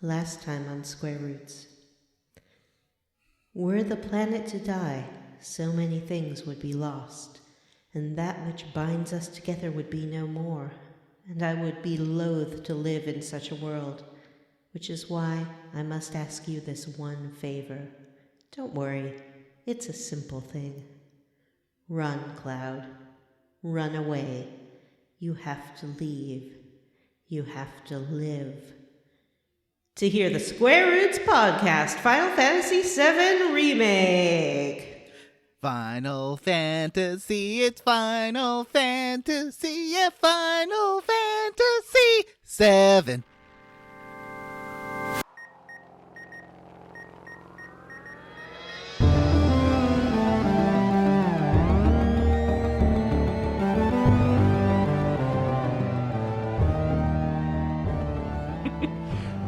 Last time on Square Roots. Were the planet to die, so many things would be lost, and that which binds us together would be no more, and I would be loath to live in such a world, which is why I must ask you this one favor. Don't worry, it's a simple thing. Run, Cloud. Run away. You have to leave. You have to live. To hear the Square Roots podcast, Final Fantasy VII Remake. Final Fantasy, it's Final Fantasy, yeah, Final Fantasy VII.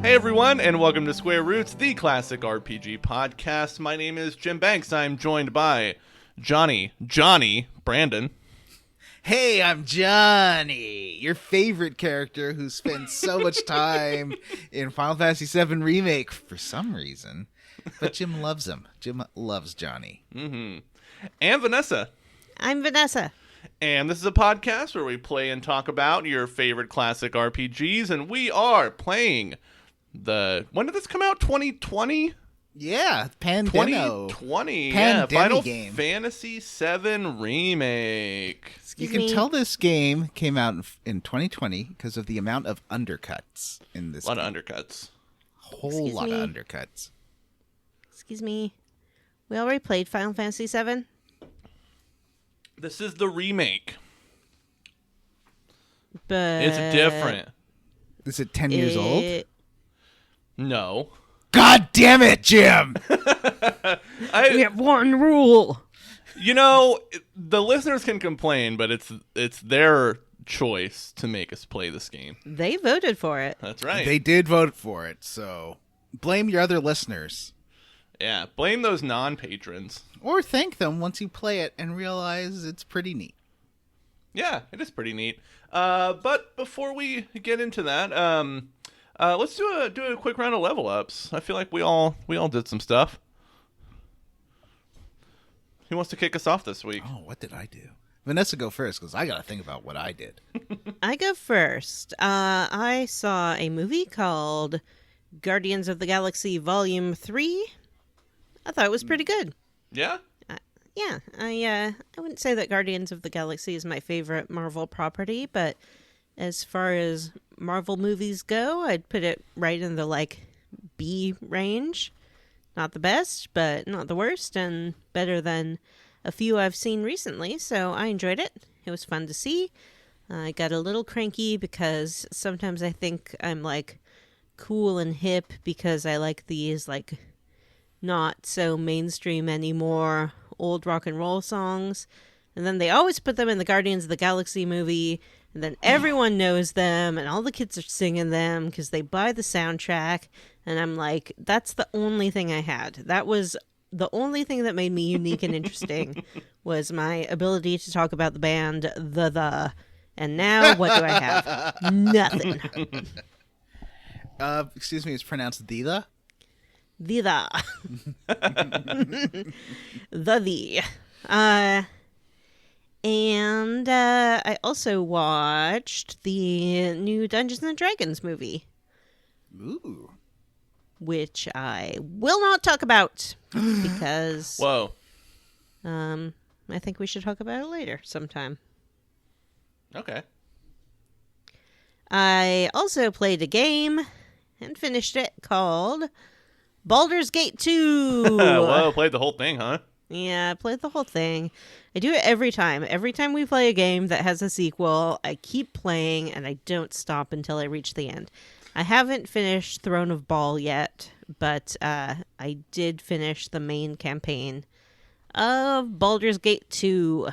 Hey everyone, and welcome to Square Roots, the classic RPG podcast. My name is Jim Banks. I'm joined by Johnny, Brandon. Hey, I'm Johnny, your favorite character who spends so much time in Final Fantasy VII Remake for some reason. But Jim loves him. Jim loves Johnny. Mm-hmm. And Vanessa. I'm Vanessa. And this is a podcast where we play and talk about your favorite classic RPGs, and we are playing when did this come out? 2020? Yeah, Pandemic. 2020. Pandemic Final game. Fantasy VII Remake. You can tell this game came out in 2020 because of the amount of undercuts in this game. A lot of undercuts. Whole lot of undercuts. Excuse me. We already played Final Fantasy VII? This is the remake. But It's different. Is it 10 years old? No. God damn it, Jim! We have one rule. You know, the listeners can complain, but it's their choice to make us play this game. They voted for it. That's right. They did vote for it, so blame your other listeners. Yeah, blame those non-patrons. Or thank them once you play it and realize it's pretty neat. Yeah, it is pretty neat. But before we get into that, let's do a quick round of level ups. I feel like we all did some stuff. Who wants to kick us off this week? Oh, what did I do? Vanessa, go first, because I got to think about what I did. I go first. I saw a movie called Guardians of the Galaxy Volume 3. I thought it was pretty good. Yeah? Yeah, I wouldn't say that Guardians of the Galaxy is my favorite Marvel property, but as far as Marvel movies go, I'd put it right in the, B range. Not the best, but not the worst, and better than a few I've seen recently, so I enjoyed it. It was fun to see. I got a little cranky because sometimes I think I'm, cool and hip because I like these, not so mainstream anymore old rock and roll songs, and then they always put them in the Guardians of the Galaxy movie, and then everyone knows them and all the kids are singing them because they buy the soundtrack, and I'm like, that's the only thing I had. That was the only thing that made me unique and interesting was my ability to talk about the band the and now what do I have? Nothing. Excuse me, it's pronounced Zeeta? The and I also watched the new Dungeons and Dragons movie. Ooh. Which I will not talk about because Whoa. I think we should talk about it later sometime. Okay. I also played a game and finished it called Baldur's Gate 2. Whoa, played the whole thing, huh? Yeah, I played the whole thing. I do it every time. Every time we play a game that has a sequel, I keep playing and I don't stop until I reach the end. I haven't finished Throne of Ball yet, but I did finish the main campaign of Baldur's Gate 2.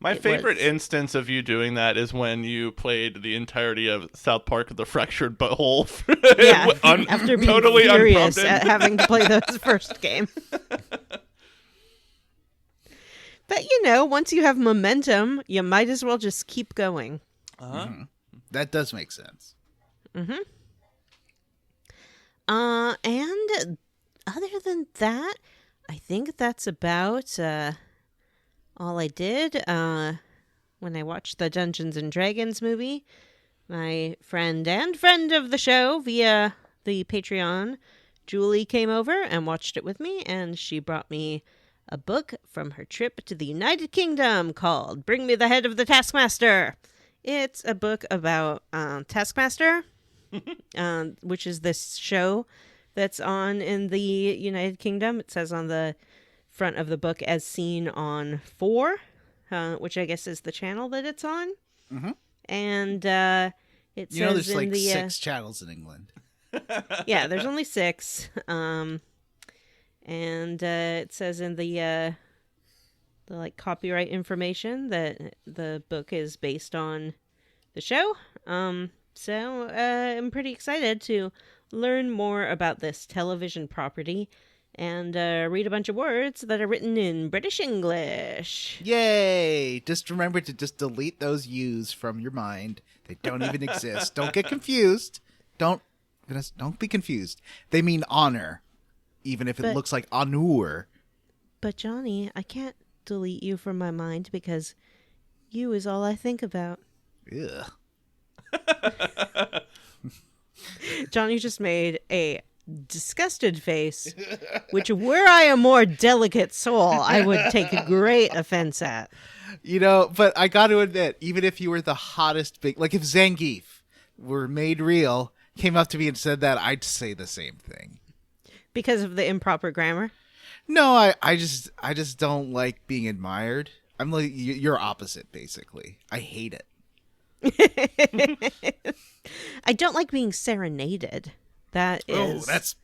My favorite instance of you doing that is when you played the entirety of South Park: The Fractured Butthole. Yeah, after being totally furious unprompted. at having to play the first game. But, once you have momentum, you might as well just keep going. Uh-huh. Mm-hmm. That does make sense. Mm-hmm. Other than that, I think that's about all I did. When I watched the Dungeons and Dragons movie, my friend and friend of the show via the Patreon, Julie, came over and watched it with me, and she brought me a book from her trip to the United Kingdom called Bring Me the Head of the Taskmaster. It's a book about Taskmaster, which is this show that's on in the United Kingdom. It says on the front of the book as seen on 4, which I guess is the channel that it's on. Mm-hmm. And it says there's in like the 6 channels in England. yeah, there's only 6. And it says in the like copyright information that the book is based on the show. So I'm pretty excited to learn more about this television property and read a bunch of words that are written in British English. Yay! Just remember to just delete those U's from your mind. They don't even exist. Don't get confused. Don't be confused. They mean honor, even if it looks like honneur. But Johnny, I can't delete you from my mind because you is all I think about. Ugh. Johnny just made a disgusted face, which were I a more delicate soul, I would take great offense at. But I got to admit, even if you were the hottest like if Zangief were made real, came up to me and said that, I'd say the same thing. Because of the improper grammar? No, I just don't like being admired. I'm like you're opposite, basically. I hate it. I don't like being serenaded. That is. That's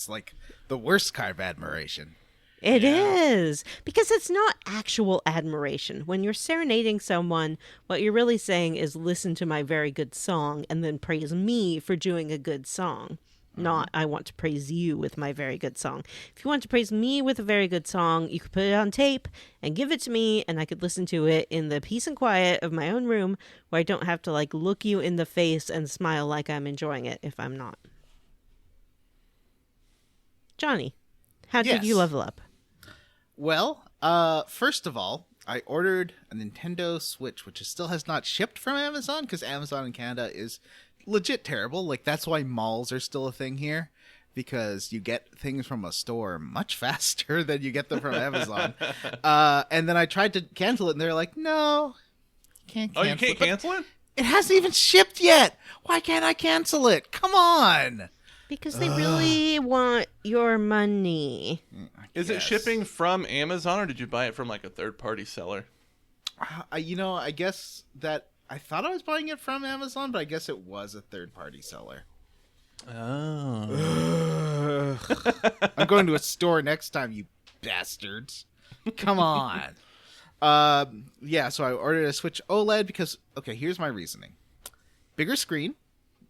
like the worst kind of admiration. It is. Because it's not actual admiration. When you're serenading someone, what you're really saying is listen to my very good song and then praise me for doing a good song. Not, I want to praise you with my very good song. If you want to praise me with a very good song, you could put it on tape and give it to me, and I could listen to it in the peace and quiet of my own room where I don't have to, look you in the face and smile like I'm enjoying it if I'm not. Johnny, how did you level up? Well, first of all, I ordered a Nintendo Switch, which still has not shipped from Amazon, because Amazon in Canada is legit terrible. That's why malls are still a thing here, because you get things from a store much faster than you get them from Amazon. And then I tried to cancel it, and they're like, no, you can't cancel it. Oh, you can't cancel it? It hasn't even shipped yet. Why can't I cancel it? Come on. Because they really want your money. Is it shipping from Amazon, or did you buy it from a third-party seller? I guess that I thought I was buying it from Amazon, but I guess it was a third-party seller. Oh. I'm going to a store next time, you bastards. Come on. So I ordered a Switch OLED because, okay, here's my reasoning. Bigger screen.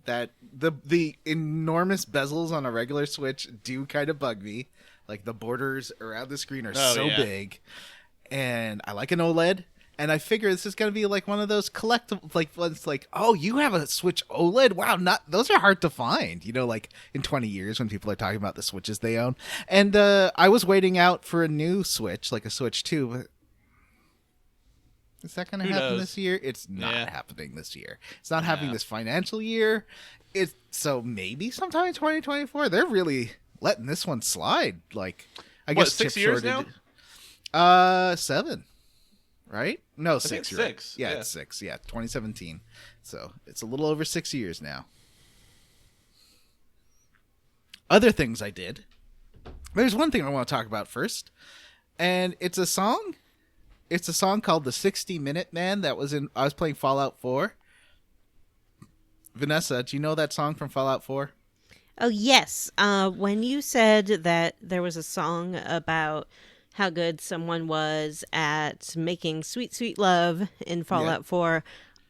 That the enormous bezels on a regular Switch do kind of bug me. The borders around the screen are big. And I like an OLED. And I figure this is going to be one of those collectible, ones oh, you have a Switch OLED? Wow, those are hard to find, in 20 years when people are talking about the Switches they own. And I was waiting out for a new Switch, like a Switch 2, but is that going to happen this year? It's not happening this year. It's not happening this financial year. So maybe sometime in 2024. They're really letting this one slide. I guess 6 years now? 7. Right? No, 6. It's you're right. 6. Yeah, it's 6. Yeah, 2017. So it's a little over 6 years now. Other things I did. There's one thing I want to talk about first. And it's a song. It's a song called The 60-Minute Man I was playing Fallout 4. Vanessa, do you know that song from Fallout 4? Oh, yes. When you said that there was a song about how good someone was at making sweet, sweet love in Fallout 4,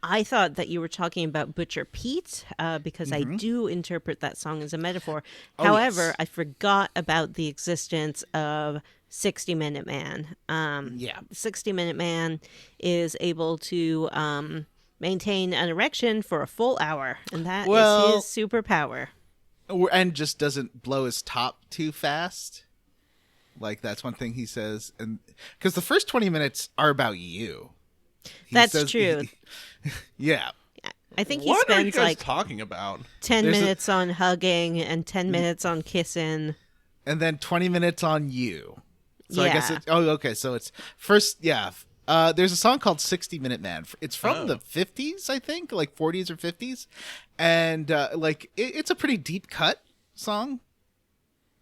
I thought that you were talking about Butcher Pete, because I do interpret that song as a metaphor. However, I forgot about the existence of 60-Minute Man. 60-Minute Man is able to maintain an erection for a full hour, and that is his superpower. and just doesn't blow his top too fast. Like, that's one thing he says, and because the first 20 minutes are about you. That's true. Yeah. I think he What are you spends guys like talking about? 10 There's minutes on hugging and 10 minutes on kissing. And then 20 minutes on you. So I guess Yeah. it's... Oh, okay. So it's first... Yeah. There's a song called 60 Minute Man. It's from the 50s, I think. Like 40s or 50s. And it's a pretty deep cut song.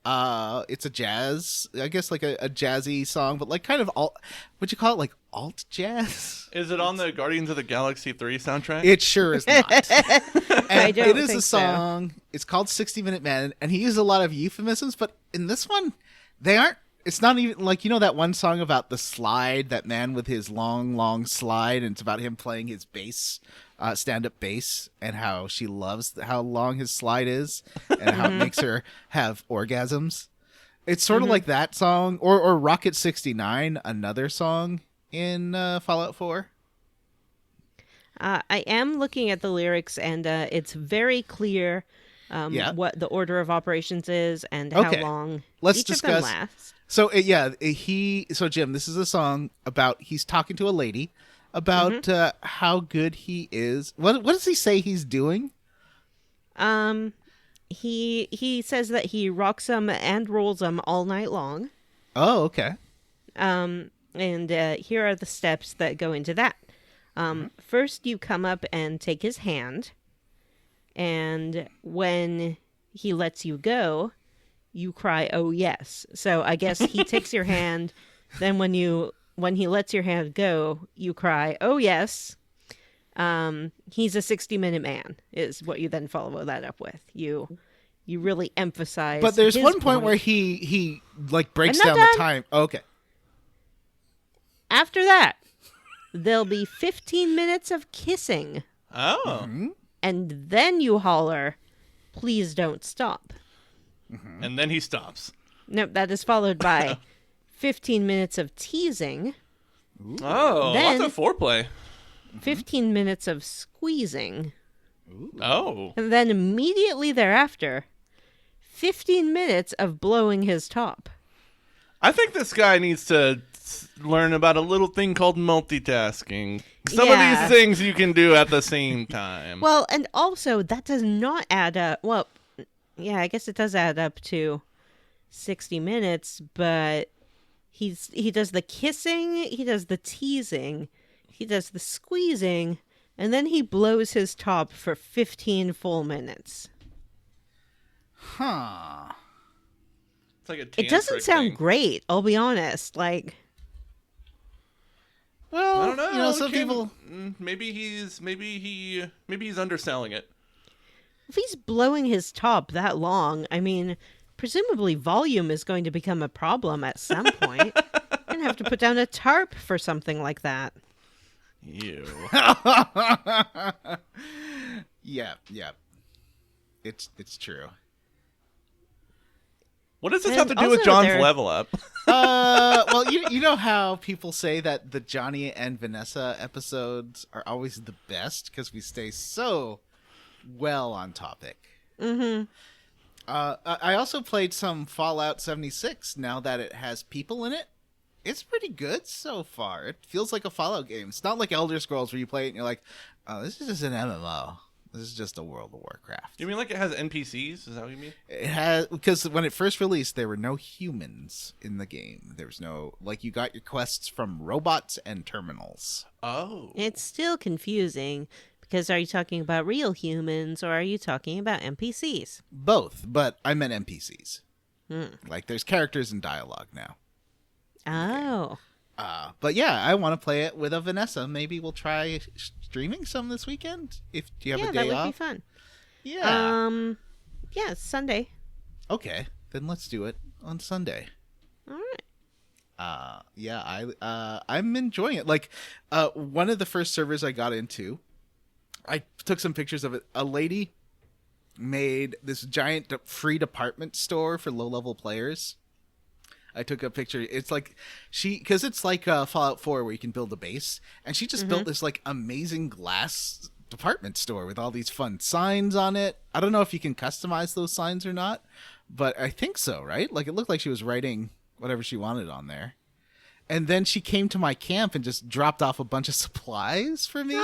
It's a jazz... I guess like a jazzy song. But like kind of alt... Would you call it like alt jazz? Is it on the Guardians of the Galaxy 3 soundtrack? It sure is not. I don't it is think a so. song. It's called 60 Minute Man, and he uses a lot of euphemisms, but in this one, they aren't. It's not even like, that one song about the slide, that man with his long slide, and it's about him playing his bass, stand-up bass, and how she loves how long his slide is, and how it makes her have orgasms. It's sort of like that song, or Rocket 69, another song in Fallout 4. I am looking at the lyrics, and it's very clear what the order of operations is and how Okay. long Let's each of them discuss. last. So So Jim, this is a song about he's talking to a lady about how good he is. What does he say he's doing? He says that he rocks them and rolls them all night long. Oh, okay. And here are the steps that go into that. First, you come up and take his hand, and when he lets you go, you cry, "Oh yes!" So I guess he takes your hand. Then when he lets your hand go, you cry, "Oh yes!" He's a 60-minute man, is what you then follow that up with. You really emphasize. But there's his one point where he like breaks I'm not down the done. time. Okay. After that, there'll be 15 minutes of kissing. Oh. And then you holler, "Please don't stop." And then he stops. Nope, that is followed by 15 minutes of teasing, Oh, Then- lots of foreplay. 15 minutes of squeezing, Oh. and then immediately thereafter, 15 minutes of blowing his top. I think this guy needs to learn about a little thing called multitasking. Some Yeah. of these things you can do at the same time. Well, and also, that does not add up. Well, yeah, I guess it does add up to 60 minutes, but he does the kissing, he does the teasing, he does the squeezing, and then he blows his top for 15 full minutes. Huh. It's like a It doesn't tantric sound thing. great, I'll be honest. Like, Well, I don't know. some people. Maybe he's underselling it. if he's blowing his top that long, I mean, presumably volume is going to become a problem at some point. You're going to have to put down a tarp for something like that. Ew. Yeah. It's true. What does this And have to do with also John's there- level up? Well, you know how people say that the Johnny and Vanessa episodes are always the best because we stay so well on topic. Mm-hmm. I also played some Fallout 76 now that it has people in it. It's pretty good so far. It feels like a Fallout game. It's not like Elder Scrolls where you play it and you're like, oh, this is just an MMO. This is just a World of Warcraft. You mean like it has NPCs? Is that what you mean? It has, because when it first released, there were no humans in the game. There was no, like, you got your quests from robots and terminals. Oh. It's still confusing because are you talking about real humans or are you talking about NPCs? Both, but I meant NPCs. Like, there's characters and dialogue now. Oh. But yeah, I want to play it with a Vanessa. Maybe we'll try streaming some this weekend. Do you have Yeah, a that day would off? be fun. Yeah. Yeah, it's Sunday. Okay, then let's do it on Sunday. All right. Yeah, I'm enjoying it. Like, one of the first servers I got into, I took some pictures of it. A lady made this giant free department store for low-level players. I took a picture. It's like because it's like Fallout 4 where you can build a base, and she just built this like amazing glass department store with all these fun signs on it. I don't know if you can customize those signs or not, but I think so, right? Like, it looked like she was writing whatever she wanted on there. And then she came to my camp and just dropped off a bunch of supplies for me.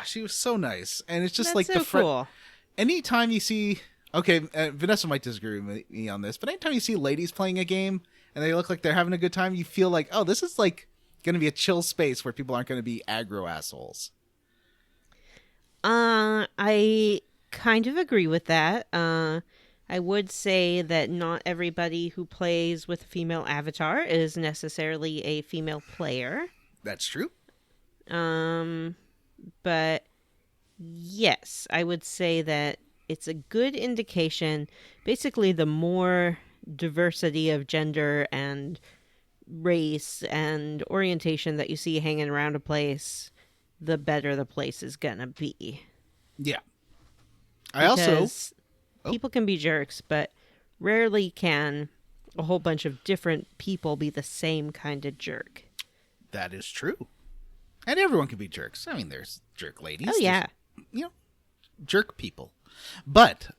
She was so nice. And it's just That's like so cool. Anytime you see, okay, Vanessa might disagree with me on this, but anytime you see ladies playing a game and they look like they're having a good time, you feel like, oh, this is like going to be a chill space where people aren't going to be aggro assholes. I kind of agree with that. I would say that not everybody who plays with a female avatar is necessarily a female player. That's true. But yes, I would say that it's a good indication. Basically, the more diversity of gender and race and orientation that you see hanging around a place, the better the place is gonna be. Yeah. Because people can be jerks, but rarely can a whole bunch of different people be the same kind of jerk. That is true. And everyone can be jerks. I mean, there's jerk ladies. Oh, yeah. There's, jerk people. But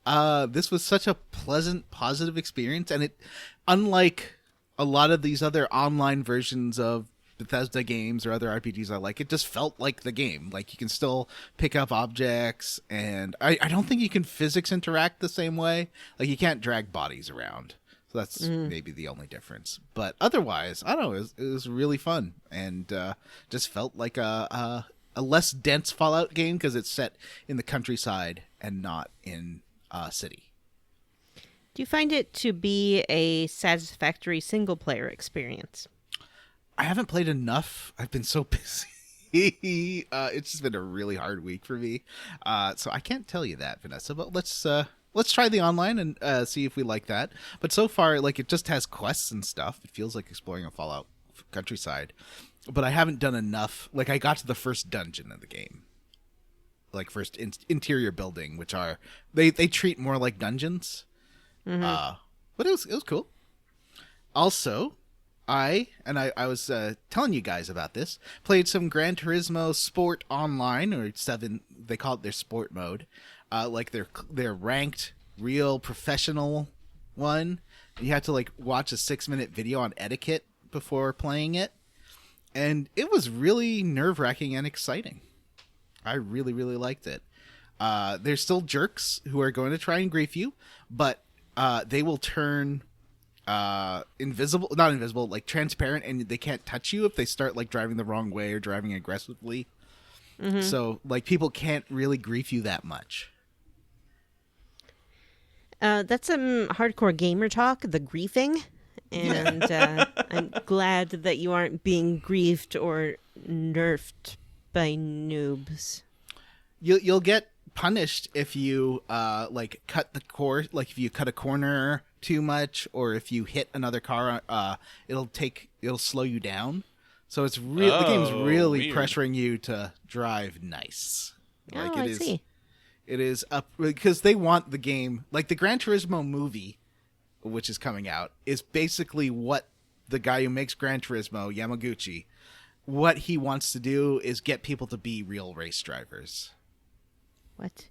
this was such a pleasant, positive experience. And it, unlike a lot of these other online versions of Bethesda games or other RPGs I like, it just felt like the game. Like, you can still pick up objects. And I don't think you can physics interact the same way. Like, you can't drag bodies around. So that's maybe the only difference. But otherwise, I don't know, it was really fun. And just felt like a less dense Fallout game because it's set in the countryside and not in a city. Do you find it to be a satisfactory single-player experience? I haven't played enough. I've been so busy. It's just been a really hard week for me. So I can't tell you that, Vanessa. But let's try the online and see if we like that. But so far, like, it just has quests and stuff. It feels like exploring a Fallout countryside. But I haven't done enough. Like, I got to the first dungeon of the game. Like, first interior building, which are... They treat more like dungeons. Mm-hmm. But it was cool. Also, I was telling you guys about this, played some Gran Turismo Sport Online, or 7, they call it their sport mode. Like their ranked, real, professional one. You had to, like, watch a 6-minute video on etiquette before playing it. And it was really nerve-wracking and exciting. I really, really liked it. There's still jerks who are going to try and grief you, but they will turn not invisible, like transparent, and they can't touch you if they start, like, driving the wrong way or driving aggressively. Mm-hmm. So, like, people can't really grief you that much. That's some hardcore gamer talk, the griefing. And I'm glad that you aren't being griefed or nerfed by noobs. You'll get punished if you cut the course, like if you cut a corner too much, or if you hit another car. It'll slow you down. So it's the game's really pressuring you to drive nice. Like, I see. It is up because they want the game, like the Gran Turismo movie, which is coming out, is basically what the guy who makes Gran Turismo, Yamaguchi, what he wants to do is get people to be real race drivers. What?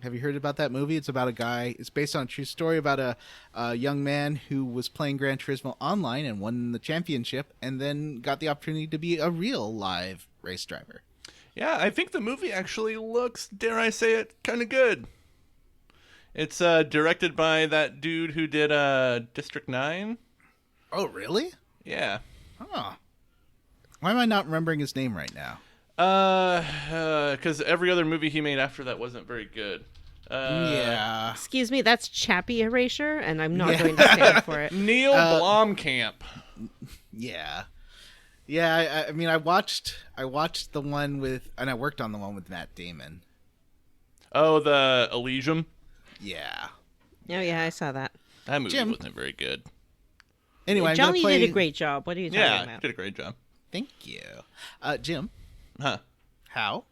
Have you heard about that movie? It's about a guy. It's based on a true story about a young man who was playing Gran Turismo online and won the championship, and then got the opportunity to be a real live race driver. Yeah, I think the movie actually looks, dare I say it, kind of good. It's directed by that dude who did District 9. Oh, really? Yeah. Huh. Why am I not remembering his name right now? Because every other movie he made after that wasn't very good. Yeah. Excuse me, that's Chappie Erasure, and I'm not going to stand for it. Neil Blomkamp. Yeah. Yeah, I mean, I watched the one with, and I worked on the one with Matt Damon. Oh, the Elysium? Yeah. Oh, yeah, I saw that. That movie Jim. wasn't very good. Anyway, Johnny did a great job. What are you talking Yeah, about? did a great job. Thank you. Jim, Huh. how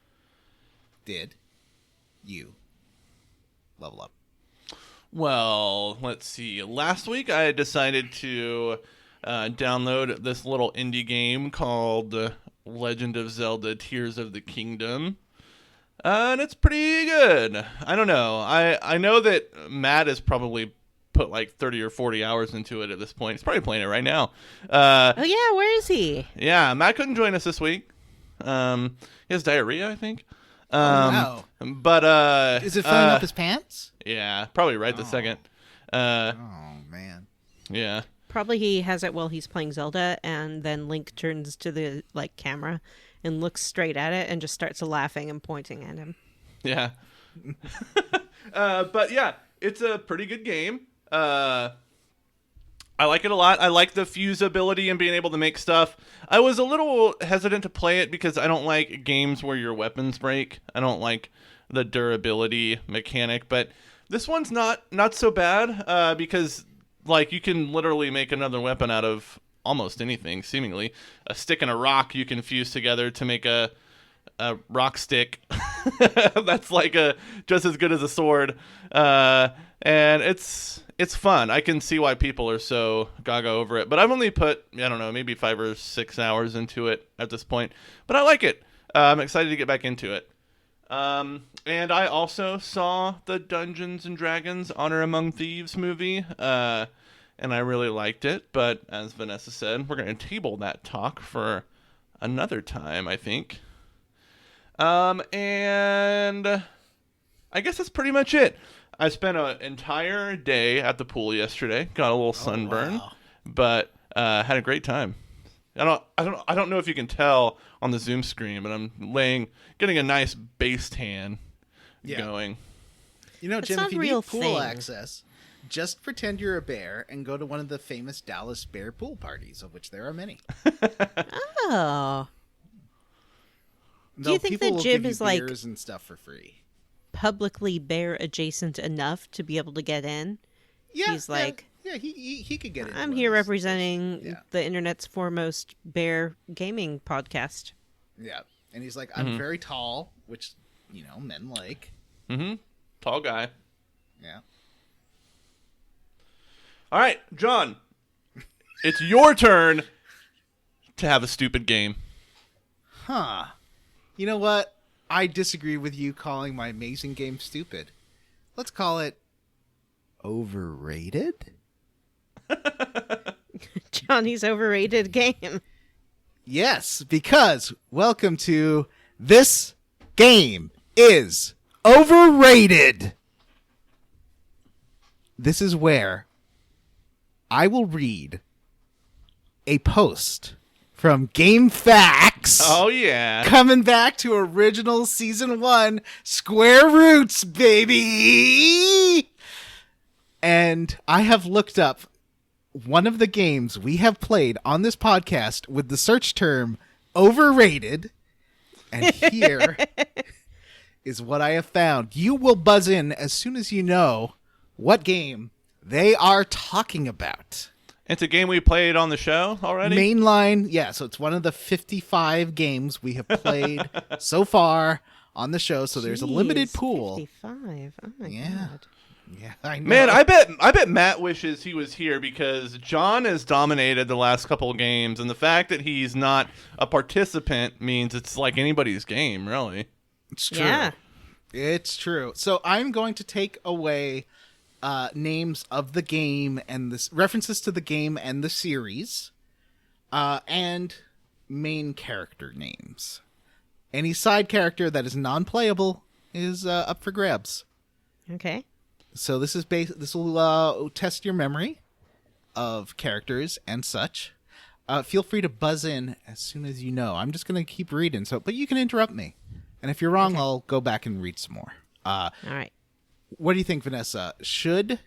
did you level up? Well, let's see. Last week I decided to download this little indie game called Legend of Zelda Tears of the Kingdom. And it's pretty good. I don't know. I know that Matt has probably put like 30 or 40 hours into it at this point. He's probably playing it right now. Oh yeah, where is he? Yeah, Matt couldn't join us this week. He has diarrhea, I think. Wow. But Is it filling up his pants? Yeah, probably right this second. Oh man. Yeah. Probably he has it while he's playing Zelda, and then Link turns to the camera and looks straight at it and just starts laughing and pointing at him. Yeah. But yeah, it's a pretty good game. I like it a lot. I like the fusibility and being able to make stuff. I was a little hesitant to play it because I don't like games where your weapons break. I don't like the durability mechanic, but this one's not so bad because like you can literally make another weapon out of almost anything, seemingly. A stick and a rock you can fuse together to make a rock stick that's like just as good as a sword. And it's fun. I can see why people are so gaga over it. But I've only put, I don't know, maybe 5 or 6 hours into it at this point. But I like it. I'm excited to get back into it. And I also saw the Dungeons and Dragons Honor Among Thieves movie. And I really liked it. But as Vanessa said, we're going to table that talk for another time, I think. And I guess that's pretty much it. I spent an entire day at the pool yesterday. Got a little sunburn, wow. but had a great time. I don't know if you can tell on the Zoom screen, but I'm getting a nice base tan going. You know, That's Jim, not if you real need pool thing. access, just pretend you're a bear and go to one of the famous Dallas bear pool parties, of which there are many. Oh. Do No, you think people that will Jim give you is like beers and stuff for free? publicly bear adjacent enough to be able to get in? Yeah, He's like, yeah, he could get it. I'm here representing the internet's foremost bear gaming podcast. Yeah, and he's like, I'm very tall, which men like. Mm-hmm. Tall guy. Yeah. All right, John. It's your turn to have a stupid game. Huh. You know what? I disagree with you calling my amazing game stupid. Let's call it Overrated? Johnny's overrated game. Yes, because welcome to This Game is Overrated. This is where I will read a post from Game Facts. Oh, yeah. Coming back to original Season 1, Square Roots, baby! And I have looked up one of the games we have played on this podcast with the search term Overrated. And here is what I have found. You will buzz in as soon as you know what game they are talking about. It's a game we played on the show already? Mainline, yeah, so it's one of the 55 games we have played so far on the show, so there's a limited Jeez, pool. 55. Oh my Yeah. god. Yeah, I know. Man, I bet Matt wishes he was here because John has dominated the last couple of games, and the fact that he's not a participant means it's like anybody's game, really. It's true. Yeah. It's true. So I'm going to take away names of the game and references to the game and the series, and main character names. Any side character that is non-playable is up for grabs. Okay. So this will test your memory of characters and such. Feel free to buzz in as soon as you know. I'm just going to keep reading, but you can interrupt me. And if you're wrong, I'll go back and read some more. All right. What do you think, Vanessa? Should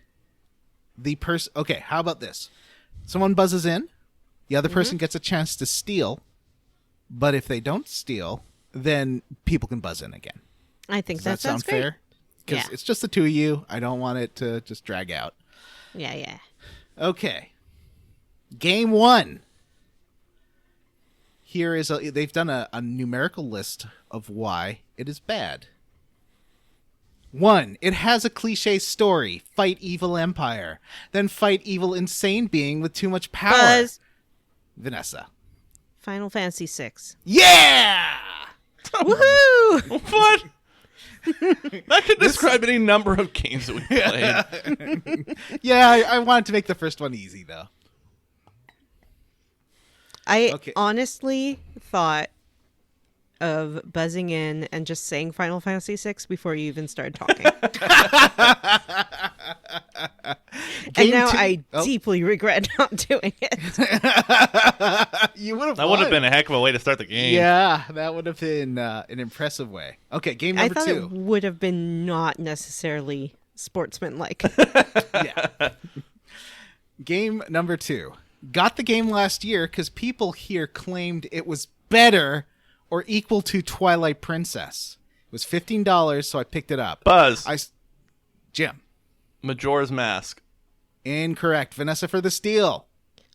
the person... Okay, how about this? Someone buzzes in. The other person gets a chance to steal. But if they don't steal, then people can buzz in again. I think Does that that sound sounds great. fair? Because Yeah. it's just the two of you. I don't want it to just drag out. Yeah. Okay. Game 1. Here is they've done a numerical list of why it is bad. 1. It has a cliche story. Fight evil empire. Then fight evil insane being with too much power. Buzz. Vanessa. Final Fantasy VI. Yeah! Woohoo! What? That could describe any number of games that we played. Yeah, I wanted to make the first one easy, though. I Okay. honestly thought of buzzing in and just saying Final Fantasy VI before you even started talking. And now I deeply regret not doing it. You would have. That would have been a heck of a way to start the game. Yeah, that would have been an impressive way. Okay, game I number thought 2. it would have been not necessarily sportsmanlike. Yeah. Game number 2. Got the game last year because people here claimed it was better or equal to Twilight Princess. It was $15, so I picked it up. Buzz. Jim. Majora's Mask. Incorrect. Vanessa for the steal.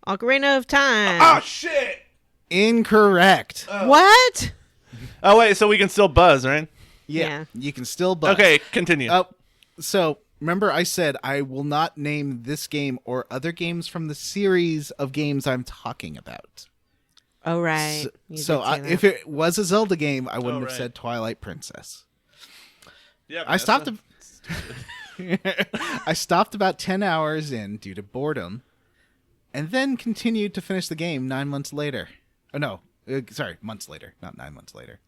Ocarina of Time. Oh, shit! Incorrect. What? Oh, wait, so we can still buzz, right? Yeah. You can still buzz. Okay, continue. So remember I said I will not name this game or other games from the series of games I'm talking about. Oh, right. If it was a Zelda game, I wouldn't have right. said Twilight Princess. Yeah, I stopped. I stopped about 10 hours in due to boredom, and then continued to finish the game 9 months later. Oh no, months later, not 9 months later.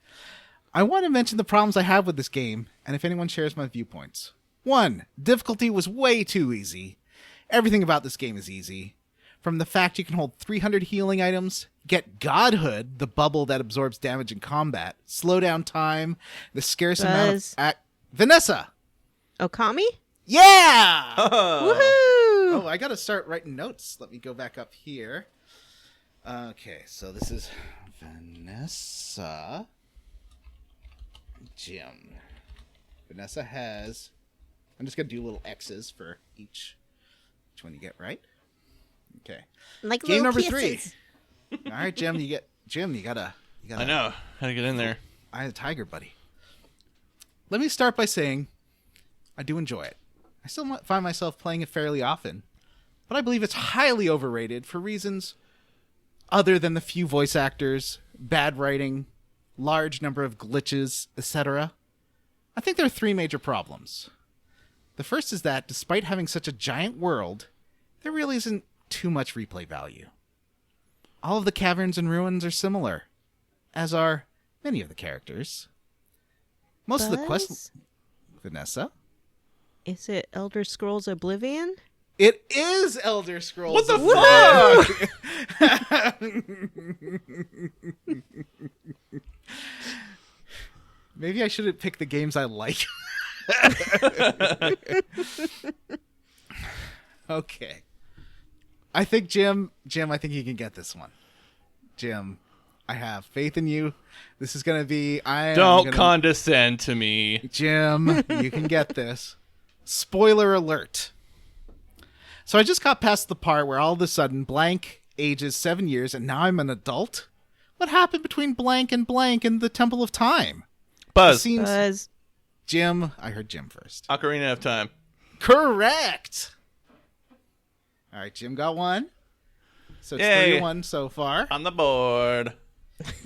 I want to mention the problems I have with this game, and if anyone shares my viewpoints. 1. Difficulty was way too easy. Everything about this game is easy. From the fact you can hold 300 healing items, get Godhood, the bubble that absorbs damage in combat, slow down time, the scarce amount of... Vanessa! Okami? Yeah! Woohoo! Oh, I gotta start writing notes. Let me go back up here. Okay, so this is Vanessa. Jim. Vanessa has... I'm just gonna do little X's for each one you get right. Okay. Like Game number kisses. 3. All right, Jim, you gotta... I know. How to get in there. I had a tiger, buddy. Let me start by saying I do enjoy it. I still find myself playing it fairly often, but I believe it's highly overrated for reasons other than the few voice actors, bad writing, large number of glitches, etc. I think there are 3 major problems. The first is that, despite having such a giant world, there really isn't too much replay value. All of the caverns and ruins are similar, as are many of the characters. Most of the quests... Vanessa? Is it Elder Scrolls Oblivion? It is Elder Scrolls. What the fuck? Maybe I shouldn't pick the games I like. Okay. I think Jim, I think you can get this one. Jim, I have faith in you. This is going to be... Don't condescend to me. Jim, you can get this. Spoiler alert. So I just got past the part where all of a sudden blank ages 7 years and now I'm an adult? What happened between blank and blank in the Temple of Time? Buzz. Buzz. Jim, I heard Jim first. Ocarina of Time. Correct. All right, Jim got one. So it's Yay. 3-1 so far. On the board.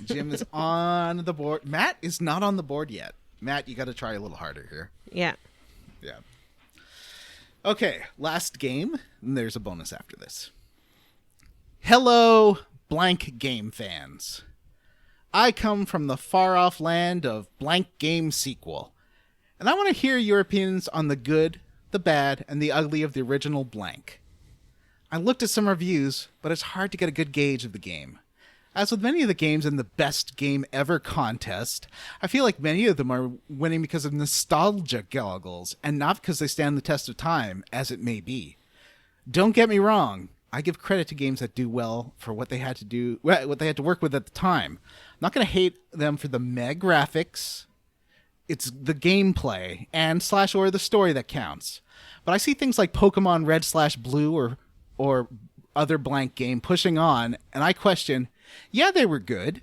Jim is on the board. Matt is not on the board yet. Matt, you got to try a little harder here. Yeah. Yeah. Okay, last game. And there's a bonus after this. Hello, blank game fans. I come from the far-off land of blank game sequel. And I want to hear your opinions on the good, the bad, and the ugly of the original blank. I looked at some reviews, but it's hard to get a good gauge of the game. As with many of the games in the Best Game Ever contest, I feel like many of them are winning because of nostalgia goggles, and not because they stand the test of time, as it may be. Don't get me wrong, I give credit to games that do well for what they had to work with at the time. I'm not going to hate them for the meh graphics. It's the gameplay and /or the story that counts. But I see things like Pokemon Red/Blue or other blank game pushing on, and I question, yeah, they were good.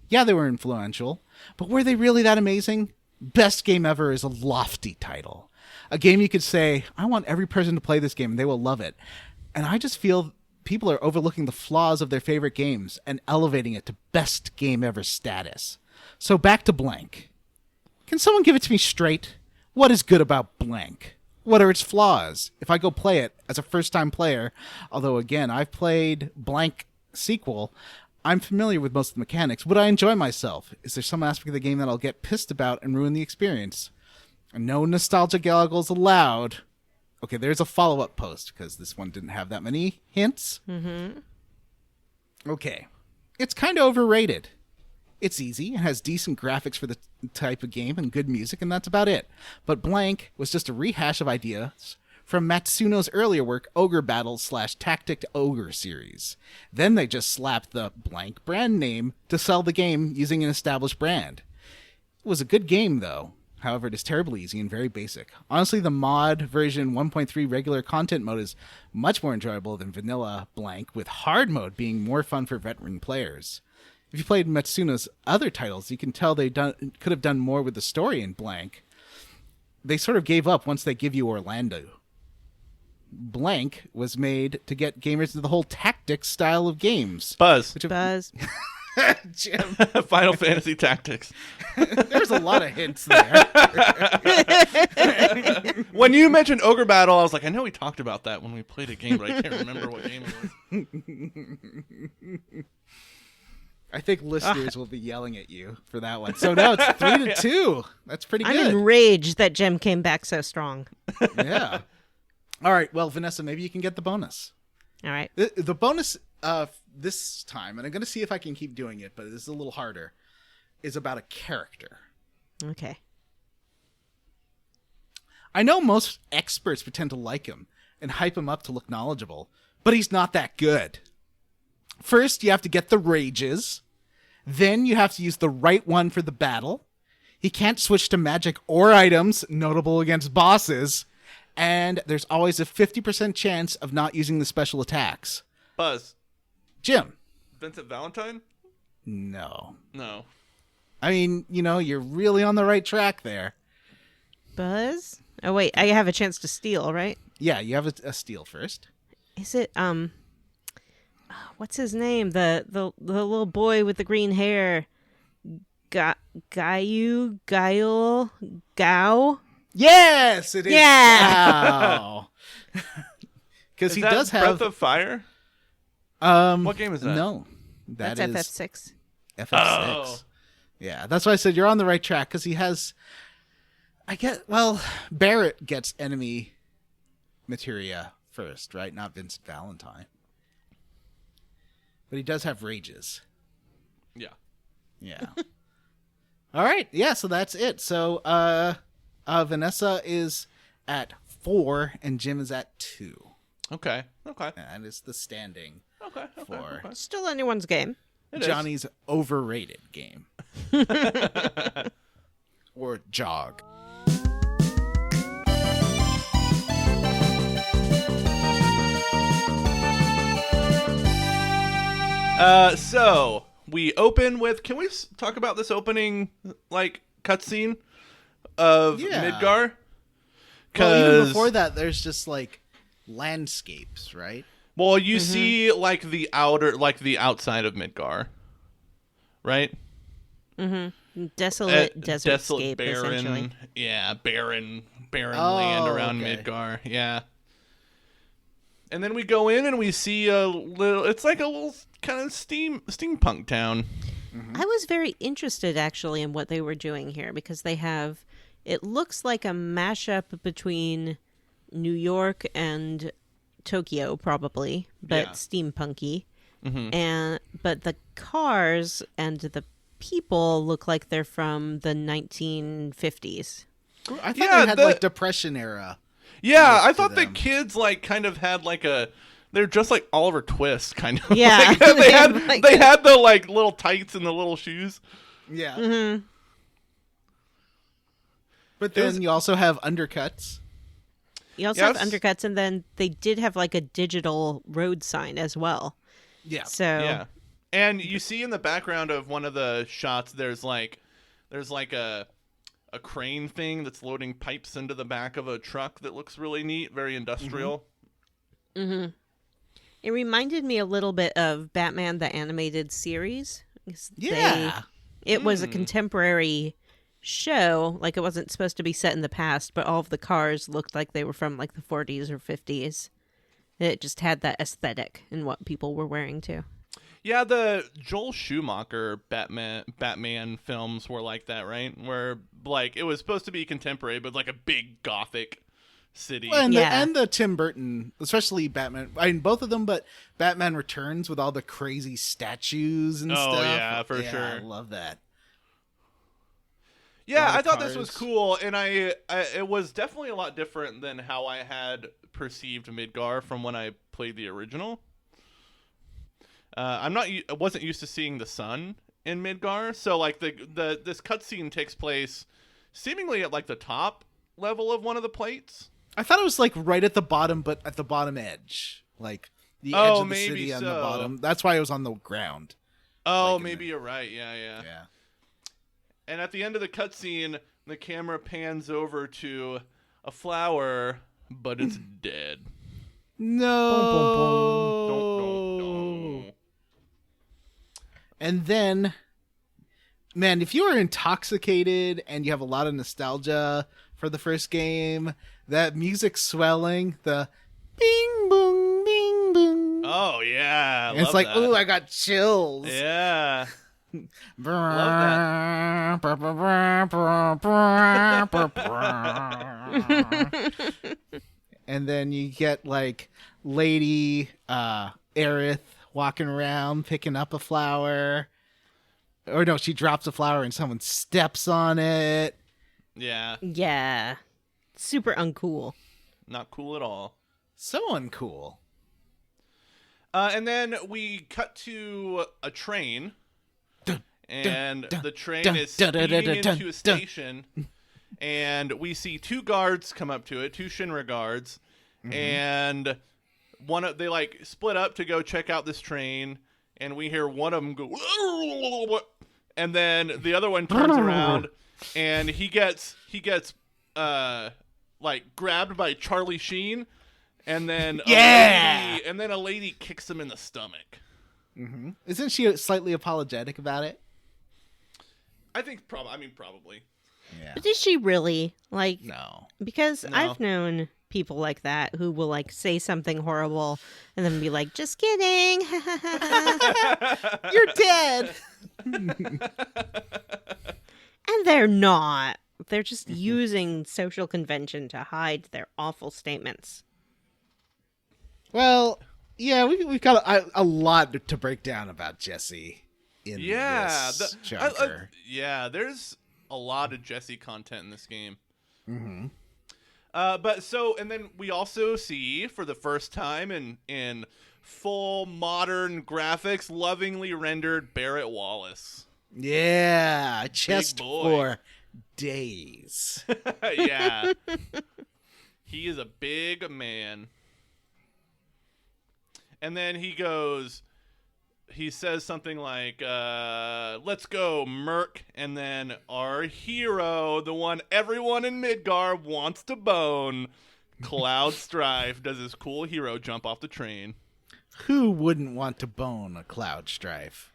Yeah, they were influential. But were they really that amazing? Best Game Ever is a lofty title. A game you could say, I want every person to play this game and they will love it. And I just feel people are overlooking the flaws of their favorite games and elevating it to Best Game Ever status. So back to blank. Can someone give it to me straight? What is good about blank? What are its flaws? If I go play it as a first-time player, although again, I've played blank sequel, I'm familiar with most of the mechanics. Would I enjoy myself? Is there some aspect of the game that I'll get pissed about and ruin the experience? No nostalgia goggles allowed. Okay, there's a follow-up post, because this one didn't have that many hints. Mm-hmm. Okay. It's kind of overrated. It's easy, it has decent graphics for the type of game and good music, and that's about it. But Blank was just a rehash of ideas from Matsuno's earlier work, Ogre Battle / Tactic Ogre series. Then they just slapped the Blank brand name to sell the game using an established brand. It was a good game, though. However, it is terribly easy and very basic. Honestly, the mod version 1.3 regular content mode is much more enjoyable than vanilla Blank, with hard mode being more fun for veteran players. If you played Matsuno's other titles, you can tell they could have done more with the story in Blank. They sort of gave up once they give you Orlando. Blank was made to get gamers into the whole tactics style of games. Buzz. Buzz. Jim. Final Fantasy Tactics. There's a lot of hints there. When you mentioned Ogre Battle, I was like, I know we talked about that when we played a game, but I can't remember what game it was. I think listeners will be yelling at you for that one. So now it's 3-2. That's pretty good. I'm enraged that Jim came back so strong. Yeah. All right. Well, Vanessa, maybe you can get the bonus. All right. The bonus this time, and I'm going to see if I can keep doing it, but this is a little harder, is about a character. Okay. I know most experts pretend to like him and hype him up to look knowledgeable, but he's not that good. First, you have to get the rages. Then you have to use the right one for the battle. He can't switch to magic or items, notable against bosses. And there's always a 50% chance of not using the special attacks. Buzz. Jim. Vincent Valentine? No. No. I mean, you're really on the right track there. Buzz? Oh, wait. I have a chance to steal, right? Yeah, you have a steal first. Is it, what's his name? The little boy with the green hair. Gaio? Gao? Yes, it is. Yeah. Wow. Because Is he that does have Breath of Fire? What game is that? No, That's is FF6. FF6. Oh. Yeah, that's why I said you're on the right track, because he has. Barrett gets enemy materia first, right? Not Vincent Valentine. But he does have rages. Yeah. Yeah. All right. Yeah, so that's it. So Vanessa is at 4 and Jim is at 2. Okay. And it's the standing Okay. for Still anyone's game. Johnny's overrated game. Or jog. So we open with. Can we talk about this opening cutscene of Midgar? Well, even before that, there's just landscapes, right? Well, you see the outside of Midgar, right? Mm-hmm. Desolate desolate, desertscape, essentially. barren, barren land around Midgar, yeah. And then we go in and we see a little. It's like a little kind of steampunk town. I was very interested actually in what they were doing here because they have. It looks like a mashup between New York and Tokyo, probably, but steampunky. Mm-hmm. But the cars and the people look like they're from the 1950s. I thought they had Depression era. Yeah, I thought the kids kind of had they're just like Oliver Twist kind of. Yeah, they had the little tights and the little shoes. Yeah. Mm-hmm. But then you also have undercuts. You also have undercuts, and then they did have a digital road sign as well. Yeah. So and you see in the background of one of the shots, there's a crane thing that's loading pipes into the back of a truck that looks really neat, very industrial. Mm-hmm. It reminded me a little bit of Batman the Animated Series. Yeah. It was a contemporary show, like it wasn't supposed to be set in the past, but all of the cars looked like they were from like the 40s or 50s. It just had that aesthetic in what people were wearing too. Yeah, the Joel Schumacher Batman films were like that, right? Where like it was supposed to be contemporary, but like a big gothic city. Well, and, Yeah. the Tim Burton, especially Batman. I mean, both of them, but Batman Returns with all the crazy statues and stuff. Oh, yeah, for sure. I love that. Yeah, lot I of thought this was cars. cool, and I it was definitely a lot different than how I had perceived Midgar from when I played the original. I wasn't used to seeing the sun in Midgar, so like this cutscene takes place seemingly at like the top level of one of the plates. I thought it was like right at the bottom, but at the bottom edge, like the edge Oh, of the maybe city on the so. bottom. That's why it was on the ground. Oh, Like in maybe the- you're right. Yeah. Yeah. And at the end of the cutscene, the camera pans over to a flower, but it's dead. No. Don't. And then, man, if you are intoxicated and you have a lot of nostalgia for the first game, that music swelling, the bing boom, bing boom. Oh yeah, And it's like, ooh, I got chills. yeah. And then you get like Lady Aerith walking around picking up a flower. Or no, she drops a flower and someone steps on it. Yeah, Yeah. Super uncool. not cool at all. So uncool. And then we cut to a train, and the train is speeding into a station, and we see two guards come up to it, two Shinra guards, and they like split up to go check out this train, and we hear one of them go, and then the other one turns around, and he gets like grabbed by Charlie Sheen. And then a lady kicks him in the stomach. Mm-hmm. Isn't she slightly apologetic about it? I think probably. Yeah. But is she really? Like, No. because No. I've known people like that who will like say something horrible and then be like, just kidding. You're dead. And they're not. They're just using social convention to hide their awful statements. Well, yeah, we've got a lot to break down about Jesse in Yeah, this chapter. there's a lot of Jesse content in this game. Mm-hmm. And then we also see for the first time in full modern graphics, lovingly rendered Barrett Wallace. Yeah, chest boy. for days. Yeah, he is a big man. And then he says something like, let's go, Merc. And then our hero, the one everyone in Midgar wants to bone, Cloud Strife, does his cool hero jump off the train. Who wouldn't want to bone a Cloud Strife?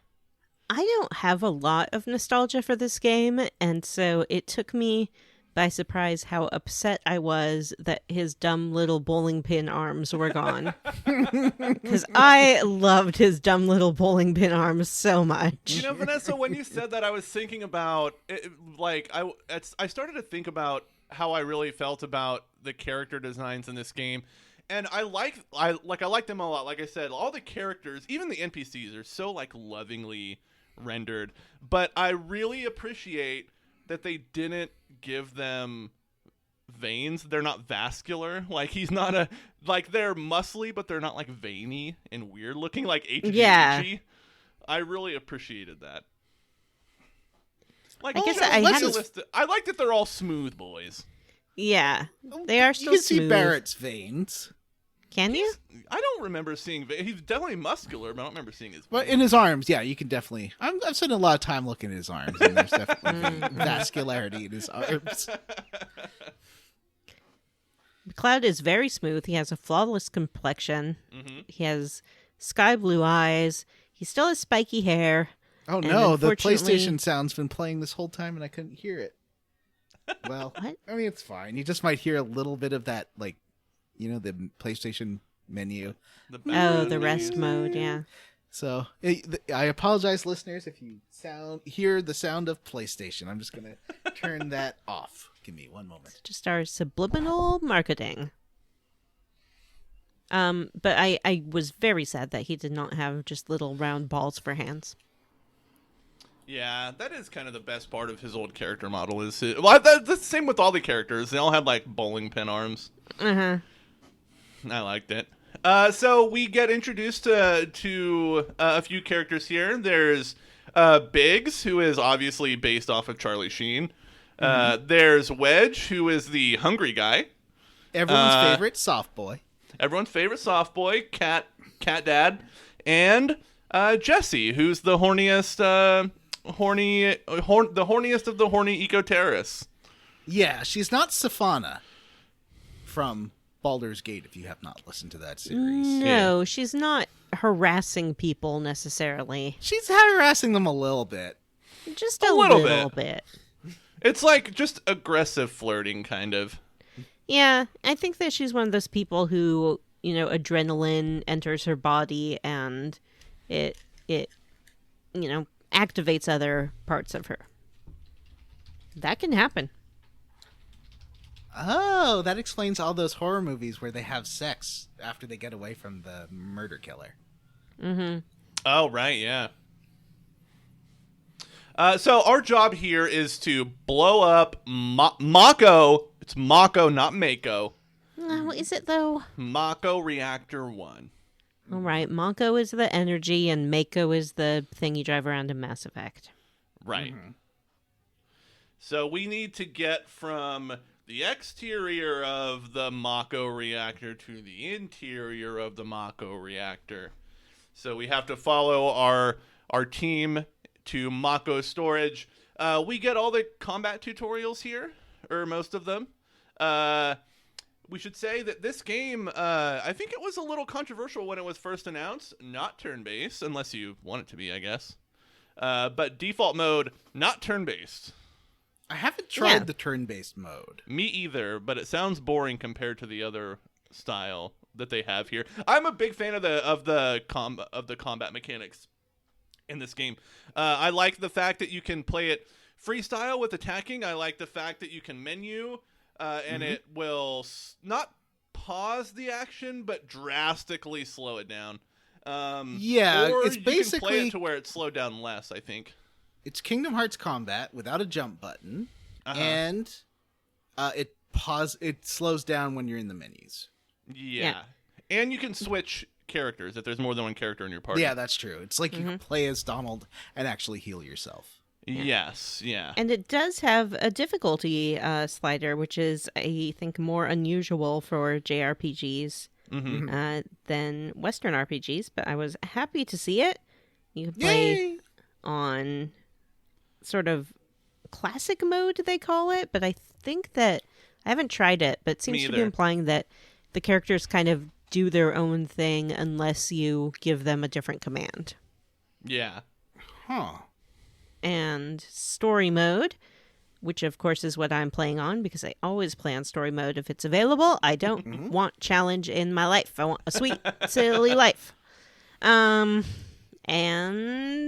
I don't have a lot of nostalgia for this game, and so it took me by surprise how upset I was that his dumb little bowling pin arms were gone. Because I loved his dumb little bowling pin arms so much. You know, Vanessa, when you said that, I was thinking about it, I started to think about how I really felt about the character designs in this game, and I like them a lot. Like I said, all the characters, even the NPCs, are so like lovingly rendered. But I really appreciate that they didn't give them veins. They're not vascular. Like he's not they're muscly, but they're not like veiny and weird looking like HGH. Yeah. I really appreciated that. Like, I guess you know, I let's hadn't- list it. I like that they're all smooth boys. Yeah, they are You still can see smooth. Barrett's veins. Can you? I don't remember seeing. He's definitely muscular, but I don't remember seeing his. But veins. in his arms, yeah, you can definitely. I've spent a lot of time looking at his arms, and there's definitely vascularity in his arms. Cloud is very smooth. He has a flawless complexion. Mm-hmm. He has sky blue eyes. He still has spiky hair. Oh And no, the unfortunately- PlayStation sound's been playing this whole time, and I couldn't hear it. Well, What? I mean, it's fine. You just might hear a little bit of that, like, the PlayStation menu. Oh, the rest mode, yeah. So I apologize, listeners, if you hear the sound of PlayStation. I'm just gonna turn that off. Give me one moment. Just our subliminal marketing. But I was very sad that he did not have just little round balls for hands. Yeah, that is kind of the best part of his old character model. That's the same with all the characters. They all had like bowling pin arms. Uh-huh. I liked it. So we get introduced to a few characters here. There's Biggs, who is obviously based off of Charlie Sheen. There's Wedge, who is the hungry guy. Everyone's favorite soft boy. Everyone's favorite soft boy, cat dad. And Jesse, who's the horniest, the horniest of the horny eco-terrorists. Yeah, she's not Safana from Baldur's Gate, if you have not listened to that series. No, she's not harassing people necessarily. She's harassing them a little bit. Just a little little bit. It's like just aggressive flirting, kind of. Yeah, I think that she's one of those people who, adrenaline enters her body and it activates other parts of her. That can happen. Oh, that explains all those horror movies where they have sex after they get away from the murder killer. Mm-hmm. Oh, right, yeah. So our job here is to blow up Mako. It's Mako, not Mako. Oh, is it though? Mako Reactor 1. All right, Mako is the energy and Mako is the thing you drive around in Mass Effect. Right. So we need to get from the exterior of the Mako reactor to the interior of the Mako reactor. So we have to follow our team to Mako storage. We get all the combat tutorials here, or most of them. We should say that this game, I think it was a little controversial when it was first announced. Not turn-based, unless you want it to be, I guess. But default mode, not turn-based. I haven't tried the turn-based mode. Me either, but it sounds boring compared to the other style that they have here. I'm a big fan of the combat mechanics in this game. I like the fact that you can play it freestyle with attacking. I like the fact that you can menu, and it will not pause the action, but drastically slow it down. Yeah, or it's you can play basically it to where it's slowed down less, I think. It's Kingdom Hearts combat without a jump button, and it slows down when you're in the menus. Yeah. And you can switch characters if there's more than one character in your party. Yeah, that's true. It's like you can play as Donald and actually heal yourself. Yes, yeah. And it does have a difficulty slider, which is, I think, more unusual for JRPGs than Western RPGs, but I was happy to see it. You can play on sort of classic mode, they call it, but I think that I haven't tried it, but it seems to be implying that the characters kind of do their own thing unless you give them a different command. Yeah. Huh. And story mode, which of course is what I'm playing on because I always play on story mode if it's available. I don't want challenge in my life. I want a sweet, silly life. And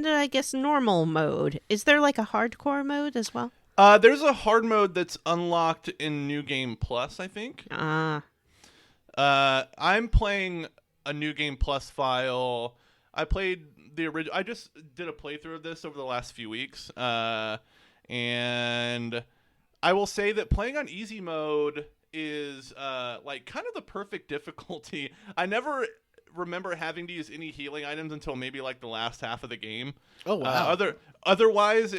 I guess normal mode. Is there like a hardcore mode as well? There's a hard mode that's unlocked in New Game Plus, I think. I'm playing a New Game Plus file. I played the original. I just did a playthrough of this over the last few weeks. And I will say that playing on easy mode is like kind of the perfect difficulty. I never remember having to use any healing items until maybe like the last half of the game. Oh wow. Otherwise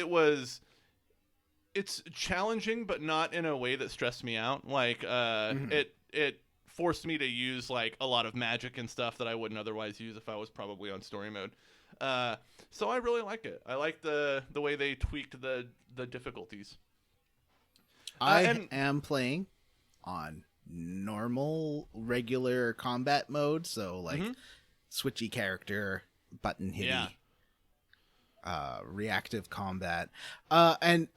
it's challenging, but not in a way that stressed me out. Like it forced me to use like a lot of magic and stuff that I wouldn't otherwise use if I was probably on story mode. So I really like it. I like the way they tweaked the difficulties. I am playing on normal, regular combat mode, so like switchy character, button hitty, reactive combat. And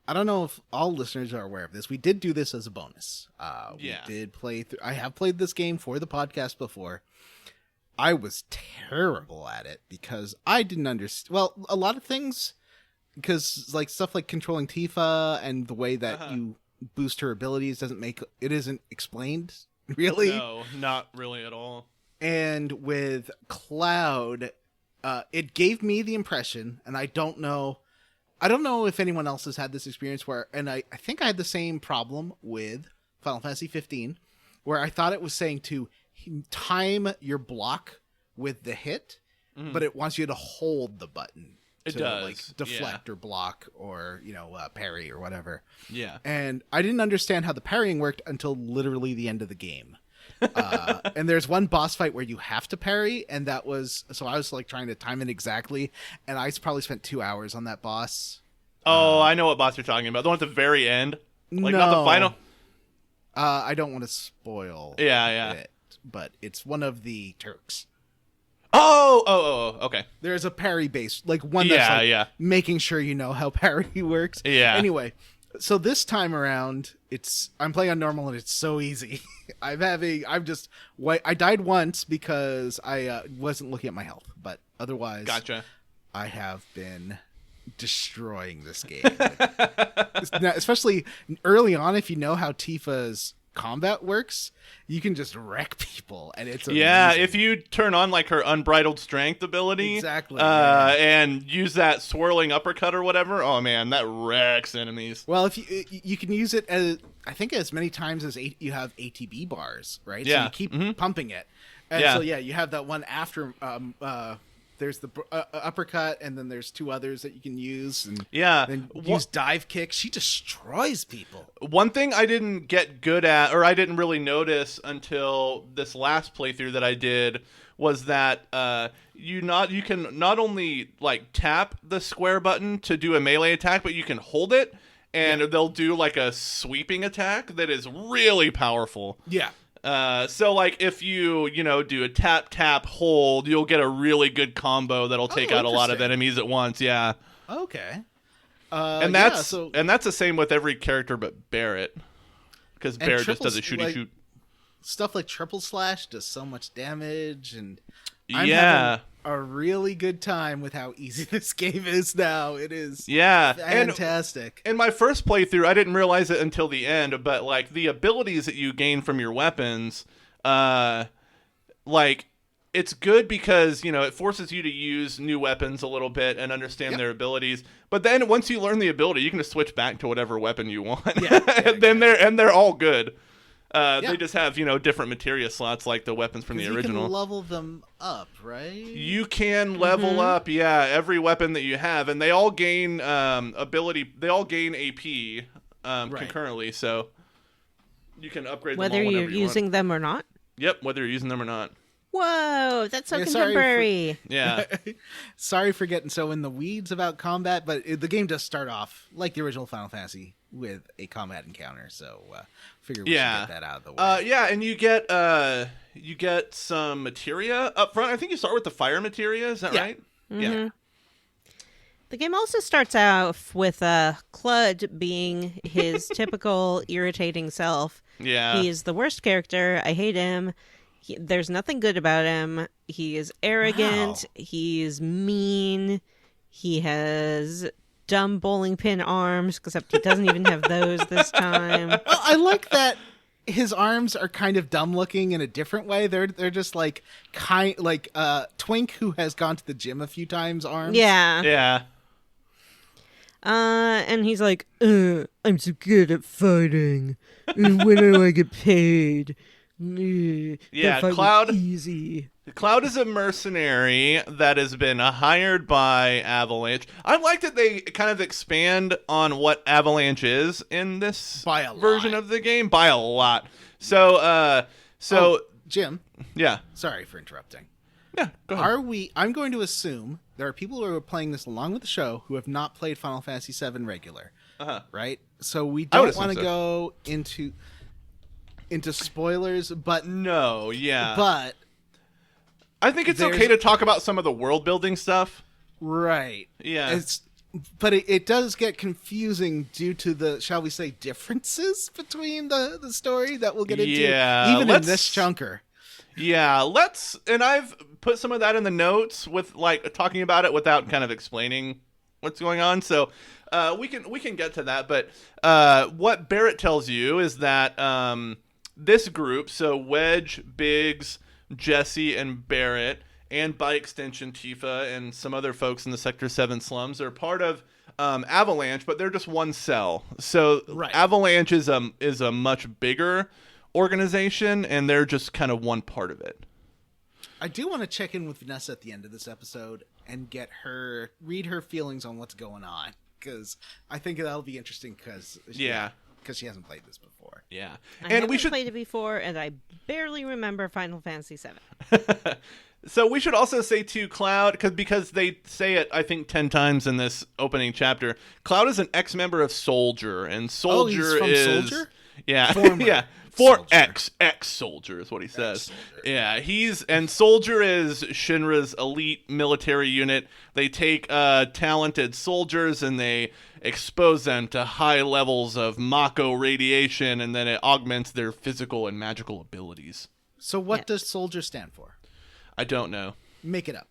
I don't know if all listeners are aware of this. We did do this as a bonus. Yeah. We did play through. I have played this game for the podcast before. I was terrible at it because I didn't understand. Well, a lot of things, because like stuff like controlling Tifa and the way that you boost her abilities isn't explained really. No, not really at all. And with Cloud, it gave me the impression, and I don't know if anyone else has had this experience where, and I think I had the same problem with Final Fantasy 15, where I thought it was saying to time your block with the hit, but it wants you to hold the button. It to does, like deflect or block or, parry or whatever. Yeah. And I didn't understand how the parrying worked until literally the end of the game. And there's one boss fight where you have to parry, and so I was like trying to time it exactly, and I probably spent 2 hours on that boss. Oh, I know what boss you're talking about. The one at the very end? Like, no. not the final? I don't want to spoil it, but it's one of the Turks. Oh, okay. There's a parry base, like one that's making sure you know how parry works. Yeah. Anyway, so this time around, I'm playing on normal and it's so easy. I died once because I wasn't looking at my health, but otherwise, Gotcha. I have been destroying this game. Now, especially early on, if you know how Tifa's combat works, you can just wreck people, and it's amazing. Yeah, if you turn on like her unbridled strength ability, exactly, and use that swirling uppercut or whatever, oh man, that wrecks enemies. Well, if you can use it as many times as you have ATB bars, right? Yeah, so you keep pumping it, and so you have that one after. There's the uppercut, and then there's two others that you can use. And then use dive kick. She destroys people. One thing I didn't get good at, or I didn't really notice until this last playthrough that I did, was that you can not only like tap the square button to do a melee attack, but you can hold it, and they'll do like a sweeping attack that is really powerful. Yeah. So like if you do a tap hold, you'll get a really good combo that'll take out a lot of enemies at once. Yeah. Okay. And that's the same with every character but Barrett, because Barrett just does a shooty shoot. Stuff like triple slash does so much damage, and I'm having a really good time with how easy this game is now. It is fantastic. In my first playthrough, I didn't realize it until the end, but like the abilities that you gain from your weapons, like it's good because it forces you to use new weapons a little bit and understand their abilities. But then once you learn the ability, you can just switch back to whatever weapon you want. And then they're all good. They just have, different materia slots like the weapons from the original. You can level them up, right? You can level up, every weapon that you have, and they all gain ability. They all gain AP concurrently, so you can upgrade whether them all you're using them or not. Yep, whether you're using them or not. Whoa, that's so contemporary. Sorry for getting so in the weeds about combat, but the game does start off like the original Final Fantasy with a combat encounter, so figure we should get that out of the way. And you get some materia up front. I think you start with the fire materia, is that right? Mm-hmm. Yeah. The game also starts off with Clud being his typical irritating self. Yeah. He is the worst character. I hate him. There's nothing good about him. He is arrogant. Wow. He is mean. He has dumb bowling pin arms, except he doesn't even have those this time. Well, I like that his arms are kind of dumb looking in a different way. They're just like Twink, who has gone to the gym a few times, arms. Yeah. Yeah. And he's like, I'm so good at fighting. When do I get paid? Cloud. Easy. Cloud is a mercenary that has been hired by Avalanche. I like that they kind of expand on what Avalanche is in this version of the game by a lot. So, Jim. Yeah. Sorry for interrupting. Yeah, go ahead. I'm going to assume there are people who are playing this along with the show who have not played Final Fantasy VII regular. Right? So we don't want to go into spoilers, but no, but I think it's okay to talk about some of the world building stuff. Right. Yeah. But it does get confusing due to the, shall we say, differences between the story that we'll get into, even in this chunker. Yeah, and I've put some of that in the notes with like talking about it without kind of explaining what's going on. So we can get to that. But what Barrett tells you is that this group, so Wedge, Biggs, Jesse, and Barrett, and by extension Tifa and some other folks in the Sector 7 slums are part of Avalanche, but they're just one cell. So Avalanche is a much bigger organization, and they're just kind of one part of it. I do want to check in with Vanessa at the end of this episode and read her feelings on what's going on, because I think that'll be interesting because she hasn't played this before. Yeah, I haven't played it before, and I barely remember Final Fantasy VII. So we should also say to Cloud, because they say it, I think, 10 times in this opening chapter. Cloud is an ex-member of Soldier, and Soldier he's from Soldier? Yeah, Former for ex-Soldier is what he says. Yeah, Soldier is Shinra's elite military unit. They take talented soldiers and they expose them to high levels of Mako radiation, and then it augments their physical and magical abilities. So what does Soldier stand for? I don't know. Make it up.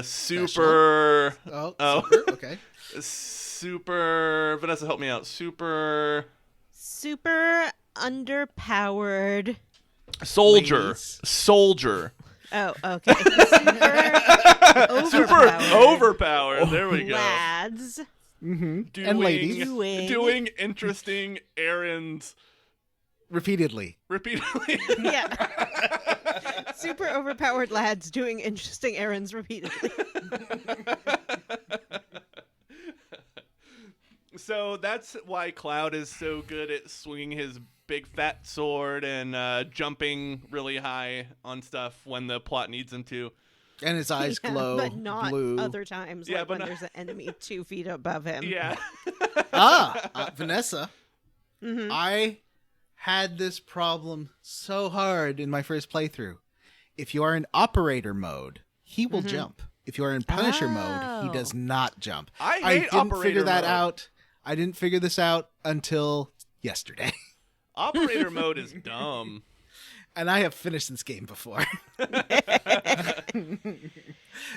Super. Super. Okay. Super. Vanessa, help me out. Super underpowered. Soldier. Ladies. Soldier. Oh, okay. Super overpowered. There we go. Lads. Mm-hmm. And ladies. Doing interesting errands. Repeatedly. Yeah. Super overpowered lads doing interesting errands repeatedly. So that's why Cloud is so good at swinging his big fat sword and jumping really high on stuff when the plot needs him to. And his eyes glow but not blue. Other times, like when there's an enemy 2 feet above him. Yeah. Vanessa, Mm-hmm. I had this problem so hard in my first playthrough. If you are in operator mode, he will jump. If you are in Punisher mode, he does not jump. I didn't figure that mode. out. I didn't figure this out until yesterday. Operator mode is dumb. And I have finished this game before.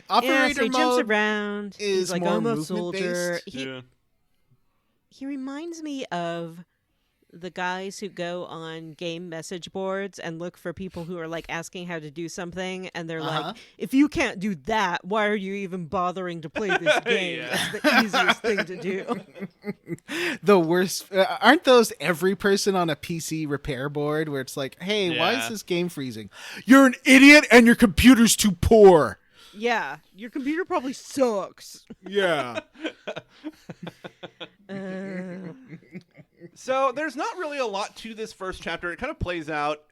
Operator so he mode jumps around. is He's like, more I'm a movement soldier. based. He reminds me of the guys who go on game message boards and look for people who are like asking how to do something, and they're like, if you can't do that, why are you even bothering to play this game? It's the easiest thing to do. The worst aren't those every person on a PC repair board where it's like, hey, why is this game freezing? You're an idiot and your computer's too poor. Yeah, your computer probably sucks. Yeah. So there's not really a lot to this first chapter. It kind of plays out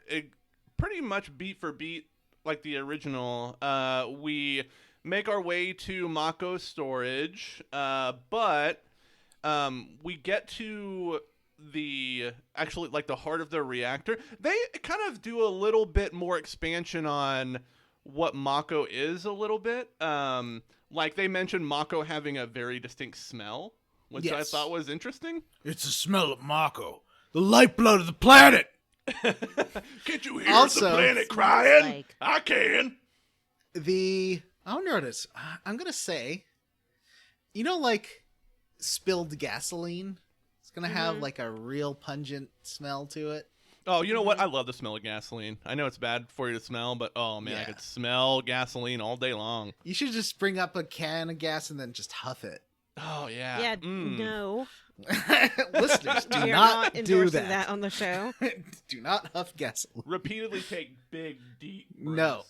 pretty much beat for beat like the original. We make our way to Mako storage, but we get to the heart of the reactor. They kind of do a little bit more expansion on what Mako is a little bit. Like they mentioned Mako having a very distinct smell, which I thought was interesting. It's the smell of Mako, the lifeblood of the planet. Can't you hear the planet crying? I can. I'll notice. I'm gonna say, like spilled gasoline. It's gonna have like a real pungent smell to it. Oh, you know what? I love the smell of gasoline. I know it's bad for you to smell, but oh man, I could smell gasoline all day long. You should just bring up a can of gas and then just huff it. Oh yeah. Yeah. No. Listeners, do We are not do endorsing that. on the show. Do not huff gasoline. Repeatedly take big, deep breaths. No.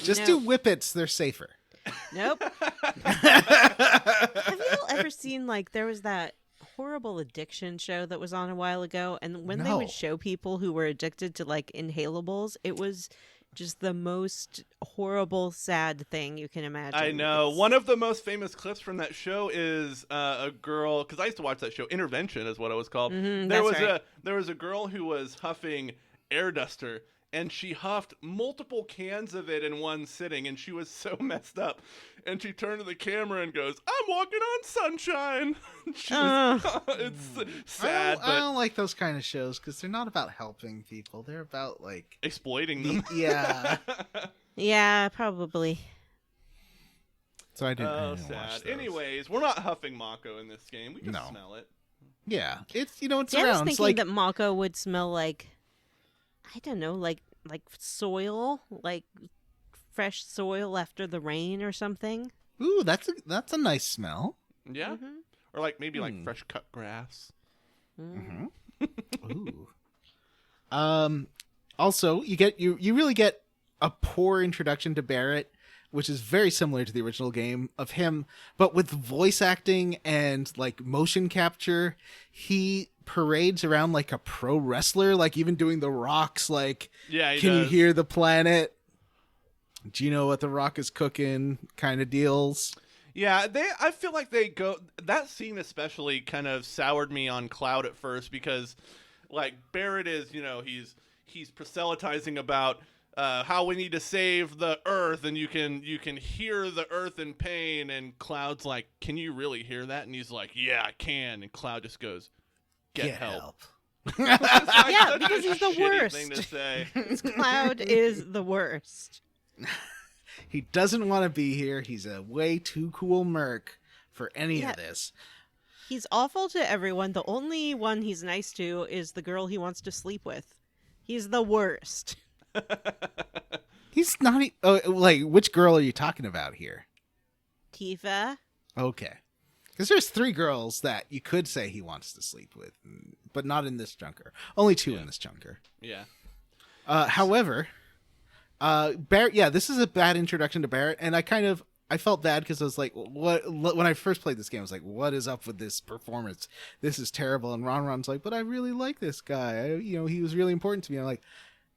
Just do whippets. They're safer. Nope. Have you all ever seen, like, there was that horrible addiction show that was on a while ago, and when they would show people who were addicted to, like, inhalables, it was just the most horrible, sad thing you can imagine. I know. One of the most famous clips from that show is a girl, because I used to watch that show. Intervention is what it was called. Mm-hmm, there was a girl who was huffing air duster, and she huffed multiple cans of it in one sitting, and she was so messed up. And she turned to the camera and goes, "I'm walking on sunshine." It's sad, I don't like those kind of shows because they're not about helping people. They're about like exploiting them. Yeah. Yeah, probably. So I didn't. Oh, sad. Anyways, we're not huffing Mako in this game. We just smell it. Yeah, it's it's I was around. It's thinking like that Mako would smell like, I don't know, like soil, like fresh soil after the rain or something. ooh, that's a nice smell. Yeah, or like maybe like fresh cut grass. Ooh. Also, you really get a poor introduction to Barrett, which is very similar to the original game of him, but with voice acting and like motion capture. He parades around like a pro wrestler, like even doing the rocks. Like, Yeah, can you hear the planet? Do you know what the rock is cooking? Kind of deals. Yeah, I feel like that scene especially kind of soured me on Cloud at first because, like, Barrett is, he's proselytizing about how we need to save the Earth, and you can hear the Earth in pain, and Cloud's like, "Can you really hear that?" And he's like, "Yeah, I can." And Cloud just goes, "Get help." Yeah, because he's the Shitty worst. thing to say. Cloud is the worst. He doesn't want to be here. He's a way too cool merc for any Yeah. of this. He's awful to everyone. The only one he's nice to is the girl he wants to sleep with. He's the worst. He's not. Like, which girl are you talking about here? Tifa. Okay. Because there's 3 girls that you could say he wants to sleep with, but not in this chunker. Only 2 in this chunker. Yeah. However, Barrett, yeah, this is a bad introduction to Barrett, and I felt bad because I was like, when I first played this game, I was like, what is up with this performance? This is terrible. And Ron's like, but I really like this guy. He was really important to me. I'm like,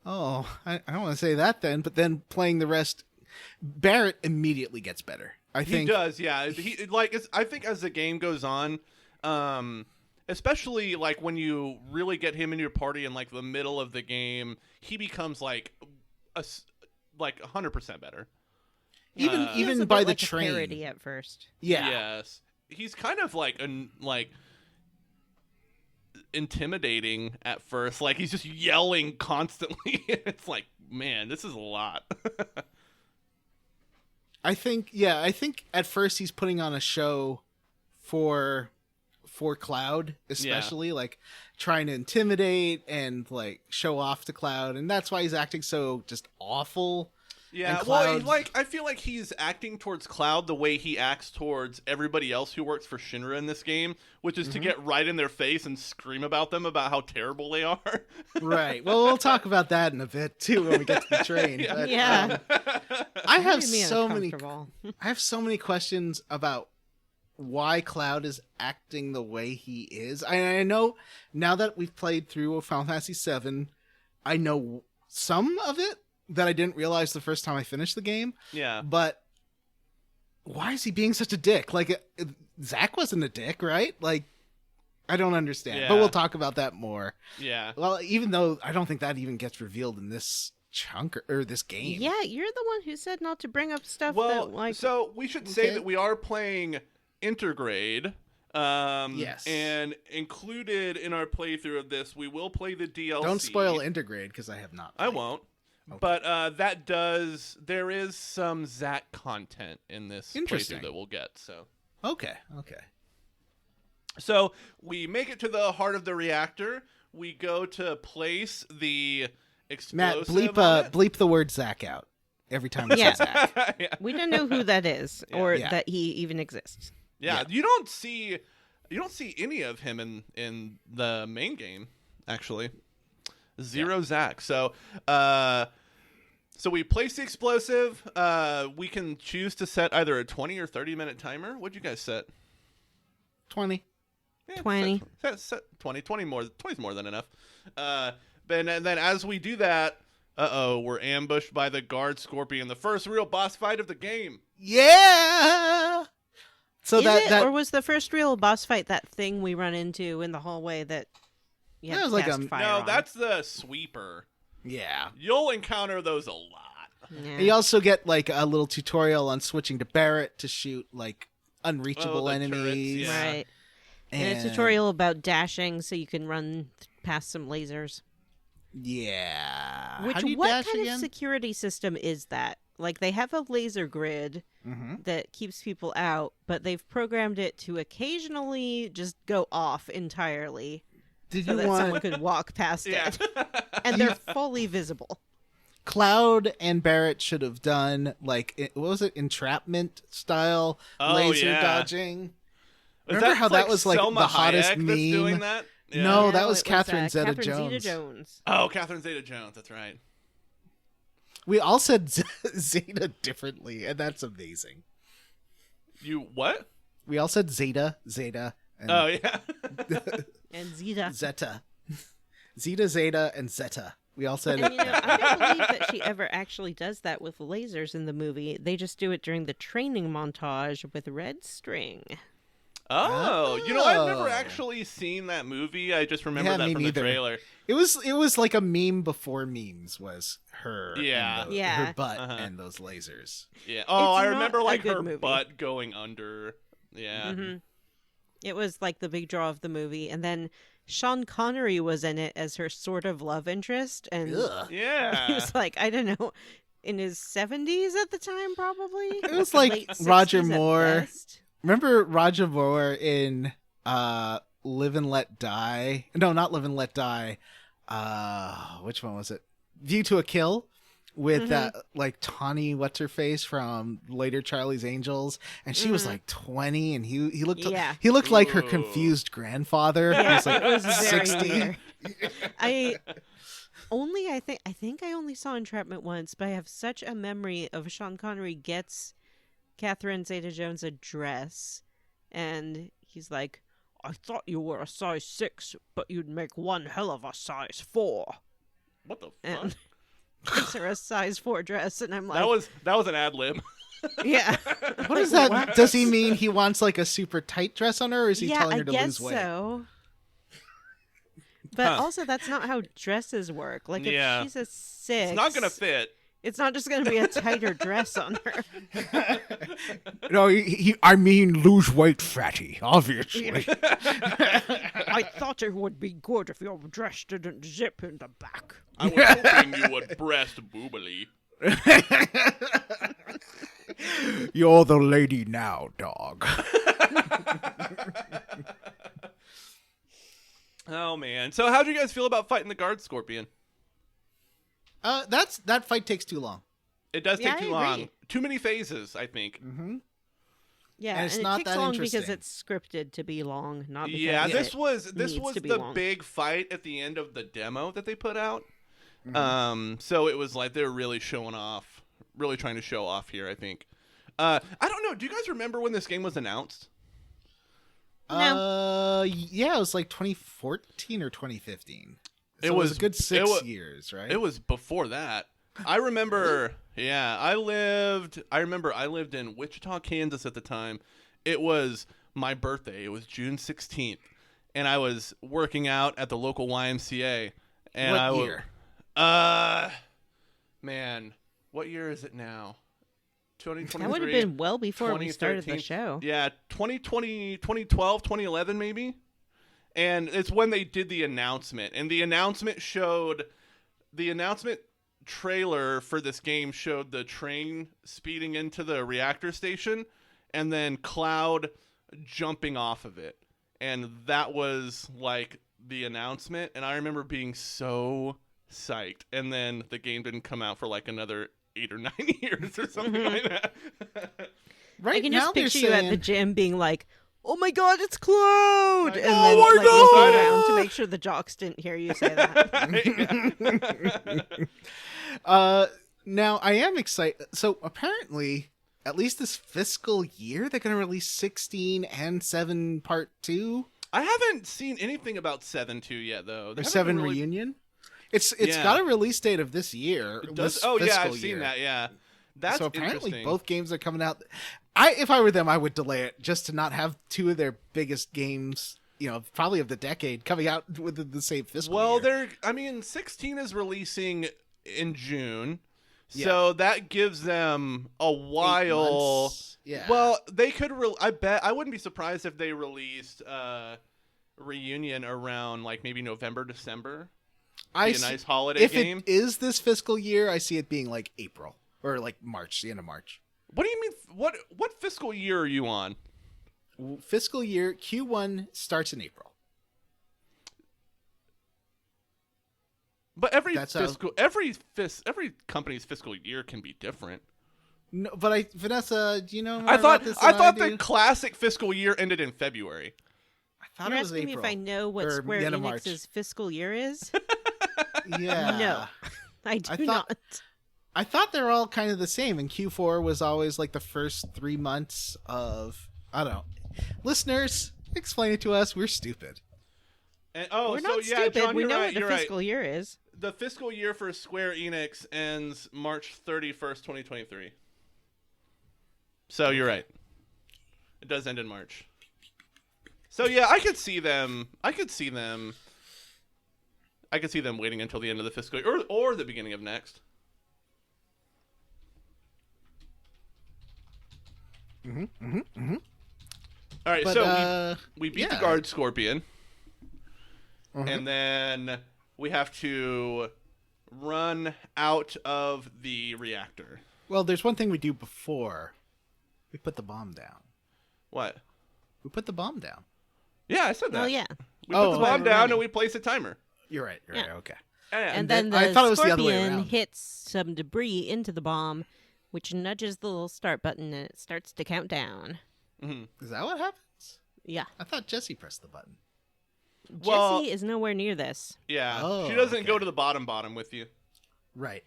oh, I don't want to say that then. But then playing the rest, Barrett immediately gets better. I think he does. Yeah, I think as the game goes on, especially like when you really get him into your party in like the middle of the game, he becomes like 100% better. Even Feels a by bit the like a train. parody at first. Yeah. Yes, he's kind of like intimidating at first. Like he's just yelling constantly. It's like, man, this is a lot. I think at first he's putting on a show for Cloud, especially like trying to intimidate and like show off to Cloud, and that's why he's acting so just awful. Yeah, Cloud... well, I feel like he's acting towards Cloud the way he acts towards everybody else who works for Shinra in this game, which is to get right in their face and scream about them about how terrible they are. Right. Well, we'll talk about that in a bit too when we get to the train. Yeah. But, Yeah. I have Made me so many. uncomfortable. I have so many questions about why Cloud is acting the way he is. I know now that we've played through Final Fantasy VII, I know some of it that I didn't realize the first time I finished the game. Yeah. But why is he being such a dick? Like, Zack wasn't a dick, right? Like, I don't understand. Yeah. But we'll talk about that more. Yeah. Well, even though I don't think that even gets revealed in this chunk or this game. Yeah, you're the one who said not to bring up stuff Well, that like. so we should say Okay. that we are playing Intergrade. Yes. And included in our playthrough of this, we will play the DLC. Don't spoil Intergrade because I have not. I won't. Okay. But there is some Zack content in this Interesting. playthrough that we'll get. Okay. So we make it to the heart of the reactor. We go to place the Matt, explosive. on it. bleep the word Zack out every time we Yeah. say Zack. Yeah. We don't know who that is or Yeah. that he even exists. Yeah, you don't see any of him in the main game, actually. Zero Zack. So we place the explosive. We can choose to set either a 20 or 30-minute timer. What'd you guys set? 20. Yeah, 20. Set 20. 20 more. 20's more than enough. And then as we do that, we're ambushed by the guard scorpion, the first real boss fight of the game. Yeah. So Is it, that or was the first real boss fight that thing we run into in the hallway that you That have was to like cast a- fire No, on? that's the sweeper. Yeah. You'll encounter those a lot. Yeah. And you also get like a little tutorial on switching to Barrett to shoot like unreachable the enemies. turrets, yeah. Right. And a tutorial about dashing so you can run past some lasers. Yeah. Which How do you what dash kind again? of security system is that? Like they have a laser grid that keeps people out, but they've programmed it to occasionally just go off entirely Did so you that want someone could walk past Yeah. it. And they're fully visible. Cloud and Barrett should have done like what was it, entrapment style laser yeah. dodging? Is Remember how that was like Selma the hottest Hayek meme? that's doing that? Yeah. No, that was it Catherine Catherine Zeta-Jones. Zeta-Jones. Oh, Catherine Zeta-Jones. That's right. We all said Zeta differently, and that's amazing. You what? We all said Zeta, and Oh yeah. And Zeeta. Zeta. Zeta, Zeta, and Zeta. We all said And I don't believe that she ever actually does that with lasers in the movie. They just do it during the training montage with red string. Oh, I've never Oh. actually seen that movie. I just remember Yeah, that me from neither. the trailer. it was like a meme before memes was her. Yeah. and Yeah. her butt Uh-huh. and those lasers. Yeah. Oh, I not remember a like good her movie. butt going under. Yeah. Mm-hmm. It was like the big draw of the movie. And then Sean Connery was in it as her sort of love interest. And Ugh. Yeah. he was like, I don't know, in his 70s at the time, probably? It was like Late 60s Roger at Moore. best. Remember Roger Moore in Live and Let Die? No, not Live and Let Die. Which one was it? View to a Kill with that like Tawny what's her face from later Charlie's Angels, and she was like 20, and he looked Yeah. he looked like her Ooh. confused grandfather. He Yeah, was like it was very 60. weird. I think I only saw Entrapment once, but I have such a memory of Sean Connery gets Catherine Zeta-Jones a dress, and he's like, "I thought you were a size 6, but you'd make one hell of a size 4." What the fuck? And gives her a size 4 dress, and I'm like, That was an ad lib. yeah. What is that? Does he mean he wants like a super tight dress on her, or is he Yeah, telling I her to guess lose weight? so. But also, that's not how dresses work. Like, if Yeah. she's a 6... It's not gonna fit. It's not just going to be a tighter dress on her. No, I mean lose weight, fatty. Obviously. I thought it would be good if your dress didn't zip in the back. I was hoping you would breast boobily. You're the lady now, dog. Oh man. So how'd you guys feel about fighting the guard scorpion? That fight takes too long. It does Yeah, take too I long. agree. Too many phases, I think. Yeah, And it's it not takes that long because interesting. it's scripted to be long, not because Yeah, it this was needs to be the long. big fight at the end of the demo that they put out. Mm-hmm. So it was like they're really showing off, really trying to show off here, I think. I don't know. Do you guys remember when this game was announced? Yeah, it was like 2014 or 2015. So it was a good 6 years, right? It was before that. I remember. Yeah, I remember I lived in Wichita, Kansas at the time. It was my birthday. It was June 16th, and I was working out at the local YMCA. And What year? Man, what year is it now? 2023. That would have been well before we started the 2013. show. Yeah, 2020, 2012, 2011 maybe. And it's when they did the announcement. And the announcement trailer for this game showed the train speeding into the reactor station and then Cloud jumping off of it. And that was like the announcement. And I remember being so psyched. And then the game didn't come out for like another 8 or 9 years or something like that. Right I can now just they're picture you at the saying- gym being like, "Oh my god, it's Cloud!" And Oh then my like looking God! around to make sure the jocks didn't hear you say that. Now I am excited. So apparently, at least this fiscal year, they're going to release 16 and 7 Part 2 I haven't seen anything about 7-2 yet, though. They or haven't 7 really- Reunion. It's Yeah. got a release date of this year. It does. this Oh yeah, fiscal I've seen year. that. Yeah, that's so apparently interesting. both games are coming out. If I were them, I would delay it just to not have two of their biggest games probably of the decade coming out within the same fiscal Well, year. 16 is releasing in June. Yeah. So that gives them a 8 while. months. Yeah. Well, they could. I wouldn't be surprised if they released Reunion around like maybe November, December. Be a nice holiday if game. it is this fiscal year, I see it being like April or like March, the end of March. What do you mean? What fiscal year are you on? Fiscal year Q1 starts in April. But every That's every company's fiscal year can be different. No, but Vanessa, do you know more I thought about this I than thought do? the classic fiscal year ended in February. I thought You're it was asking April. me if I know what or Square the end of March. Enix's fiscal year is? Yeah. No, I do thought- not. I thought they're all kind of the same, and Q4 was always like the first 3 months of, I don't know. Listeners, explain it to us. We're stupid. And, We're not yeah, stupid. John, We you're know right. what the You're right. fiscal year is. The fiscal year for Square Enix ends March 31st, 2023. So you're right. It does end in March. So yeah, I could see them waiting until the end of the fiscal year or the beginning of next. All right, But, so we beat the yeah. guard scorpion. And then we have to run out of the reactor. Well, there's one thing we do before. We put the bomb down. What? We put the bomb down. Yeah, I said that. Oh yeah, We put the bomb right, down right. and we place a timer. You're right. You're right. Yeah. Okay. and then- then I the thought it was the other way scorpion around. hits some debris into the bomb, which nudges the little start button, and it starts to count down. Is that what happens? Yeah, I thought Jesse pressed the button. Well- Jesse is nowhere near this. Yeah. Oh, she doesn't okay. go to the bottom with you. Right.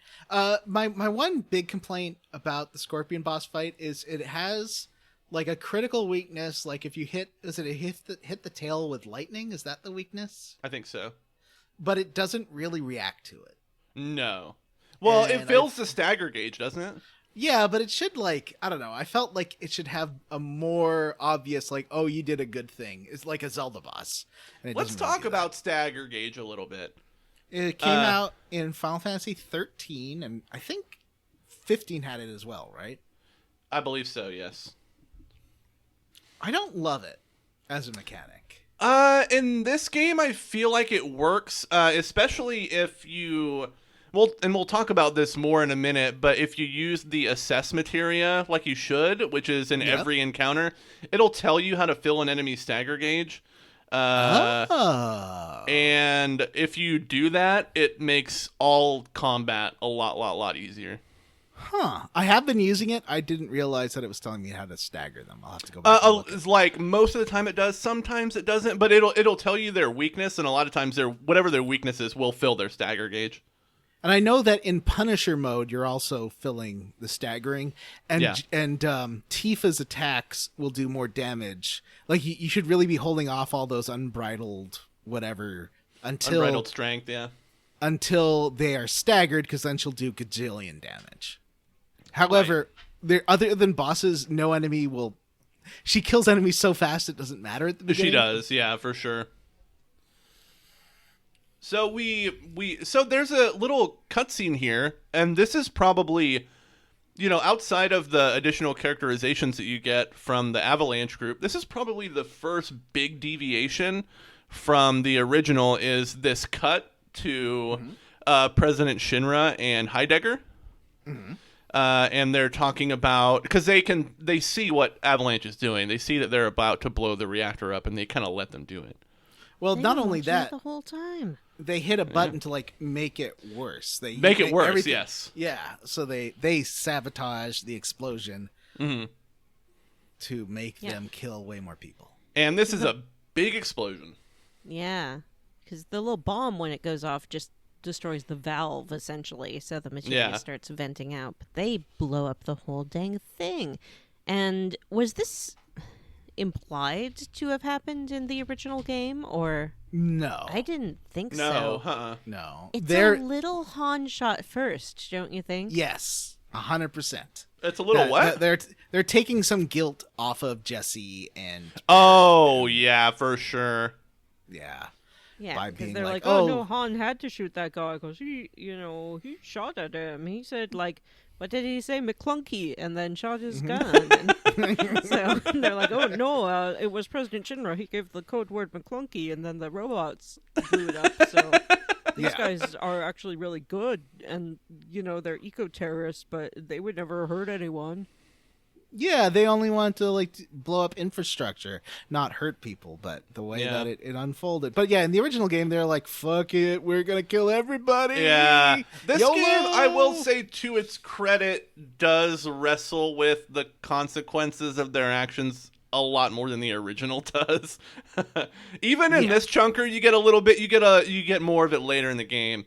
My one big complaint about the Scorpion boss fight is it has like a critical weakness. Like if you hit the tail with lightning? Is that the weakness? I think so. But it doesn't really react to it. No. Well, it And fills the stagger gauge, doesn't it? Yeah, but it should I don't know. I felt like it should have a more obvious oh, you did a good thing. It's like a Zelda boss. And it Let's doesn't really talk do that. about stagger gauge a little bit. It came out in Final Fantasy 13, and I think 15 had it as well, right? I believe so, yes. I don't love it as a mechanic. In this game, I feel like it works, especially if you... Well, and we'll talk about this more in a minute, but if you use the assess materia like you should, which is in Yep. every encounter, it'll tell you how to fill an enemy's stagger gauge. And if you do that, it makes all combat a lot easier. Huh. I have been using it. I didn't realize that it was telling me how to stagger them. I'll have to go back and look. It's like most of the time it does, sometimes it doesn't, but it'll tell you their weakness, and a lot of times whatever their weakness is will fill their stagger gauge. And I know that in Punisher mode, you're also filling the staggering, and Yeah. Tifa's attacks will do more damage. Like you should really be holding off all those unbridled whatever Unbridled strength, yeah. until they are staggered, because then she'll do gajillion damage. However, there other than bosses, no enemy will. She kills enemies so fast it doesn't matter at the beginning. She does, yeah, for sure. So so there's a little cutscene here, and this is probably, outside of the additional characterizations that you get from the Avalanche group, this is probably the first big deviation from the original. Is this cut to President Shinra and Heidegger? And they're talking about, because they see what Avalanche is doing. They see that they're about to blow the reactor up, and they kind of let them do it. Well, They've not been only watching that, it the whole time. they hit a button to make it worse. They Make it worse, everything- yes. Yeah, so they sabotage the explosion to make Yeah. them kill way more people. And this is a big explosion. Yeah, because the little bomb, when it goes off, just destroys the valve, essentially, so the materia Yeah. starts venting out. But they blow up the whole dang thing. And was this implied to have happened in the original game, or... No, I didn't think No, so. no. It's They're a little Han shot first, don't you think? yes, 100%. It's a little what? They're taking some guilt off of Jesse and Oh, yeah, for sure. Yeah. Yeah, By because being they're like, like, oh, "Oh." no, Han had to shoot that guy because he shot at him. He said, like, what did he say? McClunky, and then shot his gun. And so they're like, oh, no, it was President Shinra. He gave the code word McClunky, and then the robots blew it up. So these guys are actually really good, and, they're eco-terrorists, but they would never hurt anyone. Yeah, they only want to blow up infrastructure, not hurt people. But the way that it unfolded, but yeah, in the original game, they're like, "Fuck it, we're gonna kill everybody." Yeah, this YOLO! game, I will say, to its credit, does wrestle with the consequences of their actions a lot more than the original does. Even in this chunker, you get a little bit. You get more of it later in the game.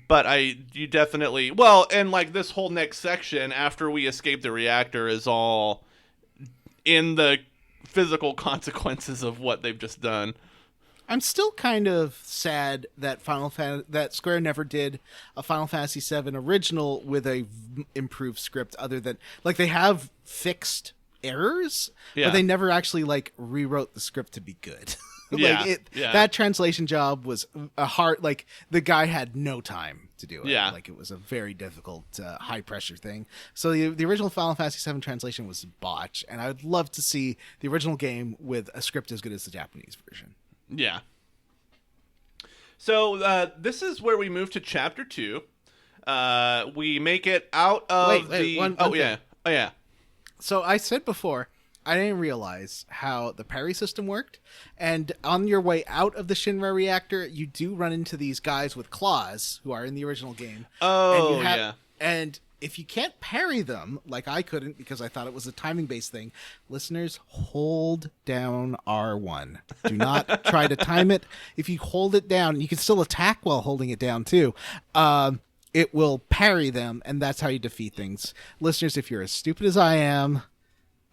But you definitely, and like this whole next section after we escape the reactor is all in the physical consequences of what they've just done. I'm still kind of sad that that Square never did a Final Fantasy VII original with a improved script, other than they have fixed errors, but they never actually rewrote the script to be good. That translation job was a hard. The guy had no time to do it. Yeah, it was a very difficult, high pressure thing. So the original Final Fantasy VII translation was botched, and I would love to see the original game with a script as good as the Japanese version. Yeah. So this is where we move to Chapter 2. We make it out of the. So I said before, I didn't realize how the parry system worked, and on your way out of the Shinra reactor, you do run into these guys with claws who are in the original game. Oh, And if you can't parry them, like I couldn't because I thought it was a timing-based thing, listeners, hold down R1. Do not try to time it. If you hold it down, you can still attack while holding it down, too. It will parry them, and that's how you defeat things. Listeners, if you're as stupid as I am,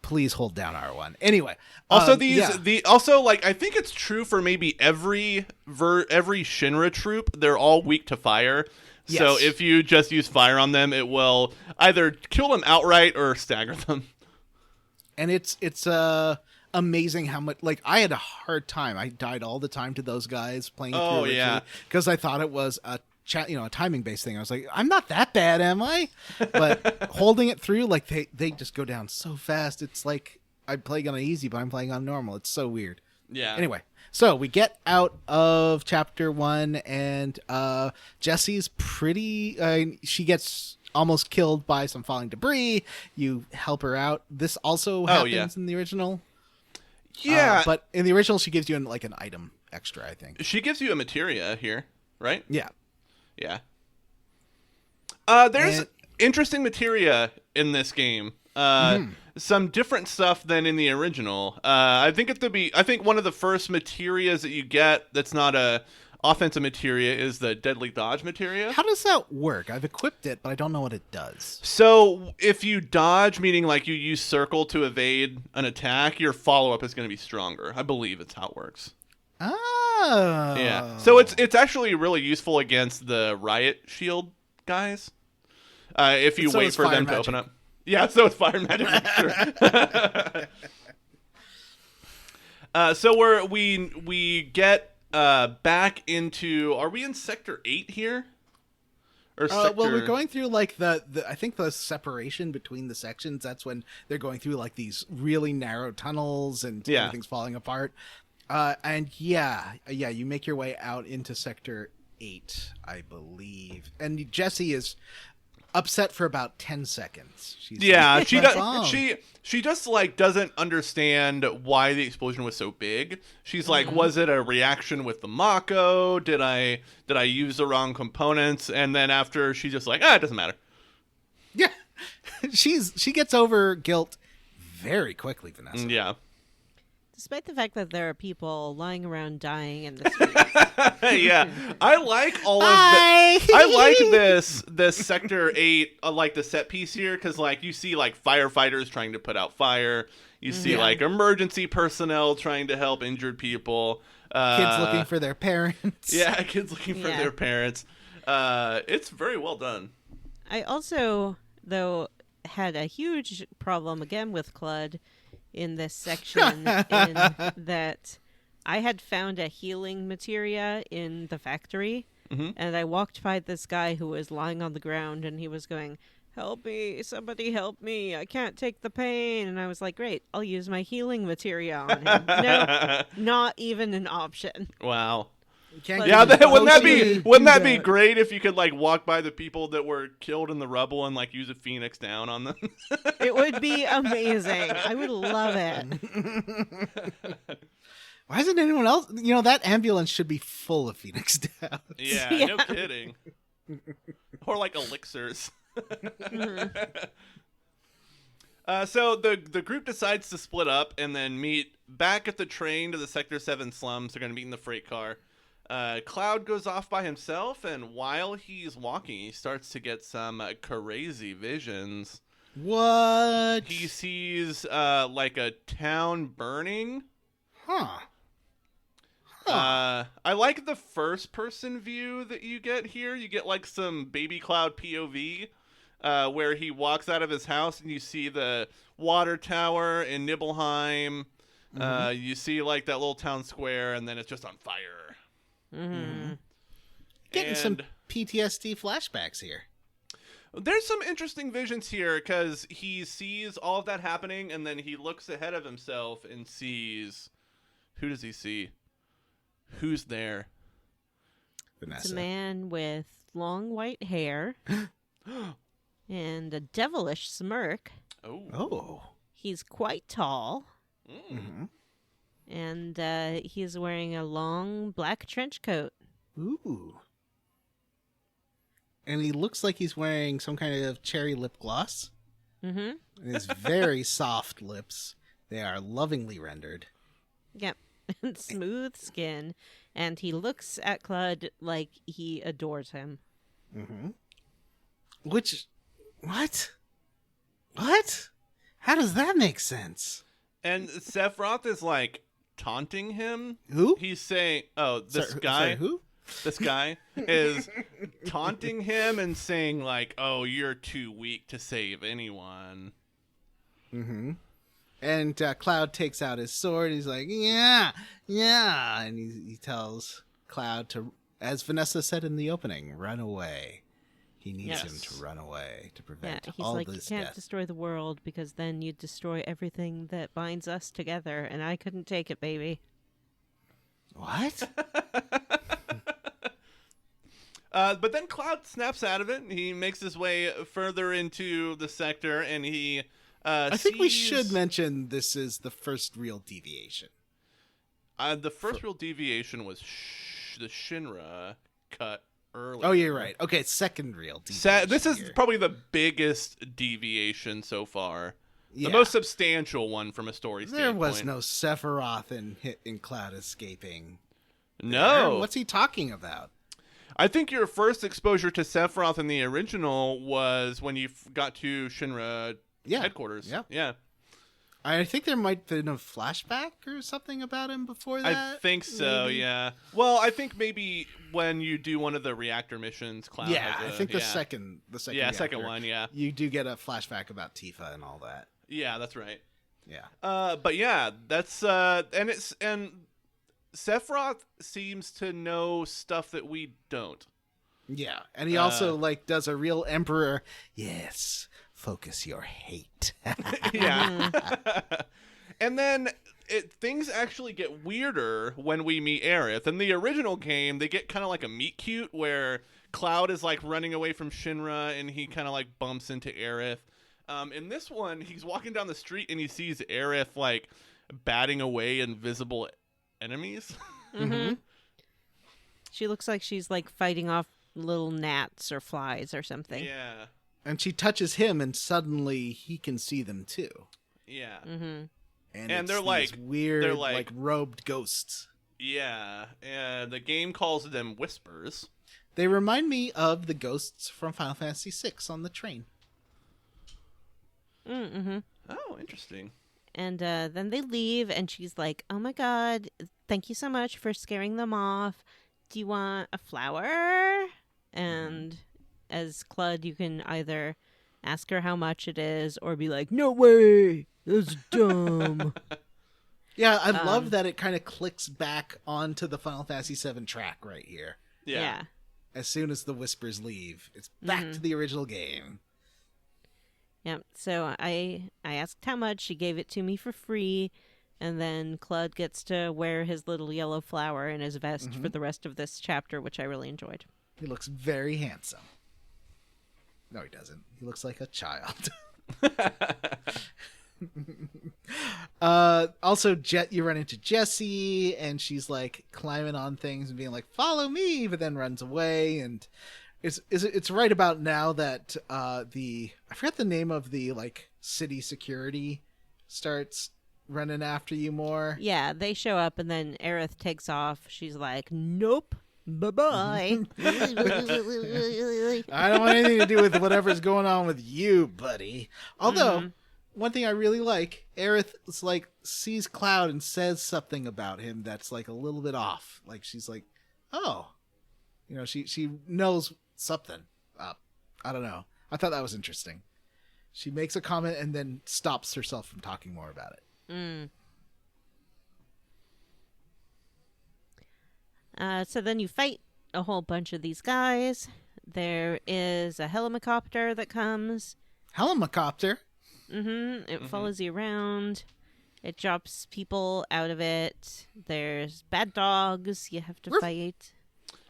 please hold down R1. Anyway, also I think it's true for maybe every Shinra troop. They're all weak to fire. Yes. So if you just use fire on them, it will either kill them outright or stagger them. And it's amazing how much I had a hard time. I died all the time to those guys playing through because I thought it was a timing based thing. I was like, I'm not that bad, am I? But holding it through, they just go down so fast. It's like I'm playing on easy, but I'm playing on normal. It's so weird. Yeah. Anyway, so we get out of Chapter 1, and Jessie's pretty. She gets almost killed by some falling debris. You help her out. This also happens in the original. Yeah, but in the original, she gives you an item extra. I think she gives you a materia here, right? Yeah. Yeah. There's interesting materia in this game. Some different stuff than in the original. I think one of the first materias that you get that's not a offensive materia is the deadly dodge materia. How does that work? I've equipped it, but I don't know what it does. So if you dodge, meaning you use circle to evade an attack, your follow-up is going to be stronger. I believe it's how it works. Oh. Yeah. So it's actually really useful against the riot shield guys. If you wait for them to open up. Yeah, so it's fire magic. Sure. So we get back into. Are we in Sector 8 here? Or well, we're going through the I think the separation between the sections. That's when they're going through these really narrow tunnels and everything's falling apart. And you make your way out into Sector 8, I believe. And Jessie is upset for about 10 seconds. She just doesn't understand why the explosion was so big. She's like, was it a reaction with the Mako? Did I use the wrong components? And then after she's just like, it doesn't matter. Yeah. she gets over guilt very quickly, Vanessa. Yeah. Despite the fact that there are people lying around dying in the streets. Yeah. I like all of I like this Sector 8, the set piece here, because you see firefighters trying to put out fire. You see emergency personnel trying to help injured people. Kids looking for their parents. Yeah, kids looking for their parents. It's very well done. I also, though, had a huge problem again with Clud in this section in that I had found a healing materia in the factory, and I walked by this guy who was lying on the ground, and he was going, "Help me, somebody help me, I can't take the pain." And I was like, great, I'll use my healing materia on him. No, not even an option. Wow. You can't Yeah, get wouldn't that be great if you could like walk by the people that were killed in the rubble and like use a phoenix down on them? It would be amazing. I would love it. Why isn't anyone else? That ambulance should be full of Phoenix Downs. Yeah, no kidding. Or like elixirs. So the group decides to split up and then meet back at the train to the Sector 7 slums. They're going to meet in the freight car. Cloud goes off by himself, and while he's walking, he starts to get some crazy visions. What? He sees like a town burning. Huh. I like the first person view that you get here. You get like some Baby Cloud POV where he walks out of his house and you see the water tower in Nibelheim. You see like that little town square, and then it's just on fire. Getting some PTSD flashbacks here. There's some interesting visions here because he sees all of that happening, and then he looks ahead of himself and sees... Who does he see? Who's there? Vanessa. It's a man with long white hair and a devilish smirk. Oh. He's quite tall. Mm-hmm. And he's wearing a long black trench coat. Ooh. And he looks like he's wearing some kind of cherry lip gloss. Mm-hmm. And his very soft lips. They are lovingly rendered. Yep. And smooth skin. And he looks at Claude like he adores him. Mm-hmm. Which... What? What? How does that make sense? And Sephiroth is like taunting him. Who? He's saying, this guy. Sorry, who? This guy is taunting him and saying like, "Oh, you're too weak to save anyone." Mm-hmm. And Cloud takes out his sword. He's like, yeah. And he tells Cloud to, as Vanessa said in the opening, run away. He needs him to run away to prevent he's all like, this you can't death. destroy the world because then you'd destroy everything that binds us together, and I couldn't take it, baby. What? But then Cloud snaps out of it. He makes his way further into the sector, and he I think we should mention this is the first real deviation. The first real deviation was the Shinra cut earlier. Oh, you're right. Okay, second real deviation. This is here. probably the biggest deviation so far. Yeah. The most substantial one from a story There standpoint. was no Sephiroth in Cloud escaping. No. What's he talking about? I think your first exposure to Sephiroth in the original was when you got to Shinra headquarters. Yeah. I think there might have been a flashback or something about him before that. I think so, maybe? yeah. Well, I think maybe when you do one of the reactor missions, Cloud has I think the second second reactor, one, yeah. You do get a flashback about Tifa and all that. Yeah, that's right. Yeah. But yeah, that's and Sephiroth seems to know stuff that we don't. Yeah, and he also does a real Emperor. Yes, focus your hate. Yeah. And then things actually get weirder when we meet Aerith. In the original game, they get kind of like a meet cute where Cloud is like running away from Shinra and he kind of like bumps into Aerith. In this one, he's walking down the street and he sees Aerith like batting away invisible enemies. Mm-hmm. She looks like she's like fighting off little gnats or flies or something. Yeah. And she touches him, and suddenly he can see them too. Yeah. Mm-hmm. And they're these like weird, they're like robed ghosts. Yeah. And the game calls them whispers. They remind me of the ghosts from Final Fantasy VI on the train. Mm-hmm. Oh, interesting. And then they leave, and she's like, "Oh my god, thank you so much for scaring them off. Do you want a flower?" And as Claude, you can either ask her how much it is or be like, "No way, that's dumb." Yeah, I love that it kind of clicks back onto the Final Fantasy VII track right here. Yeah. As soon as the whispers leave, it's back to the original game. Yep. So I asked how much. She gave it to me for free. And then Claude gets to wear his little yellow flower in his vest for the rest of this chapter, which I really enjoyed. He looks very handsome. No, he doesn't. He looks like a child. Also, you run into Jessie, and she's like climbing on things and being like, "Follow me," but then runs away. And it's right about now that I forgot the name of the like city security starts running after you more. Yeah, they show up, and then Aerith takes off. She's like, "Nope, bye-bye." I don't want anything to do with whatever's going on with you, buddy. Although, one thing I really like, Aerith is like sees Cloud and says something about him that's like a little bit off. Like she's like, "Oh," she knows something. I don't know. I thought that was interesting. She makes a comment and then stops herself from talking more about it. So then you fight a whole bunch of these guys. There is a helicopter that comes. Helicopter? It follows you around. It drops people out of it. There's bad dogs you have to fight.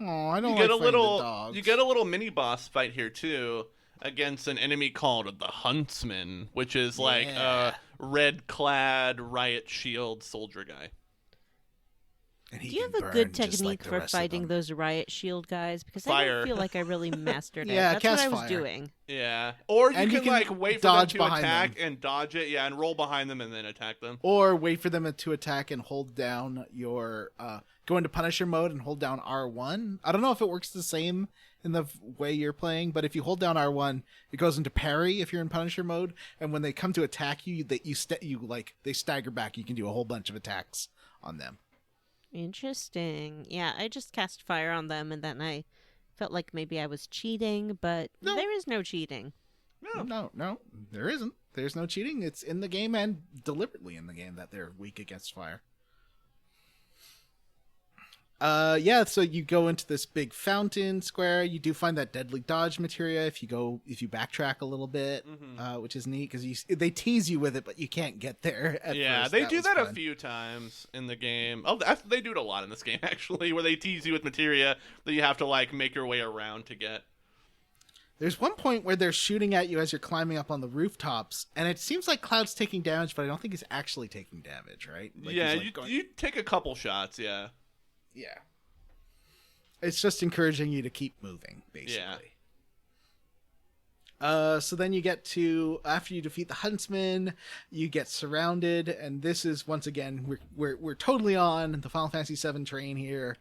Oh, I don't You like get a fighting little the dogs. you get a little mini boss fight here too against an enemy called the Huntsman, which is like a red clad riot shield soldier guy. And he Do you can have a good burn just like technique the for rest of fighting them. those riot shield guys? Because I Fire. don't feel like I really mastered it. Yeah, That's what cast I was fire. doing. Yeah. Or you And you can can like wait for them dodge to behind attack them. and dodge it, and roll behind them and then attack them. Or wait for them to attack and hold down your go into Punisher mode and hold down R1. I don't know if it works the same in the way you're playing, but if you hold down R1, it goes into parry if you're in Punisher mode, and when they come to attack you, they stagger back. You can do a whole bunch of attacks on them. Interesting. Yeah, I just cast fire on them, and then I felt like maybe I was cheating, but there is no cheating. No, there isn't. There's no cheating. It's in the game and deliberately in the game that they're weak against fire. So you go into this big fountain square. You do find that deadly dodge materia if you backtrack a little bit, which is neat because they tease you with it, but you can't get there. Yeah, they do that a few times in the game. Oh, they do it a lot in this game actually, where they tease you with materia that you have to like make your way around to get. There's one point where they're shooting at you as you're climbing up on the rooftops, and it seems like Cloud's taking damage, but I don't think he's actually taking damage, right? Like, yeah, he's, like, you take a couple shots, yeah. Yeah. It's just encouraging you to keep moving, basically. Yeah. So then you get to, after you defeat the Huntsman, you get surrounded, and this is, once again, we're totally on the Final Fantasy VII train here,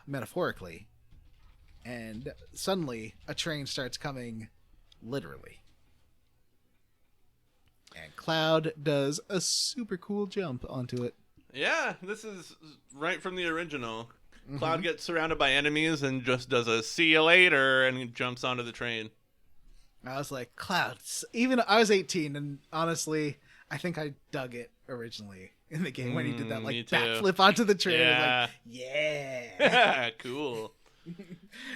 metaphorically. And suddenly, a train starts coming, literally. And Cloud does a super cool jump onto it. Yeah, this is right from the original. Cloud gets surrounded by enemies and just does a "see you later" and jumps onto the train. I was like, Cloud. Even I was 18, and honestly, I think I dug it originally in the game when he did that like backflip onto the train. Yeah. I was like, yeah, Cool.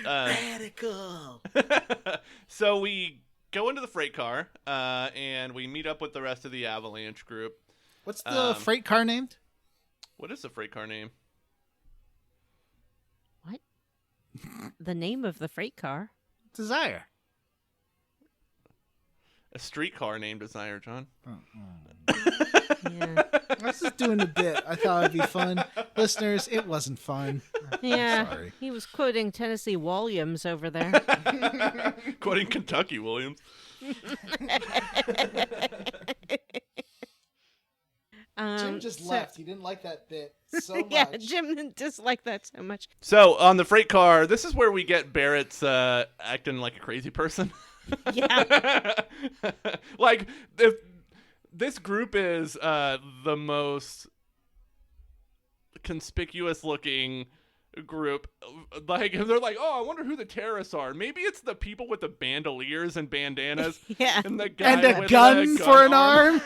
radical. So we go into the freight car, and we meet up with the rest of the Avalanche group. What's the freight car named? What is the freight car name? What? The name of the freight car? Desire. A streetcar named Desire, John. Yeah. I was just doing a bit. I thought it'd be fun. Listeners, it wasn't fun. Yeah. Sorry. He was quoting Tennessee Walliams over there. Quoting Kentucky Williams. Jim just left. He didn't like that bit so much. Yeah, Jim didn't dislike that so much. So on the freight car, this is where we get Barrett's acting like a crazy person. Yeah. Like, if this group is the most conspicuous looking group, like they're like, oh, I wonder who the terrorists are. Maybe it's the people with the bandoliers and bandanas, Yeah. and the guy And a with gun the for an arm.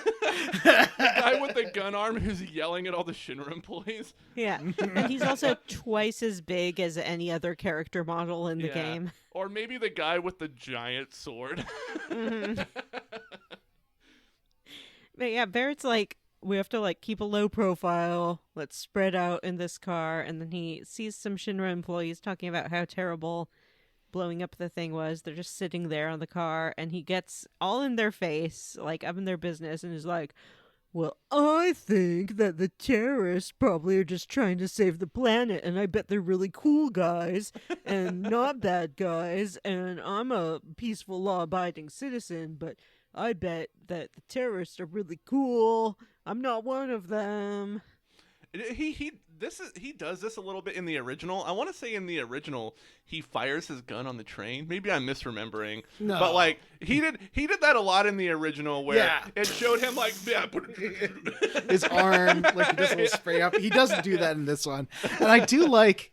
the guy with the gun arm who's yelling at all the Shinra employees. Yeah. And he's also twice as big as any other character model in the Yeah. game. Or maybe the guy with the giant sword. But yeah, Barrett's like, we have to like keep a low profile. Let's spread out in this car. And then he sees some Shinra employees talking about how terrible blowing up the thing was. They're just sitting there on the car, and he gets all in their face, like up in their business, and is like, well, I think that the terrorists probably are just trying to save the planet, and I bet they're really cool guys and not bad guys, and I'm a peaceful, law-abiding citizen, but I bet that the terrorists are really cool. I'm not one of them. He does this a little bit in the original. I want to say in the original he fires his gun on the train. Maybe I'm misremembering. No. But like he did that a lot in the original where Yeah. it showed him like His arm, like he does a little spray up. He doesn't do that in this one. And I do like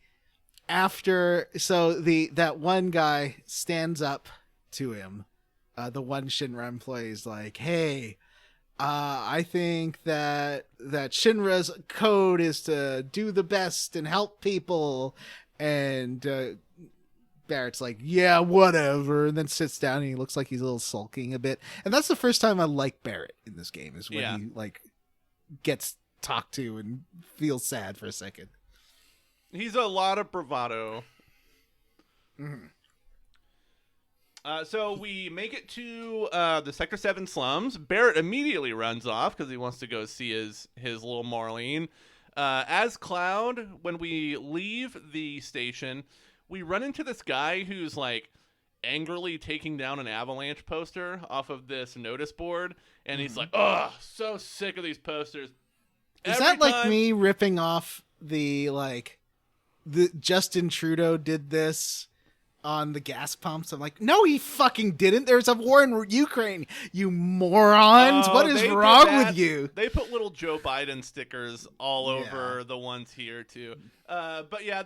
that one guy stands up to him. The one Shinra employee is like, hey, I think that Shinra's code is to do the best and help people. And Barrett's like, yeah, whatever. And then sits down and he looks like he's a little sulking a bit. And that's the first time I like Barrett in this game, is when he like gets talked to and feels sad for a second. he's a lot of bravado. Mm-hmm. So we make it to the Sector 7 slums. Barrett immediately runs off because he wants to go see his little Marlene. As Cloud, when we leave the station, we run into this guy who's like angrily taking down an avalanche poster off of this notice board. And he's like, ugh, so sick of these posters. Is that like me ripping off the Justin Trudeau did this on the gas pumps? I'm like, no, he fucking didn't. There's a war in Ukraine, you morons. What is wrong with you? They put little Joe Biden stickers all over the ones here too. But yeah,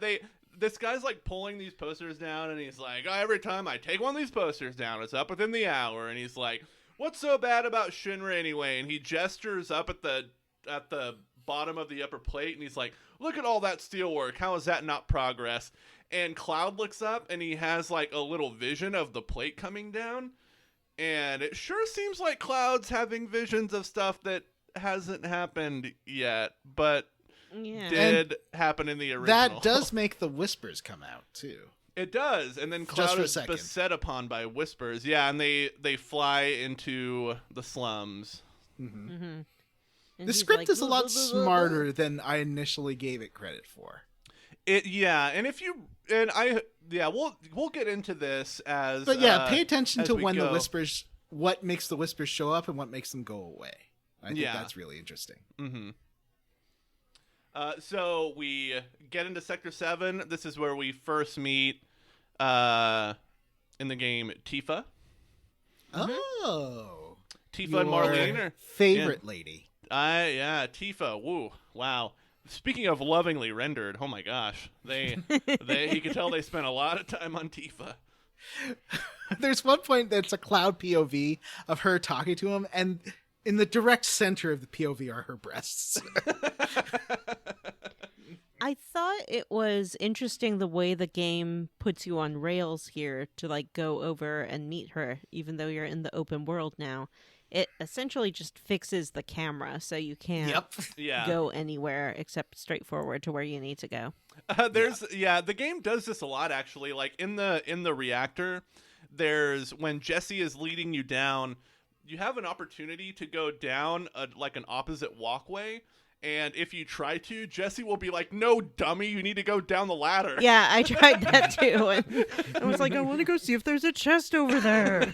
this guy's like pulling these posters down, and he's like, oh, every time I take one of these posters down, it's up within the hour. And he's like, what's so bad about Shinra anyway? And he gestures up at the bottom of the upper plate, and he's like, look at all that steelwork. How is that not progress? And Cloud looks up, and he has like a little vision of the plate coming down. And it sure seems like Cloud's having visions of stuff that hasn't happened yet, but did happen in the original. That does make the whispers come out too. It does. And then Cloud is beset upon by whispers. Yeah, and they fly into the slums. Mm-hmm. Mm-hmm. The script is a lot smarter than I initially gave it credit for. We'll get into this as. But yeah, pay attention to when the whispers, what makes the whispers show up and what makes them go away. I think that's really interesting. Mm-hmm. So we get into Sector 7. This is where we first meet, in the game, Tifa. Oh. Tifa and Marlene are favorite lady. Tifa. Woo. Wow. Speaking of lovingly rendered, oh my gosh. You can tell they spent a lot of time on Tifa. There's one point that's a Cloud POV of her talking to him, and in the direct center of the POV are her breasts. I thought it was interesting the way the game puts you on rails here to like go over and meet her, even though you're in the open world now. It essentially just fixes the camera so you can't go anywhere except straight forward to where you need to go. The game does this a lot actually. Like in the reactor, there's when Jesse is leading you down, you have an opportunity to go down an opposite walkway. And if you try to, Jesse will be like, no, dummy, you need to go down the ladder. Yeah, I tried that too. And I was like, I want to go see if there's a chest over there.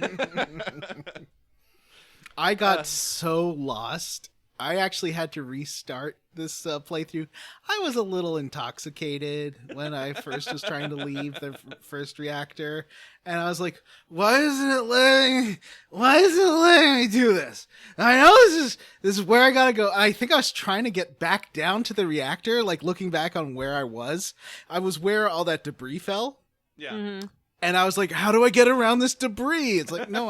I got so lost I actually had to restart this playthrough. I was a little intoxicated when I first was trying to leave the first reactor, and I was like, why isn't it letting me do this? I know this is where I gotta go. I think I was trying to get back down to the reactor, like looking back on where I was where all that debris fell. Yeah. Mhm. And I was like, how do I get around this debris? It's like, no,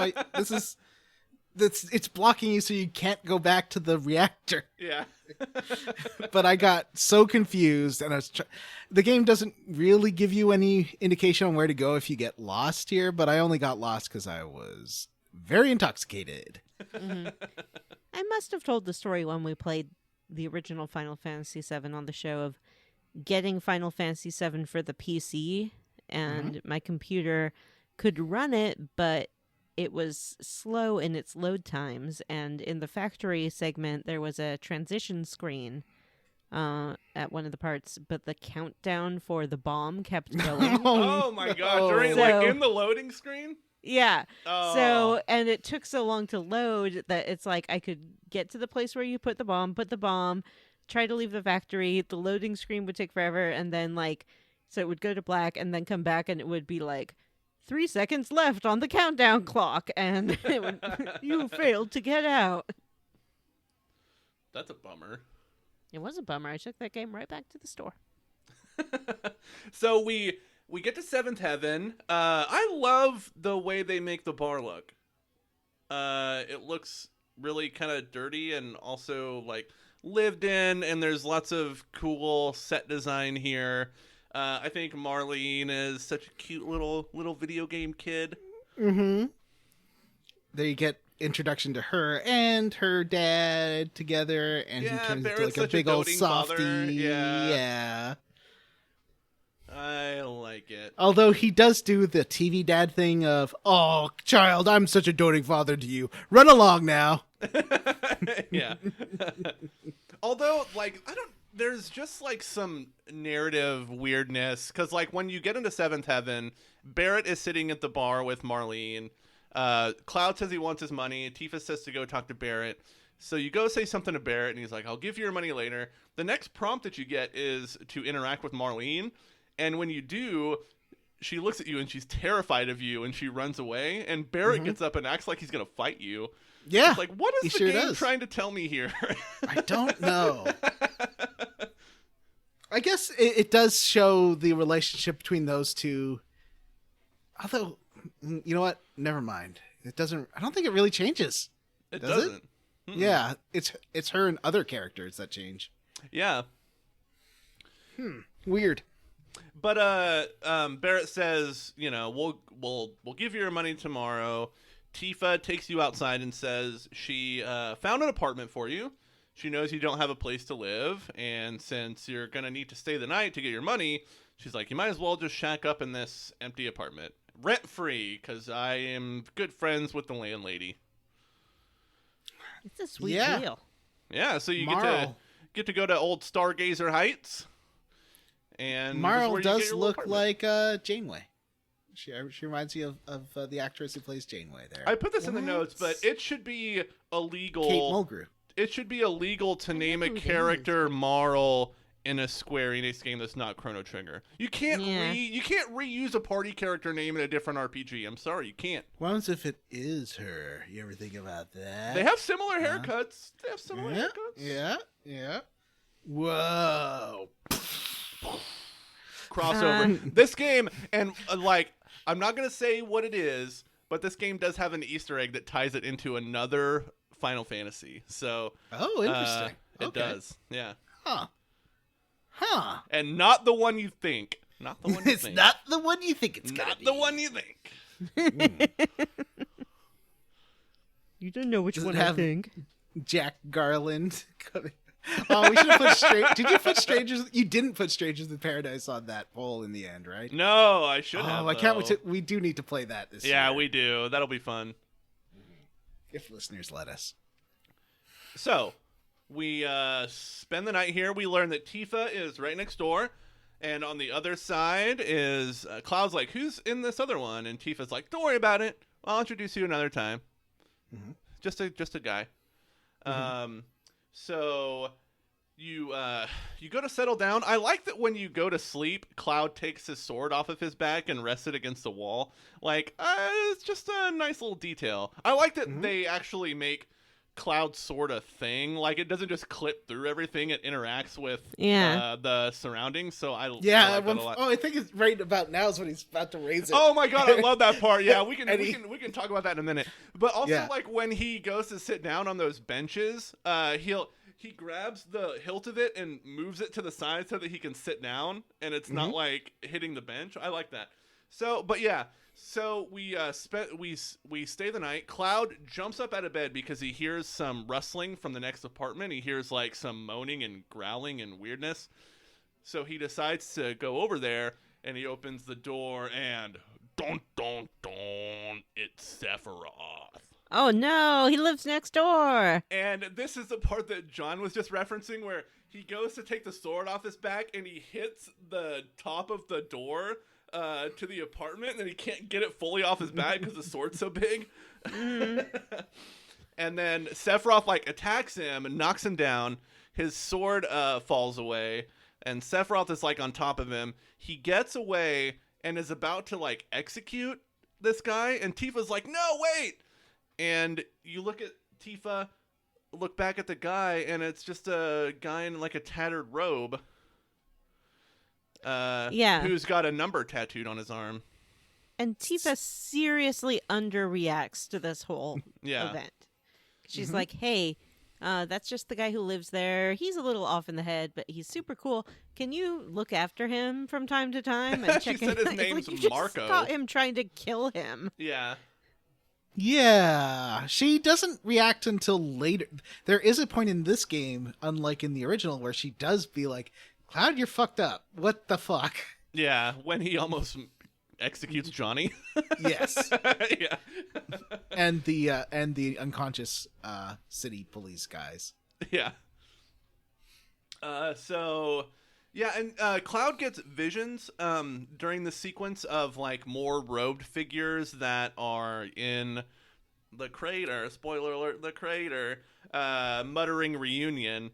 it's blocking you so you can't go back to the reactor. Yeah. But I got so confused, and the game doesn't really give you any indication on where to go if you get lost here, but I only got lost because I was very intoxicated. I must have told the story when we played the original Final Fantasy VII on the show of getting Final Fantasy VII for the PC, and my computer could run it, but it was slow in its load times, and in the factory segment, there was a transition screen at one of the parts, but the countdown for the bomb kept going. Oh my god! no. During So- in the loading screen. Yeah. Oh. So, and it took so long to load that it's like I could get to the place where you put the bomb, try to leave the factory, the loading screen would take forever, and then so it would go to black and then come back, and it would be like, 3 seconds left on the countdown clock, and it would, you failed to get out. That's a bummer. It was a bummer. I took that game right back to the store. So we get to Seventh Heaven. I love the way they make the bar look. It looks really kind of dirty and also like lived in, and there's lots of cool set design here. I think Marlene is such a cute little video game kid. Mm-hmm. There you get introduction to her and her dad together, and he turns into Barrett's like a such a big old doting softy. father. Yeah. Yeah. I like it. Although he does do the TV dad thing of, oh, child, I'm such a doting father to you. Run along now. Yeah. Although, there's just some narrative weirdness, because when you get into Seventh Heaven, Barrett is sitting at the bar with Marlene. Cloud says he wants his money. Tifa says to go talk to Barrett. So you go say something to Barrett, and he's like, I'll give you your money later. The next prompt that you get is to interact with Marlene. And when you do, she looks at you, and she's terrified of you, and she runs away. And Barrett gets up and acts like he's going to fight you. Yeah. It's like, what is the sure game does. trying to tell me here? I don't know. I guess it does show the relationship between those two. Although, you know what? Never mind. It doesn't. I don't think it really changes. It Does it? doesn't. Mm-mm. Yeah, it's her and other characters that change. Yeah. Weird. But Barrett says, we'll give you your money tomorrow. Tifa takes you outside and says she found an apartment for you. She knows you don't have a place to live, and since you're gonna need to stay the night to get your money, she's like, you might as well just shack up in this empty apartment, rent free, because I am good friends with the landlady. It's a sweet Yeah. deal. Yeah, so you Marl. get to go to old Stargazer Heights. And this is Marl where you get does your little look apartment. like Janeway. She reminds me of the actress who plays Janeway there. I put this in the What? notes, but it should be illegal. Kate Mulgrew. It should be illegal to name a who it character Marl in a Square Enix game that's not Chrono Trigger. You can't Yeah. you can't reuse a party character name in a different RPG. I'm sorry, you can't. What happens if it is her? You ever think about that? They have similar haircuts. They have similar Yeah, haircuts. yeah. Whoa. Crossover. This game, and I'm not gonna say what it is, but this game does have an Easter egg that ties it into another Final Fantasy. So Oh, interesting. it Okay. does. Yeah. Huh. And not the one you think. Not the one you It's think. not the one you think it's gonna Not be. the one you think. You don't know which Does it one I have- think. Jack Garland coming. Oh, we should have put Did you put Strangers? You didn't put Strangers in Paradise on that poll in the end, right? No, I should have. Oh, I can't wait though. to. We do need to play that this year. Yeah, we do. That'll be fun. If listeners let us. So, we spend the night here. We learn that Tifa is right next door. And on the other side is Cloud's like, who's in this other one? And Tifa's like, don't worry about it. I'll introduce you another time. Mhm. Just a guy. So you go to settle down. I like that when you go to sleep, Cloud takes his sword off of his back and rests it against the wall. Like, it's just a nice little detail. I like that they actually make Cloud's sword a thing. Like, it doesn't just clip through everything. It interacts with the surroundings. So I like that a lot. I think it's right about now is when he's about to raise it. Oh my god, I love that part. Yeah, we can talk about that in a minute. But also, like, when he goes to sit down on those benches, he grabs the hilt of it and moves it to the side so that he can sit down, and it's not like hitting the bench. I like that. So, but yeah, so we stay the night. Cloud jumps up out of bed because he hears some rustling from the next apartment. He hears like some moaning and growling and weirdness. So he decides to go over there, and he opens the door, and dun dun dun, it's Sephiroth. Oh no, he lives next door. And this is the part that John was just referencing, where he goes to take the sword off his back and he hits the top of the door to the apartment, and he can't get it fully off his back because the sword's so big. And then Sephiroth like attacks him and knocks him down. His sword falls away, and Sephiroth is like on top of him. He gets away and is about to like execute this guy, and Tifa's like, "No, wait!" And you look at Tifa, look back at the guy, and it's just a guy in like a tattered robe. Who's got a number tattooed on his arm. And Tifa seriously underreacts to this whole event. She's like, hey, that's just the guy who lives there. He's a little off in the head, but he's super cool. Can you look after him from time to time and check She said his in? name's Like, you Marco. just caught him trying to kill him. Yeah. Yeah, she doesn't react until later. There is a point in this game, unlike in the original, where she does be like, Cloud, you're fucked up. What the fuck? Yeah, when he almost executes Johnny. Yes. Yeah. And the unconscious city police guys. Yeah. Yeah, and Cloud gets visions during the sequence of like more robed figures that are in the crater. Spoiler alert: the crater. Muttering reunion,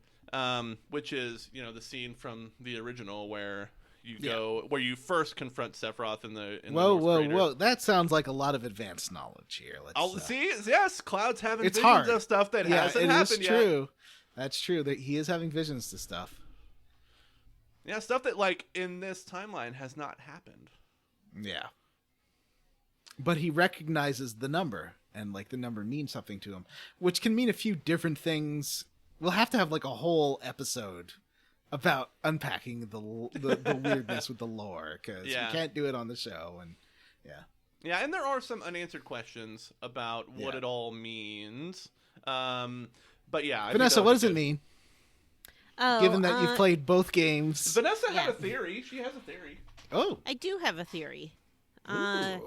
which is the scene from the original where you go where you first confront Sephiroth in the Whoa! That sounds like a lot of advanced knowledge here. See, yes, Cloud's having it's visions hard. of stuff that hasn't happened yet. True. That's true. That he is having visions to stuff. Yeah, stuff that, like, in this timeline has not happened. Yeah. But he recognizes the number, and, like, the number means something to him, which can mean a few different things. We'll have to have, like, a whole episode about unpacking the weirdness with the lore, because we can't do it on the show, and, yeah. Yeah, and there are some unanswered questions about what it all means. But, yeah. Vanessa, what does it mean? Oh, given that you've played both games. Vanessa had a theory. She has a theory. Oh. I do have a theory. I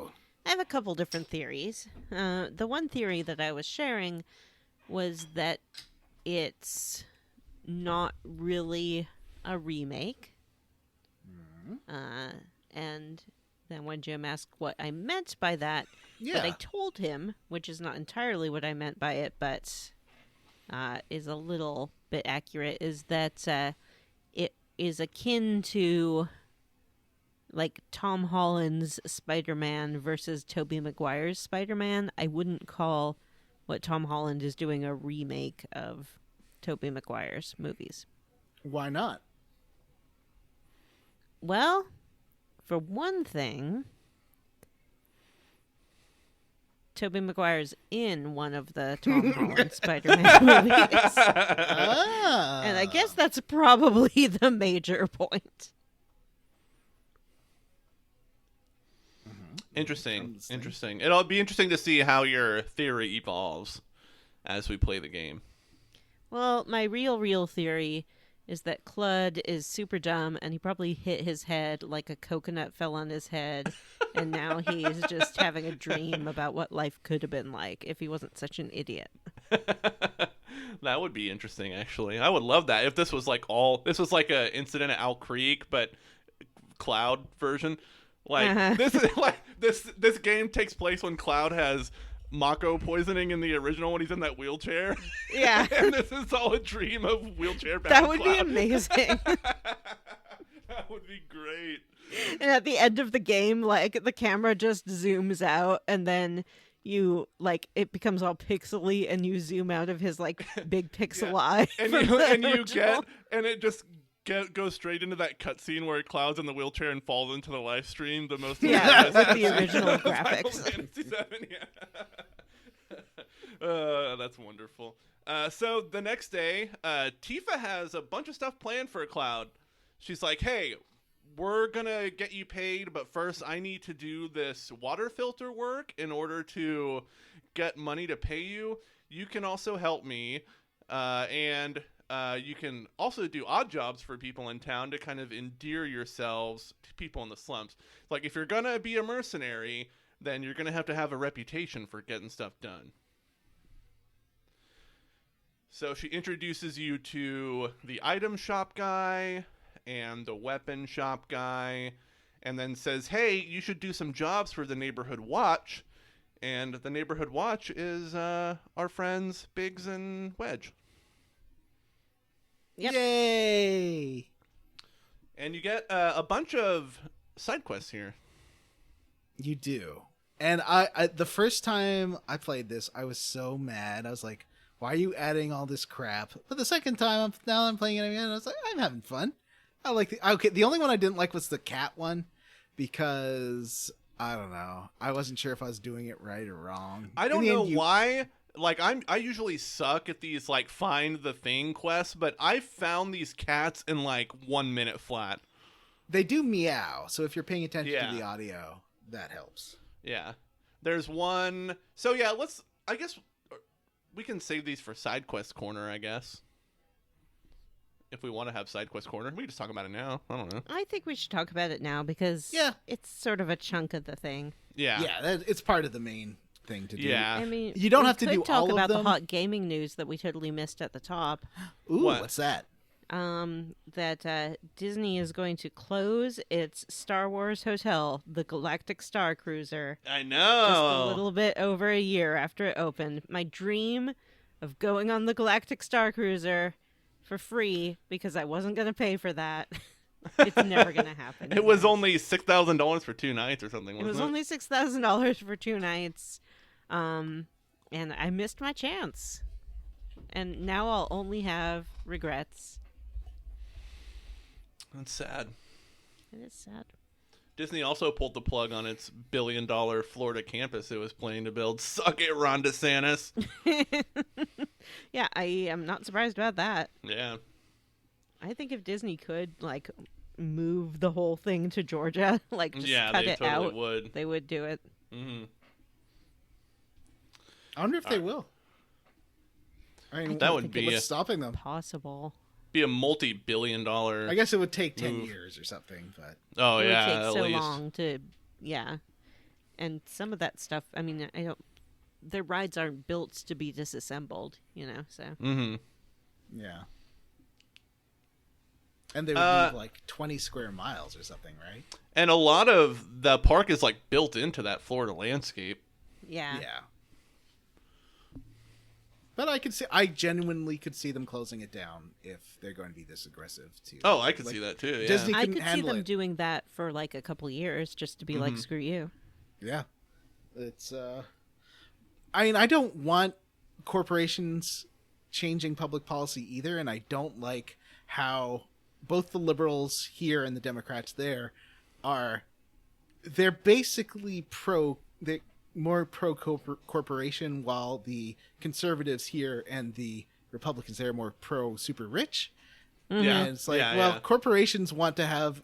have a couple different theories. The one theory that I was sharing was that it's not really a remake. And then when Jim asked what I meant by that, what I told him, which is not entirely what I meant by it, but is a little bit accurate, is that it is akin to like Tom Holland's Spider-Man versus Tobey Maguire's Spider-Man. I wouldn't call what Tom Holland is doing a remake of Tobey Maguire's movies. Why not? Well, for one thing, Tobey Maguire's in one of the Tom Holland Spider-Man movies. And I guess that's probably the major point. Interesting. It'll be interesting to see how your theory evolves as we play the game. Well, my real theory is that Clud is super dumb and he probably hit his head like a coconut fell on his head, and now he's just having a dream about what life could have been like if he wasn't such an idiot. That would be interesting, actually. I would love that if this was like an incident at Owl Creek, but Cloud version. Like this is like this game takes place when Cloud has Mako poisoning in the original when he's in that wheelchair. Yeah. And this is all a dream of wheelchair bound That would be Cloud. amazing. That would be great. And at the end of the game, like, the camera just zooms out, and then you, like, it becomes all pixely, and you zoom out of his, like, big pixel eye. And from you, the and you original. it just goes straight into that cutscene where Cloud's in the wheelchair and falls into the live stream. The most Yeah, amazing with the original Final graphics. Fantasy VII, yeah. That's wonderful. So the next day, Tifa has a bunch of stuff planned for Cloud. She's like, hey, we're going to get you paid, but first I need to do this water filter work in order to get money to pay you. You can also help me, and you can also do odd jobs for people in town to kind of endear yourselves to people in the slums. Like, if you're going to be a mercenary, then you're going to have a reputation for getting stuff done. So she introduces you to the item shop guy and the weapon shop guy, and then says, hey, you should do some jobs for the neighborhood watch. And the neighborhood watch is our friends Biggs and Wedge. Yep. Yay! And you get a bunch of side quests here. You do. And I the first time I played this, I was so mad. I was like, why are you adding all this crap? But the second time, now I'm playing it again, I was like, I'm having fun. I like the only one I didn't like was the cat one, because I don't know. I wasn't sure if I was doing it right or wrong. I don't know why. Like, I usually suck at these, like, find the thing quests, but I found these cats in, like, 1 minute flat. They do meow, so if you're paying attention Yeah. to the audio, that helps. Yeah. There's one. So, yeah, I guess we can save these for Side Quest Corner, I guess. If we want to have Side Quest Corner. We can just talk about it now. I don't know. I think we should talk about it now, because it's sort of a chunk of the thing. Yeah. Yeah, it's part of the main thing to do. Yeah. I mean, You don't we have to could do talk all of about them. the hot gaming news that we totally missed at the top. Ooh, What? what's that? That Disney is going to close its Star Wars hotel, the Galactic Star Cruiser, I just know. a little bit over a year after it opened. My dream of going on the Galactic Star Cruiser for free, because I wasn't going to pay for that. It's never going to happen. It was guys. only $6,000 for 2 nights or something, It wasn't was only $6,000 for 2 nights. And I missed my chance. And now I'll only have regrets. That's sad. It is sad. Disney also pulled the plug on its billion-dollar Florida campus it was planning to build. Suck it, Ron DeSantis. Yeah, I am not surprised about that. Yeah. I think if Disney could, like, move the whole thing to Georgia, like, just Yeah, cut they it totally out, would. they would do it. Mm-hmm. I wonder if they will. I mean, That would be what's stopping them? Possible. be a multi-billion-dollar. I guess it would take 10 move. years or something, but Oh It yeah, would take at so least. long to, yeah. And some of that stuff, I mean, I don't, their rides aren't built to be disassembled, you know, so. Mm-hmm. yeah. And they would move like 20 square miles or something, right? And a lot of the park is like built into that Florida landscape. Yeah. Yeah. But I genuinely could see them closing it down if they're going to be this aggressive too. Oh, I could Like, see that too. Yeah. Disney- I couldn't could see handle them it. doing that for like a couple years just to be Mm-hmm. like, screw you. Yeah. It's I mean, I don't want corporations changing public policy either, and I don't like how both the liberals here and the Democrats there they're basically more pro corporation, while the conservatives here and the Republicans there are more pro super rich. Yeah. And it's like, Yeah, well, yeah. corporations want to have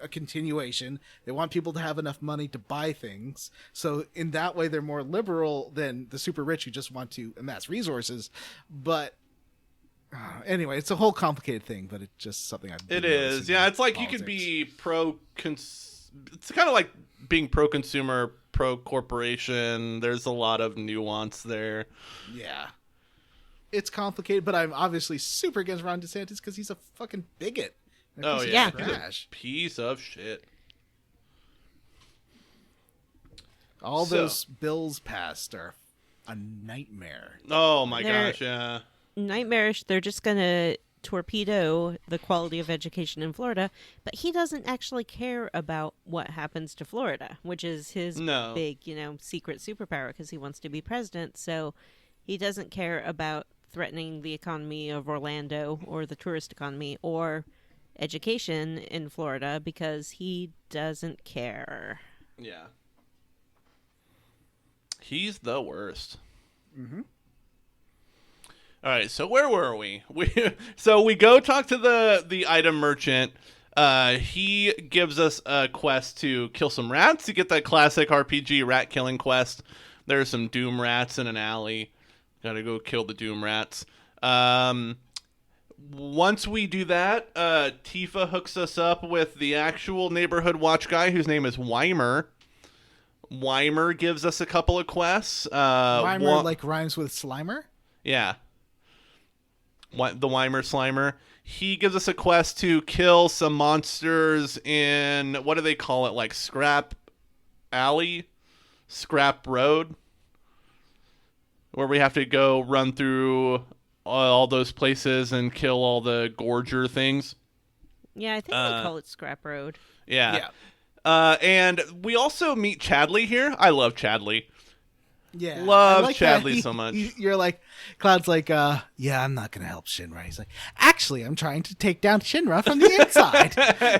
a continuation. They want people to have enough money to buy things. So in that way, they're more liberal than the super rich who just want to amass resources. But anyway, it's a whole complicated thing, but it's just something I've It been is. noticing Yeah, in it's like you could be it's kind of like being pro-consumer, pro-corporation. There's a lot of nuance there. Yeah. It's complicated, but I'm obviously super against Ron DeSantis because he's a fucking bigot. A Oh piece of yeah, Yeah. he's a trash. piece of shit. All So- those bills passed are a nightmare. Oh my They're- gosh, yeah. Nightmarish. They're just gonna torpedo the quality of education in Florida, but he doesn't actually care about what happens to Florida, which is his No. big, secret superpower because he wants to be president. So he doesn't care about threatening the economy of Orlando or the tourist economy or education in Florida because he doesn't care. Yeah. He's the worst. Mm-hmm. All right, so where were we? We go talk to the item merchant. He gives us a quest to kill some rats to get that classic RPG rat killing quest. There's some doom rats in an alley. Gotta go kill the doom rats. Once we do that, Tifa hooks us up with the actual neighborhood watch guy whose name is Weimer. Weimer gives us a couple of quests. Weimer like rhymes with Slimer? Yeah. The Weimer Slimer. He gives us a quest to kill some monsters in, what do they call it? Like Scrap Alley? Scrap Road? Where we have to go run through all those places and kill all the Gorger things. Yeah, I think they call it Scrap Road. Yeah. And we also meet Chadley here. I love Chadley. Yeah. Love I like Chadley that so much. You're like, Cloud's like, yeah, I'm not going to help Shinra. He's like, actually, I'm trying to take down Shinra from the inside.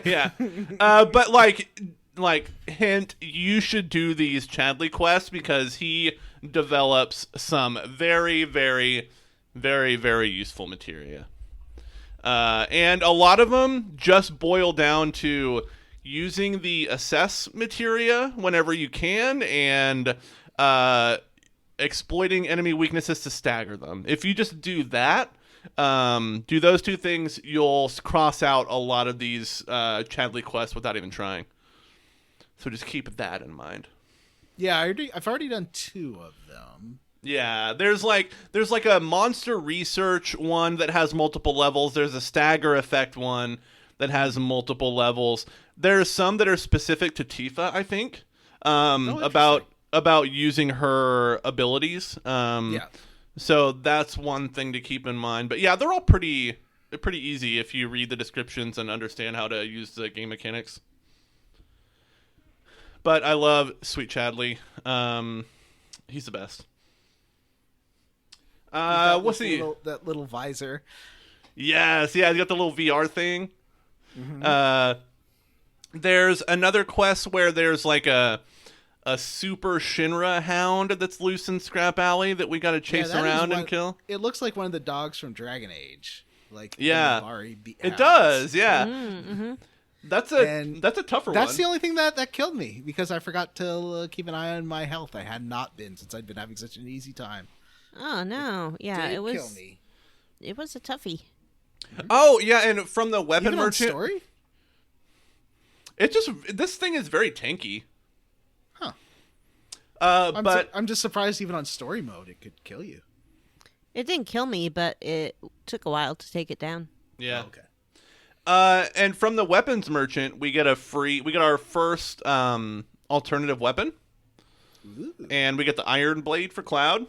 Yeah. But like hint, you should do these Chadley quests because he develops some very, very, very, very useful materia. And a lot of them just boil down to using the assess materia whenever you can and exploiting enemy weaknesses to stagger them. If you just do that, do those two things, you'll cross out a lot of these Chadley quests without even trying. So just keep that in mind. Yeah, I've already done 2 of them. Yeah, there's like a monster research one that has multiple levels. There's a stagger effect one that has multiple levels. There's some that are specific to Tifa, I think. About using her abilities. Yeah. So that's one thing to keep in mind. But yeah, they're all pretty easy if you read the descriptions and understand how to use the game mechanics. But I love Sweet Chadley. He's the best. What's that little visor? Yes, yeah, he's got the little VR thing. Mm-hmm. There's another quest where there's like a super Shinra hound that's loose in Scrap Alley that we got to chase around and kill. It looks like one of the dogs from Dragon Age. Like it does. Yeah, Mm-hmm. that's a tougher one. That's the only thing that killed me because I forgot to keep an eye on my health. I had not been since I'd been having such an easy time. Oh no! Yeah, Did it was. kill me. It was a toughie. Oh yeah, and from the weapon Even on merchant, story? this thing is very tanky. Huh. But I'm just surprised even on story mode it could kill you. It didn't kill me, but it took a while to take it down. yeah. Oh, okay. And from the weapons merchant, we get our first alternative weapon. Ooh. And we get the Iron Blade for Cloud.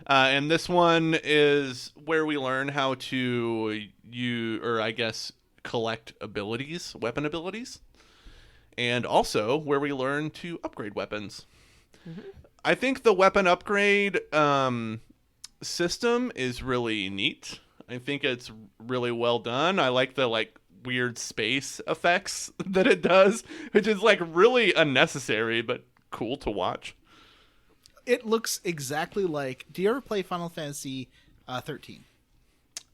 And this one is where we learn how to collect abilities, weapon abilities. And also where we learn to upgrade weapons. Mm-hmm. I think the weapon upgrade system is really neat. I think it's really well done. I like the weird space effects that it does, which is really unnecessary but cool to watch. It looks exactly like. Do you ever play Final Fantasy 13?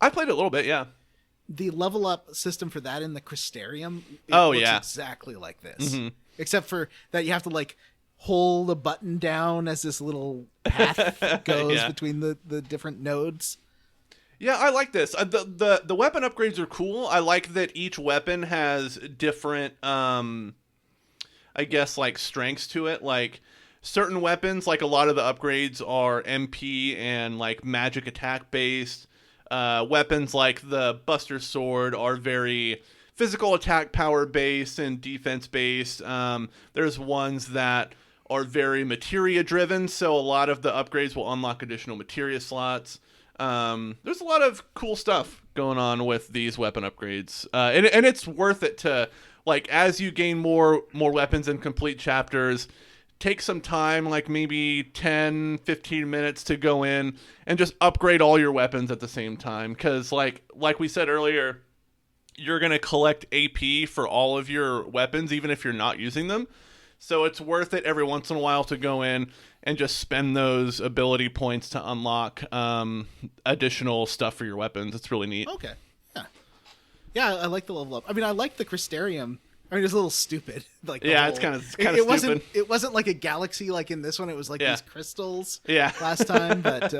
I played it a little bit, yeah. The level up system for that in the Crystarium. Looks Exactly like this, mm-hmm. except for that you have to hold a button down as this little path goes between the different nodes. Yeah, I like this. The weapon upgrades are cool. I like that each weapon has different, strengths to it. Certain weapons, a lot of the upgrades are MP and magic attack based. Weapons like the Buster Sword are very physical attack power based and defense based. There's ones that are very materia driven, so a lot of the upgrades will unlock additional materia slots. There's a lot of cool stuff going on with these weapon upgrades, and it's worth it to, like, as you gain more weapons and complete chapters, take some time, like maybe 10-15 minutes to go in and just upgrade all your weapons at the same time, because like we said earlier, you're going to collect AP for all of your weapons even if you're not using them. So it's worth it every once in a while to go in and just spend those ability points to unlock additional stuff for your weapons. It's really neat. Okay. Yeah, I like the level up. I mean, I like the Crystarium. I mean, it's a little stupid. Like, yeah, it's kind of stupid. It wasn't like a galaxy like in this one. It was like these crystals. Yeah. Last time, but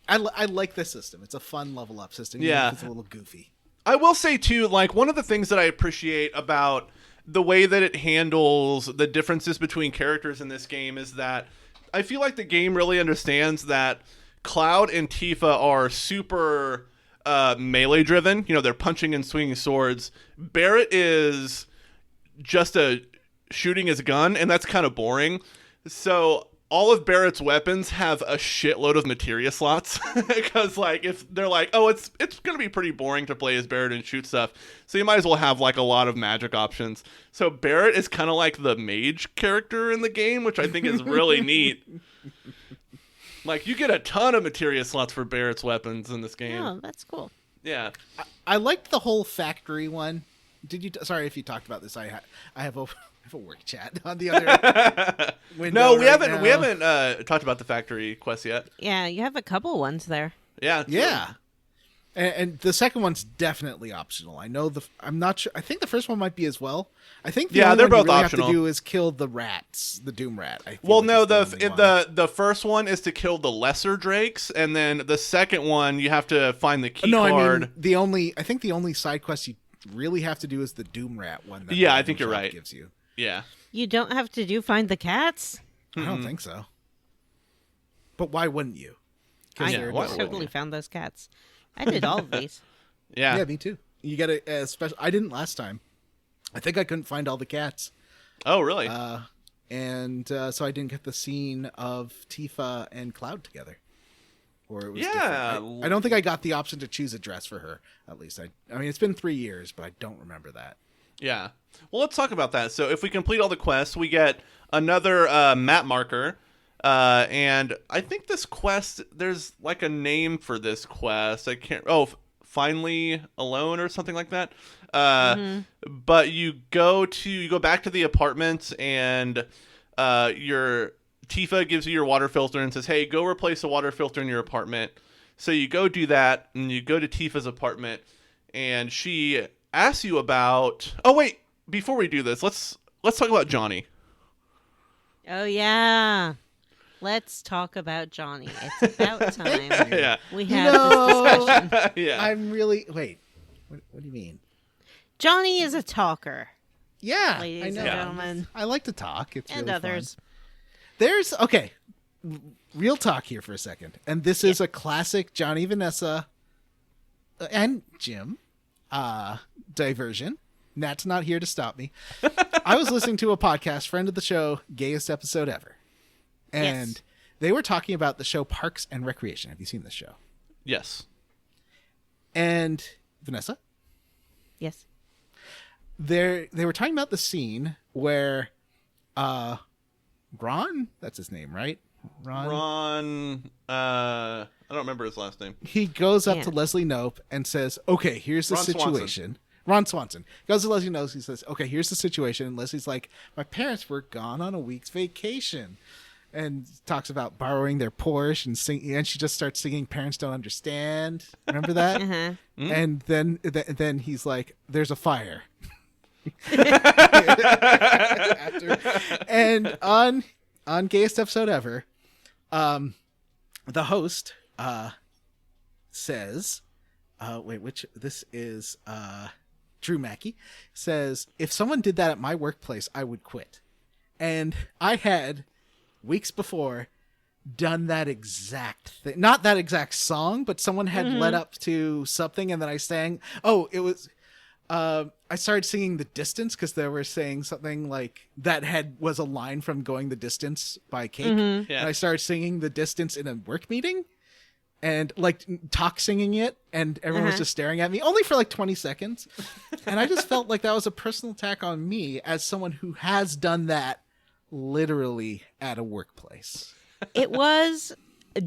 I like this system. It's a fun level up system. Even if it's a little goofy. I will say too, like, one of the things that I appreciate about the way that it handles the differences between characters in this game is that I feel like the game really understands that Cloud and Tifa are super melee driven. You know, they're punching and swinging swords. Barrett is just shooting his gun, and that's kind of boring. So all of Barrett's weapons have a shitload of materia slots because, like, if they're like, oh, it's going to be pretty boring to play as Barrett and shoot stuff, so you might as well have, like, a lot of magic options. So Barrett is kind of like the mage character in the game, which I think is really neat. Like, you get a ton of materia slots for Barrett's weapons in this game. Oh, that's cool. Yeah. I liked the whole factory one. Did you? Sorry if you talked about this. I have a work chat on the other window. No, we haven't talked about the factory quest yet. Yeah, you have a couple ones there. Yeah. True. Yeah. And the second one's definitely optional. I know I'm not sure. I think the first one might be as well. I think the only they're one you both really optional. have to do is kill the rats, the Doom Rat. Well, no, the first one is to kill the lesser drakes, and then the second one you have to find the key card. I mean, I think the only side quest you really have to do is the Doom Rat one. That I think you're right. Gives you. Yeah. You don't have to find the cats? I don't think so. But why wouldn't you? I why totally found those cats. I did all of these. Yeah, me too. You get a special. I didn't last time. I think I couldn't find all the cats. Oh, really? And so I didn't get the scene of Tifa and Cloud together. Or it was different. I don't think I got the option to choose a dress for her. At least I mean, it's been 3 years, but I don't remember that. Yeah. Well, let's talk about that. So if we complete all the quests, we get another map marker. And I think this quest, there's like a name for this quest. I can't. Oh, Finally Alone or something like that. But you go back to the apartment, and your Tifa gives you your water filter and says, "Hey, go replace the water filter in your apartment." So you go do that, and you go to Tifa's apartment, and she asks you about. Oh wait, before we do this, let's talk about Johnny. Oh yeah. Let's talk about Johnny. It's about time. Yeah. We have this discussion. Yeah. I'm really... Wait. What do you mean? Johnny is a talker, Yeah, ladies I and know. gentlemen. I like to talk. It's And really others. fun. There's... Okay. Real talk here for a second. And this is a classic Johnny, Vanessa, and Jim diversion. Nat's not here to stop me. I was listening to a podcast, friend of the show, Gayest Episode Ever. And they were talking about the show Parks and Recreation. Have you seen this show? Yes. And Vanessa? Yes. They were talking about the scene where Ron, that's his name, right? Ron, I don't remember his last name. He goes up Yeah. to Leslie Knope and says, okay, here's the Ron situation. Ron Swanson goes to Leslie Knope. He says, okay, here's the situation. And Leslie's like, my parents were gone on a week's vacation. And talks about borrowing their Porsche and singing, and she just starts singing "Parents Don't Understand." Remember that? Uh-huh. And then he's like, "There's a fire." And on Gayest Episode Ever, the host says, this is Drew Mackey says, if someone did that at my workplace, I would quit. And I had, weeks before, done that exact thing. Not that exact song, but someone had led up to something, and then I sang. Oh, it was I started singing The Distance because they were saying something like that was a line from Going the Distance by Cake. Yeah. And I started singing The Distance in a work meeting and like singing it, and everyone was just staring at me only for like 20 seconds. And I just felt like that was a personal attack on me as someone who has done that literally at a workplace. It was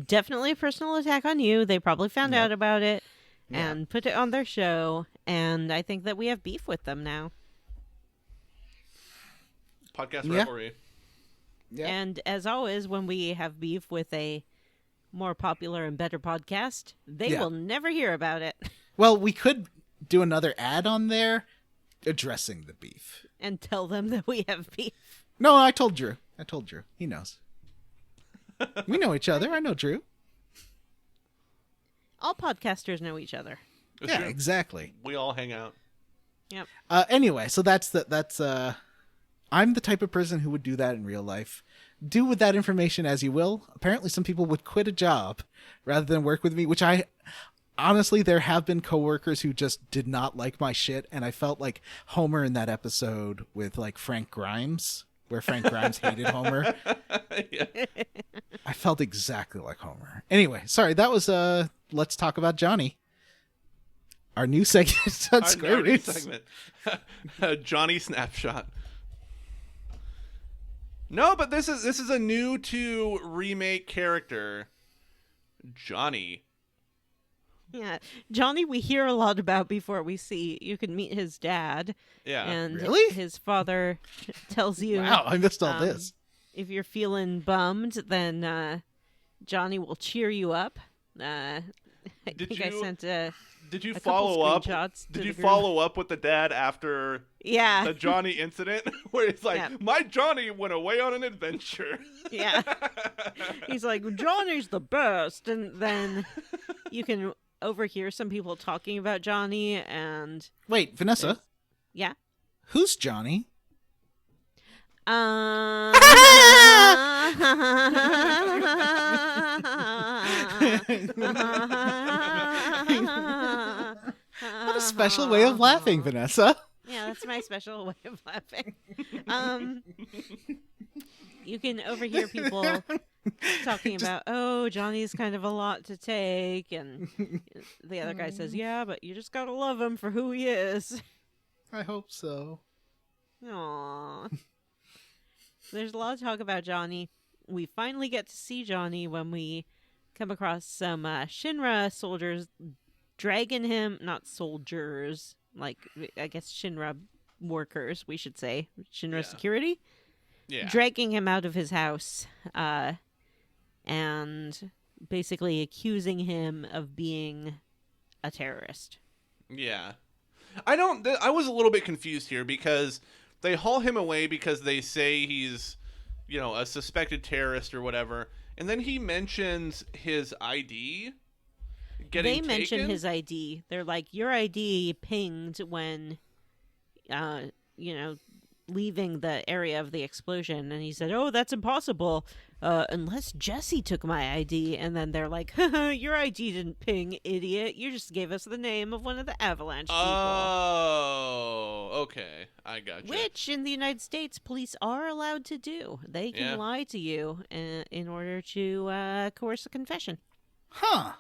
definitely a personal attack on you. They probably found out about it and put it on their show. And I think that we have beef with them now. Podcast rivalry. Yeah. And as always, when we have beef with a more popular and better podcast, they will never hear about it. Well, we could do another ad on there addressing the beef. And tell them that we have beef. No, I told Drew. He knows. We know each other. I know Drew. All podcasters know each other. It's Yeah, true. exactly. We all hang out. Yep. Anyway, so that's I'm the type of person who would do that in real life. Do with that information as you will. Apparently some people would quit a job rather than work with me, which honestly, there have been coworkers who just did not like my shit, and I felt like Homer in that episode with like Frank Grimes, where Frank Grimes hated Homer. Yeah. I felt exactly like Homer. Anyway, sorry, that was Let's Talk About Johnny. Our new segment on Square Our new Roots. segment. Johnny Snapshot. No, but this is a new to remake character, Johnny. Yeah. Johnny we hear a lot about before we see. You can meet his dad. Yeah. And Really? his father tells you, Wow, I missed all this. if you're feeling bummed, then Johnny will cheer you up. I Did think I you- sent Did you a couple follow up? screenshots to Did the you group. follow up with the dad after Yeah. the Johnny incident, where it's like, Yeah. my Johnny went away on an adventure? Yeah. He's like, Johnny's the best. And then you can overhear some people talking about Johnny and Wait, Vanessa, yeah. who's Johnny? What a special way of laughing, Vanessa. Yeah, that's my special way of laughing. You can overhear people talking about, oh, Johnny's kind of a lot to take, and the other guy says, yeah, but you just gotta love him for who he is. I hope so. Aww. There's a lot of talk about Johnny. We finally get to see Johnny when we come across some Shinra soldiers dragging him, not soldiers, like, I guess Shinra workers, we should say, Shinra Yeah. security, Yeah. dragging him out of his house, and basically accusing him of being a terrorist. Yeah. I was a little bit confused here because they haul him away because they say he's, a suspected terrorist or whatever. And then he mentions his ID getting They mention taken. his ID. They're like, your ID pinged when, leaving the area of the explosion. And he said, oh, that's impossible. Unless Jesse took my ID. And then they're like, your ID didn't ping, idiot. You just gave us the name of one of the Avalanche people. Oh, okay. I got you. Which, in the United States, police are allowed to do. They can Yeah. lie to you in order to coerce a confession. Huh.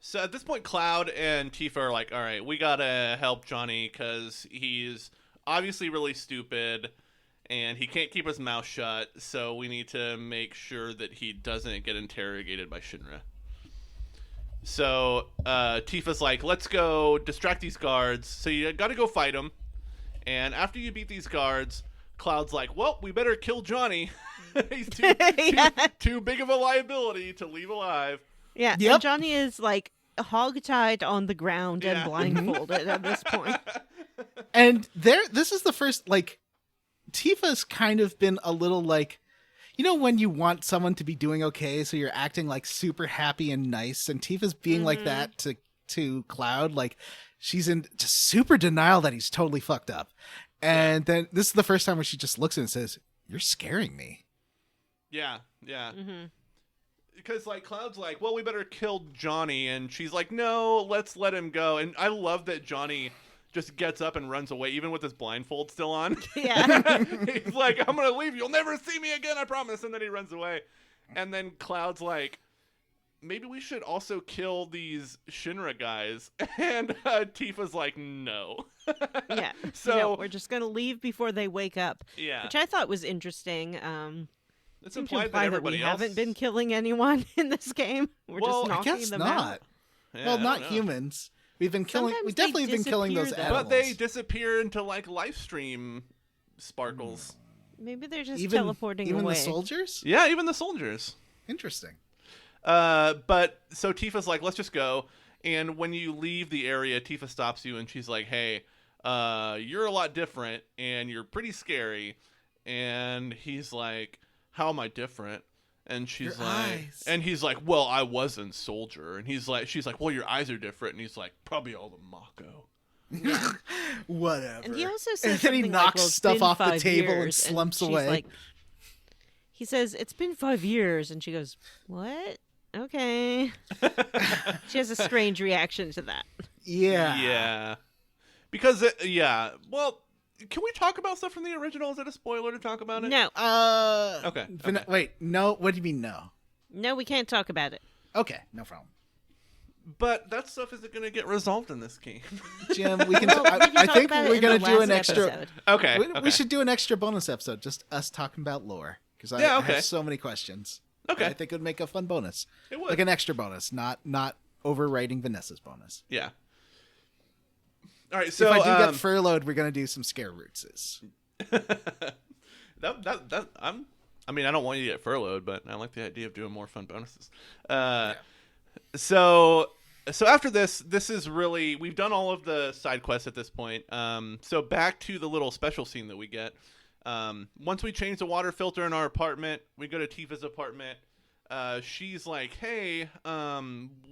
So at this point, Cloud and Tifa are like, all right, we gotta help Johnny because he's obviously really stupid and he can't keep his mouth shut, so we need to make sure that he doesn't get interrogated by Shinra. So Tifa's like, let's go distract these guards. So you gotta go fight them. And after you beat these guards, Cloud's like, well, we better kill Johnny. He's too big of a liability to leave alive. Yeah, Yep. and Johnny is like hog-tied on the ground Yeah. and blindfolded at this point. And this is the first, like, Tifa's kind of been a little like, when you want someone to be doing okay, so you're acting like super happy and nice, and Tifa's being like that to Cloud, like she's in just super denial that he's totally fucked up. And then this is the first time where she just looks at him and says, "You're scaring me." Yeah. Because, like, Cloud's like, well, we better kill Johnny. And she's like, no, let's let him go. And I love that Johnny just gets up and runs away, even with his blindfold still on. Yeah. He's like, I'm going to leave. You'll never see me again, I promise. And then he runs away. And then Cloud's like, maybe we should also kill these Shinra guys. And Tifa's like, no. Yeah. So No, we're just going to leave before they wake up. yeah. Which I thought was interesting. It's Seemed to implied imply that everybody we else haven't been killing anyone in this game. We're Well, just I I knocking guess them not. out. Yeah, Well, I not don't know. humans. We've been killing. Sometimes We've they definitely been killing those disappear, animals. But they disappear into like live stream sparkles. Maybe they're just even teleporting even away. the soldiers. Yeah, even the soldiers. Interesting. But so Tifa's like, let's just go. And when you leave the area, Tifa stops you and she's like, hey, you're a lot different and you're pretty scary. And he's like, how am I different? And she's Your like, eyes. and he's like, well, I wasn't soldier. And she's like, well, your eyes are different. And he's like, probably all the Mako. Whatever. And he also says and then he something knocks like, well, it's stuff been off the 5 table and years, slumps she's away. like- he says, it's been 5 years. And she goes, what? Okay. She has a strange reaction to that. Yeah. Yeah. Because, well, can we talk about stuff from the original? Is it a spoiler to talk about it? No. Okay. Wait. No. What do you mean no? No, we can't talk about it. Okay. No problem. But that stuff isn't going to get resolved in this game. Jim, we can. Well, we can I talk think about it we're in gonna the do an last extra. episode. Okay. We should do an extra bonus episode, just us talking about lore, because I Yeah, okay. have so many questions. Okay. I think it would make a fun bonus, It would. like an extra bonus, not overwriting Vanessa's bonus. Yeah. All right, so if I do get furloughed, we're gonna do some scare rootses. I mean, I don't want you to get furloughed, but I like the idea of doing more fun bonuses. So after this is really, we've done all of the side quests at this point. So back to the little special scene that we get. Once we change the water filter in our apartment, we go to Tifa's apartment. She's like, hey,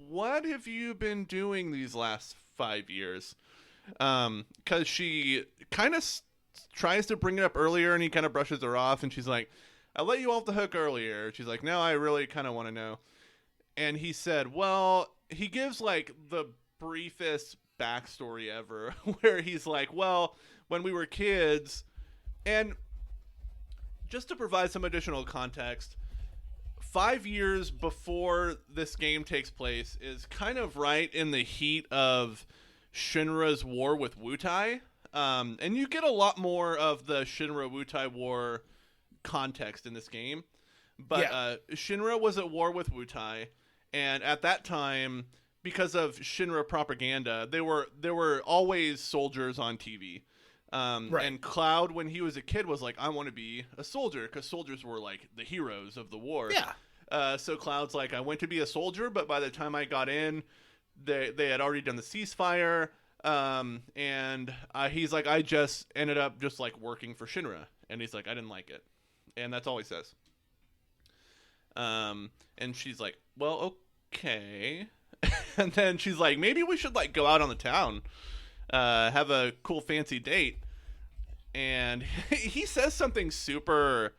what have you been doing these last 5 years? Because she kind of tries to bring it up earlier, and he kind of brushes her off, and she's like, I let you off the hook earlier. She's like, now I really kind of want to know. And he said, well, he gives like the briefest backstory ever, where he's like, well, when we were kids, and just to provide some additional context, 5 years before this game takes place is kind of right in the heat of Shinra's war with Wutai. And you get a lot more of the Shinra-Wutai war context in this game. But Shinra was at war with Wutai, and at that time, because of Shinra propaganda, there were always soldiers on TV. Right. And Cloud, when he was a kid, was like, I want to be a soldier, because soldiers were like the heroes of the war. Yeah. So Cloud's like, I went to be a soldier, but by the time I got in, they had already done the ceasefire. And he's like, I just ended up just like working for Shinra. And he's like, I didn't like it. And that's all he says. And she's like, well, okay. And then she's like, maybe we should like go out on the town, have a cool fancy date. And he says something super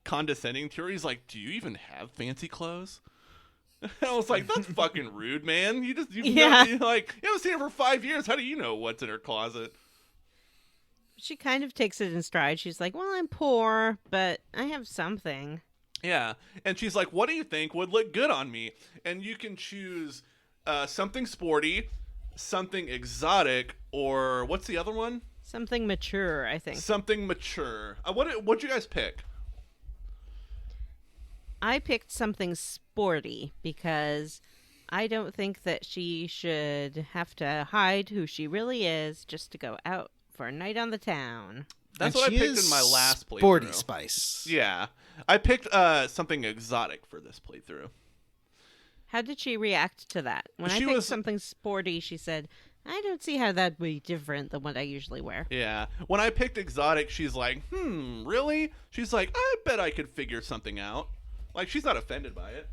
condescending to her. He's like, do you even have fancy clothes? I was like, that's fucking rude, man. You haven't seen her for 5 years. How do you know what's in her closet? She kind of takes it in stride. She's like, well, I'm poor, but I have something. Yeah. And she's like, what do you think would look good on me? And you can choose something sporty, something exotic, or what's the other one? Something mature, I think. Something mature. What'd you guys pick? I picked something sporty because I don't think that she should have to hide who she really is just to go out for a night on the town. That's And what I she picked is in my last playthrough. Sporty Spice. Yeah. I picked something exotic for this playthrough. How did she react to that? When I She picked was- something sporty, she said, I don't see how that'd be different than what I usually wear. Yeah. When I picked exotic, she's like, really? She's like, I bet I could figure something out. Like, she's not offended by it.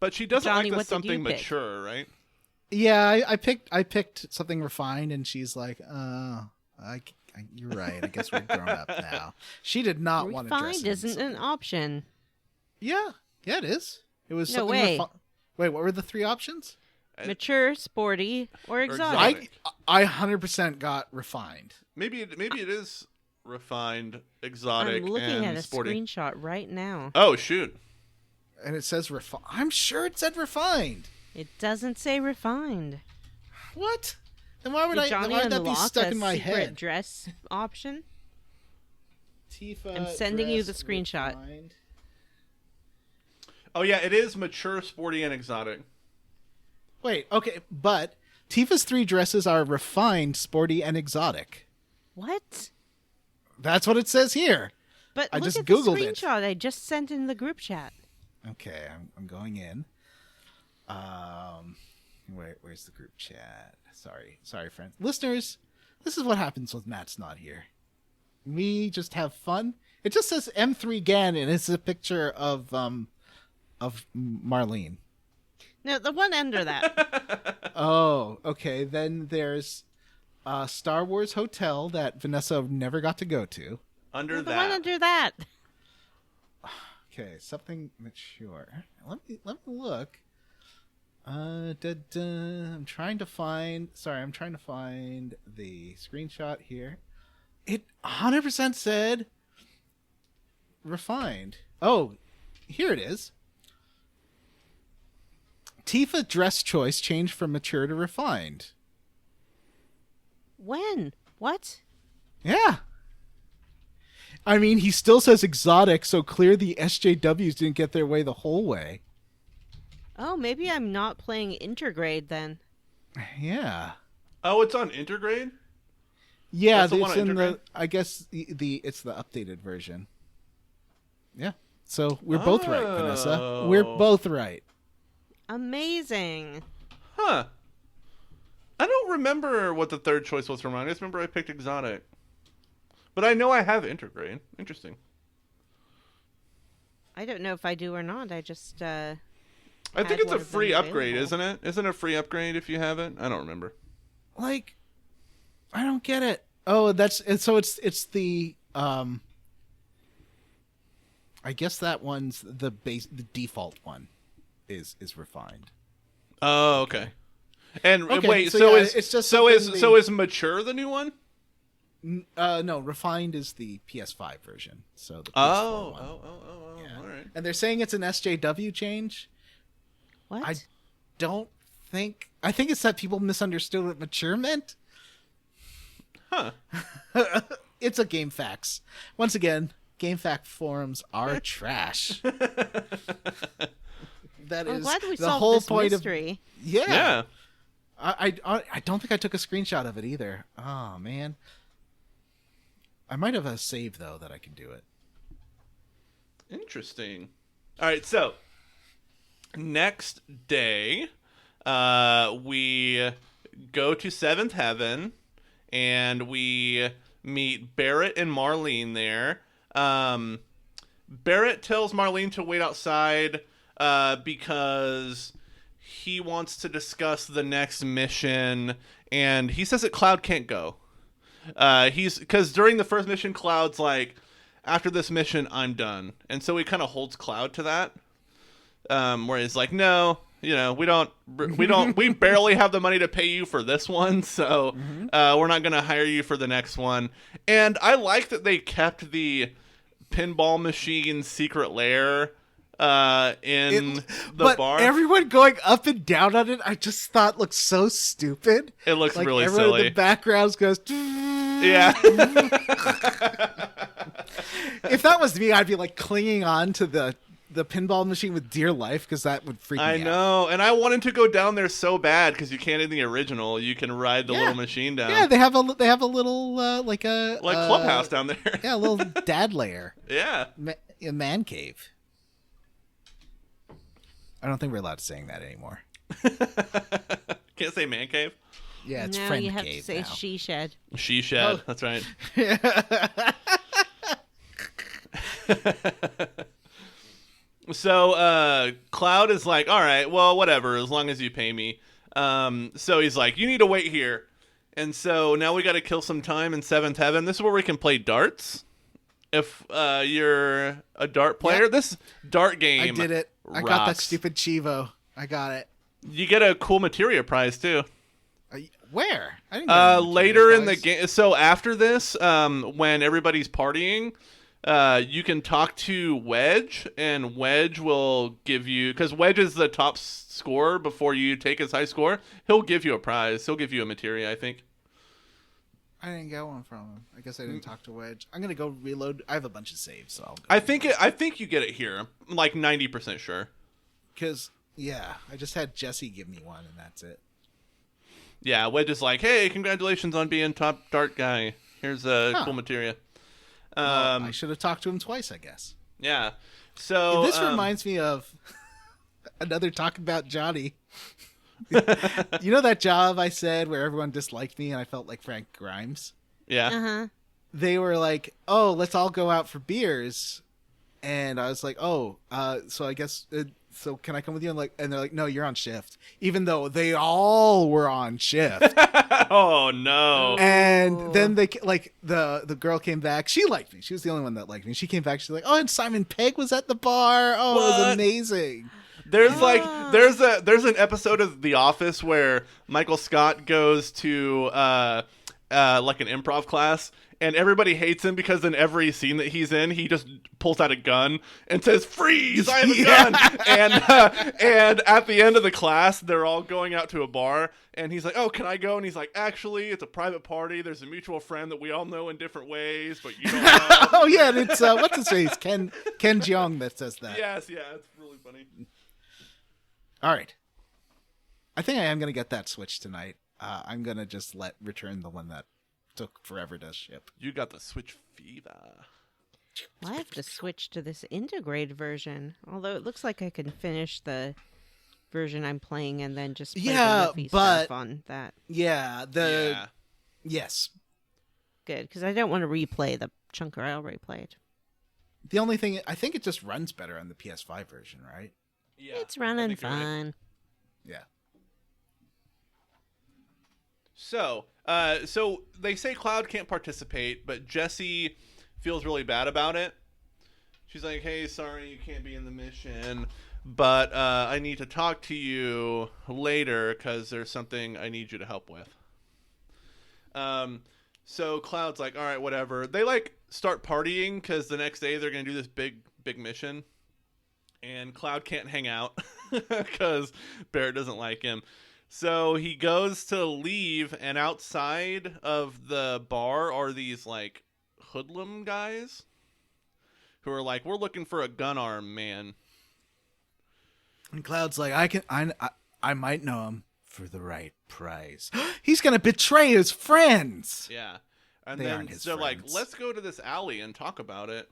But she doesn't Johnny, like the what did you something pick? mature, right? Yeah, I picked something refined, and she's like, you're right. I guess we're grown up now. She did not want to dress. Refined in isn't something. an option. Yeah, it is. It was No something way. Wait, what were the three options? Mature, sporty, or exotic. exotic. I 100% got refined. Maybe it is refined, exotic, I'm looking and at a sporty. screenshot right now. Oh shoot! And it says refined. I'm sure it said refined. It doesn't say refined. What? Then why would Did Johnny why would that be unlock stuck a in my secret head? dress option? Tifa I'm sending you dress the screenshot. refined. Oh yeah, it is mature, sporty, and exotic. Wait, okay, but Tifa's 3 dresses are refined, sporty, and exotic. What? That's what it says here. But I look just at Googled the it. screenshot I just sent in the group chat. Okay, I'm going in. Where's the group chat? Sorry, friends. Listeners, this is what happens when Matt's not here. We just have fun. It just says M3 GAN, and it's a picture of Marlene. No, the one under that. Oh, okay. Then there's Star Wars Hotel that Vanessa never got to go to. Under No, the that. one under that. Okay, something mature. Let me look. I'm trying to find the screenshot here. It 100% said refined. Oh, here it is. Tifa dress choice changed from mature to refined. When? What? Yeah. I mean, he still says exotic, so clear the SJWs didn't get their way the whole way. Oh, maybe I'm not playing Intergrade then. Yeah. Oh, it's on Intergrade? Yeah, That's the one it's on in the. Intergrade? I guess it's the updated version. Yeah. So we're both right, Vanessa. We're Oh. both right. Amazing. Huh. I don't remember what the third choice was for mine. I just remember I picked exotic. But I know I have Intergrade. Interesting. I don't know if I do or not. I just I had think it's one a of them free upgrade, available. isn't it? Isn't it a free upgrade if you have it? I don't remember. Like, I don't get it. Oh, it's the I guess that one's the default one is refined. Oh, okay. And Okay, wait, so so yeah, is it's just so is something so is mature the new one? No, refined is the PS5 version. So the PS4 Oh, one. Yeah. all right. And they're saying it's an SJW change. what? I think it's that people misunderstood what mature meant. Huh. It's a GameFAQs. Once again, GameFAQ forums are trash. That I'm is glad we the solved whole this point mystery. of yeah. Yeah. I don't think I took a screenshot of it either. Oh man. I might have a save though that I can do it. Interesting. All right, so next day, we go to Seventh Heaven, and we meet Barrett and Marlene there. Barrett tells Marlene to wait outside because he wants to discuss the next mission, and he says that Cloud can't go. Because during the first mission, Cloud's like, after this mission, I'm done. And so he kind of holds Cloud to that. Where he's like, no, we barely have the money to pay you for this one. So, we're not going to hire you for the next one. And I like that they kept the pinball machine secret lair, in the bar. Everyone going up and down on it, I just thought looked so stupid. It looks Like really everyone in silly. the backgrounds goes. Yeah. If that was me, I'd be like clinging on to the pinball machine with dear life because that would freak me I out. know, and I wanted to go down there so bad because you can't in the original. You can ride the little machine down. Yeah, they have a little like clubhouse down there. Yeah, a little dad lair, Yeah. a man cave. I don't think we're allowed to saying that anymore. Can't say man cave. Yeah, it's now friend you have cave to say now. she shed. She shed. Oh. That's right. So Cloud is like, all right, well, whatever, as long as you pay me. So he's like, you need to wait here. And so now we got to kill some time in Seventh Heaven. This is where we can play darts. If you're a dart player, Yep. this dart game. I did it. I got that rocks. stupid Chivo. I got it. You get a cool materia prize too. Where? I didn't get any Later in the prize. game. So after this, when everybody's partying, you can talk to Wedge, and Wedge will give you, because Wedge is the top scorer before you take his high score. He'll give you a prize. He'll give you a materia, I think. I didn't get one from him. I guess I didn't talk to Wedge. I'm gonna go reload. I have a bunch of saves, so I'll go. I think you get it here. I'm like 90% sure. Because I just had Jesse give me one, and that's it. Yeah, Wedge is like, hey, congratulations on being top dart guy. Here's a cool materia. Well, I should have talked to him twice, I guess. Yeah. So This reminds me of another talk about Johnny. You know that job I said where everyone disliked me and I felt like Frank Grimes? Yeah. Uh-huh. They were like, oh, let's all go out for beers. And I was like, oh, so I guess, so can I come with you? And they're like, no, you're on shift. Even though they all were on shift. Oh no. And then they, like, the girl came back. She liked me. She was the only one that liked me. She came back. She's like, oh, and Simon Pegg was at the bar. Oh, it was What? amazing. There's like there's an episode of The Office where Michael Scott goes to like an improv class, and everybody hates him because in every scene that he's in, he just pulls out a gun and says, "Freeze! I have a gun!" And at the end of the class, they're all going out to a bar, and he's like, "Oh, can I go?" And he's like, "Actually, it's a private party. There's a mutual friend that we all know in different ways, but you don't know." Oh, yeah, and it's, what's his face? Ken Jeong that says that. Yes, yeah, it's really funny. All right. I think I am going to get that Switch tonight. I'm going to just return the one that took forever to ship. You got the Switch fever. Well, I have to switch to this integrated version. Although it looks like I can finish the version I'm playing and then just play the Luffy stuff on that. Yeah, Yeah. Yes. Good, because I don't want to replay the chunker I already played. The only thing, I think it just runs better on the PS5 version, right? Yeah, It's I running think you're right. fine. Yeah. So they say Cloud can't participate, but Jessie feels really bad about it. She's like, "Hey, sorry you can't be in the mission, but I need to talk to you later because there's something I need you to help with." So Cloud's like, "All right, whatever." They like start partying because the next day they're gonna do this big mission, and Cloud can't hang out because Barrett doesn't like him. So he goes to leave, and outside of the bar are these like hoodlum guys who are like, "We're looking for a gun arm, man." And Cloud's like, I might know him for the right price. He's going to betray his friends. Yeah. And They then aren't his they're like, friends. "Let's go to this alley and talk about it."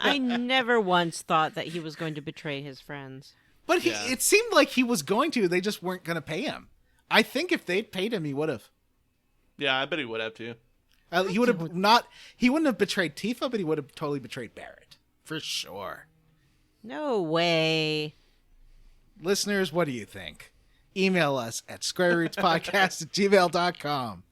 I never once thought that he was going to betray his friends. But Yeah. it seemed like he was going to. They just weren't going to pay him. I think if they'd paid him, he would have. Yeah, I bet he would have too. He would have not. He wouldn't have betrayed Tifa, but he would have totally betrayed Barrett for sure. No way. Listeners, what do you think? Email us at squarerootspodcast@gmail.com.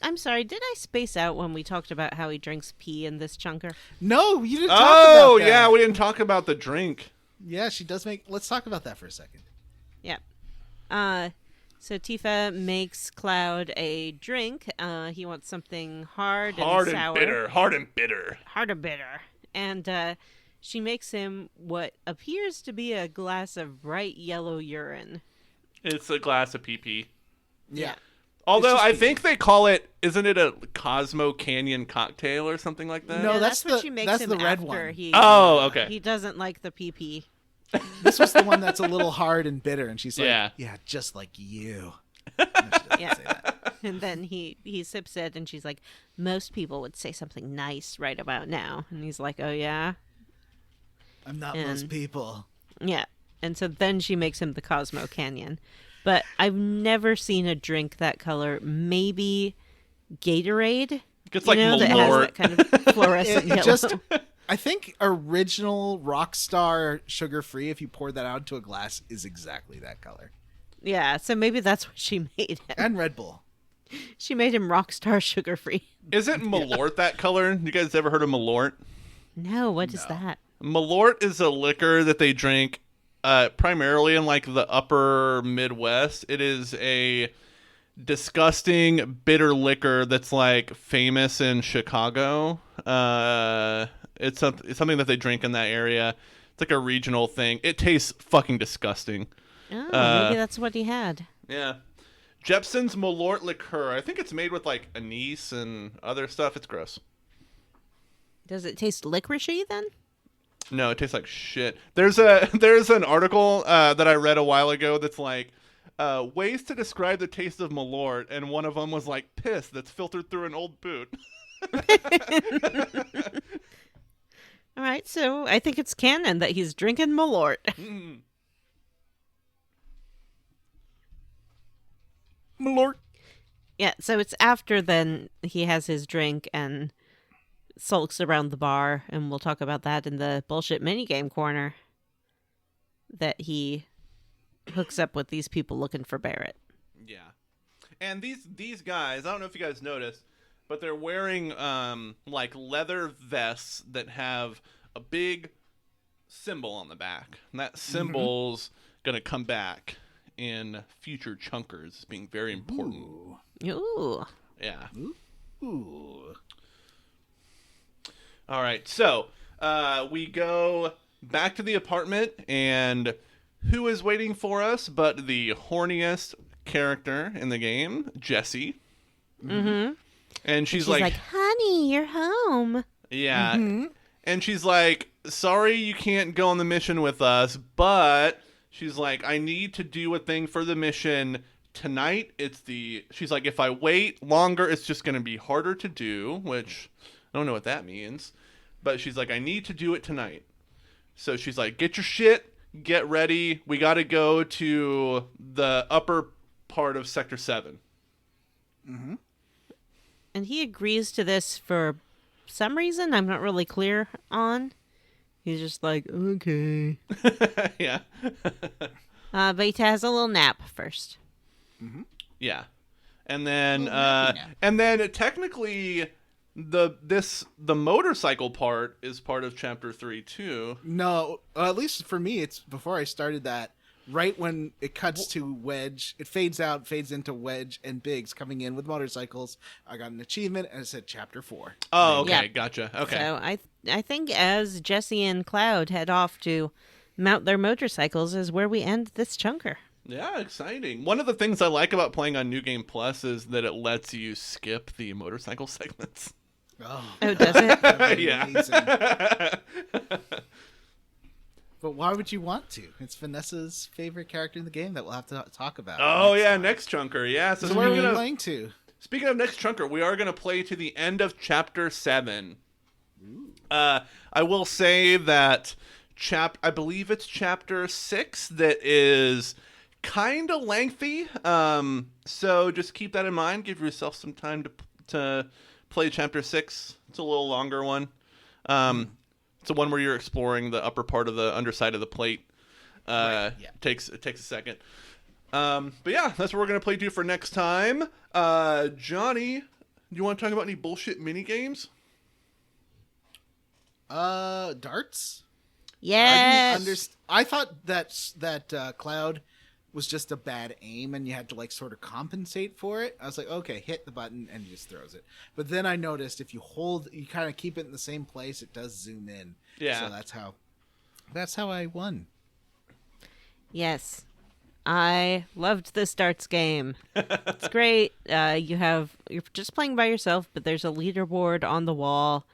I'm sorry, did I space out when we talked about how he drinks pee in this chunker? No, you didn't talk Oh, about that. yeah, we didn't talk about the drink. Yeah, she does make. Let's talk about that for a second. Yep. So Tifa makes Cloud a drink. He wants something hard and sour. Hard and bitter. Hard and bitter. And she makes him what appears to be a glass of bright yellow urine. It's a glass of pee-pee. Yeah. Although just I pee-pee. think they call it, isn't it a Cosmo Canyon cocktail or something like that? No, Yeah, that's what the- she makes that's him the red after one. He, Oh, okay. He doesn't like the pee-pee. This was the one that's a little hard and bitter, and she's like, Yeah. "Yeah, just like you." Yeah. Say that. And then he sips it, and she's like, most people would say something nice right about now. And he's like, oh, yeah? I'm not And- most people. Yeah. And so then she makes him the Cosmo Canyon. But I've never seen a drink that color. Maybe Gatorade? It's like that has Malort. that kind of fluorescent yellow. Just, I think original Rockstar sugar-free, if you pour that out into a glass, is exactly that color. Yeah, so maybe that's what she made him. And Red Bull. She made him Rockstar sugar-free. Isn't Malort that color? You guys ever heard of Malort? No, what is that? Malort is a liquor that they drink primarily in like the upper Midwest. It is a disgusting bitter liquor that's like famous in Chicago. It's something that they drink in that area. It's like a regional thing. It tastes fucking disgusting. Oh, maybe that's what he had. Yeah. Jepson's Malort liqueur. I think it's made with like anise and other stuff. It's gross. Does it taste licoricey then? No, it tastes like shit. There's an article that I read a while ago that's like ways to describe the taste of Malort, and one of them was like piss that's filtered through an old boot. All right, so I think it's canon that he's drinking Malort. Malort. Yeah, so it's after then he has his drink and sulks around the bar, and we'll talk about that in the bullshit minigame corner, that he hooks up with these people looking for Barrett. Yeah. And these guys, I don't know if you guys noticed, but they're wearing like leather vests that have a big symbol on the back. And that symbol's going to come back in future chunkers, being very important. Ooh. Yeah. Ooh. All right. So, we go back to the apartment, and who is waiting for us but the horniest character in the game, Jessie. Mm-hmm. And she's like, like, honey, you're home. yeah. And she's like, sorry you can't go on the mission with us, but she's like, I need to do a thing for the mission tonight. She's like, if I wait longer, it's just going to be harder to do, which I don't know what that means. But she's like, I need to do it tonight. So she's like, get your shit, get ready. We got to go to the upper part of Sector 7. Mm-hmm. And he agrees to this for some reason I'm not really clear on. He's just like, okay. Yeah. But he has a little nap first. Mm-hmm. Yeah. And then technically the motorcycle part is part of chapter 3 too. No, at least for me, it's before I started that. Right when it cuts to Wedge, it fades out, fades into Wedge and Biggs coming in with motorcycles. I got an achievement, and it said Chapter 4. Oh, okay, Yeah. gotcha. Okay. So I think as Jesse and Cloud head off to mount their motorcycles is where we end this chunker. Yeah, exciting. One of the things I like about playing on New Game Plus is that it lets you skip the motorcycle segments. Oh, does it? that'd be Yeah. amazing. But why would you want to? It's Vanessa's favorite character in the game that we'll have to talk about. Oh, yeah, time. next chunker. Yeah, so So where are we speaking of- playing to? Speaking of next chunker, we are going to play to the end of Chapter 7. I will say that I believe it's Chapter 6 that is kind of lengthy. So just keep that in mind. Give yourself some time to play Chapter 6. It's a little longer one. It's the one where you're exploring the upper part of the underside of the plate. Right, yeah. It takes a second. But yeah, that's what we're going to play to for next time. Johnny, do you want to talk about any bullshit mini games? Darts? Yes. I thought that Cloud was just a bad aim and you had to like sort of compensate for it. I was like, okay, hit the button and he just throws it. But then I noticed if you kind of keep it in the same place, it does zoom in. Yeah. So that's how I won. Yes. I loved this darts game. It's great. You're just playing by yourself, but there's a leaderboard on the wall.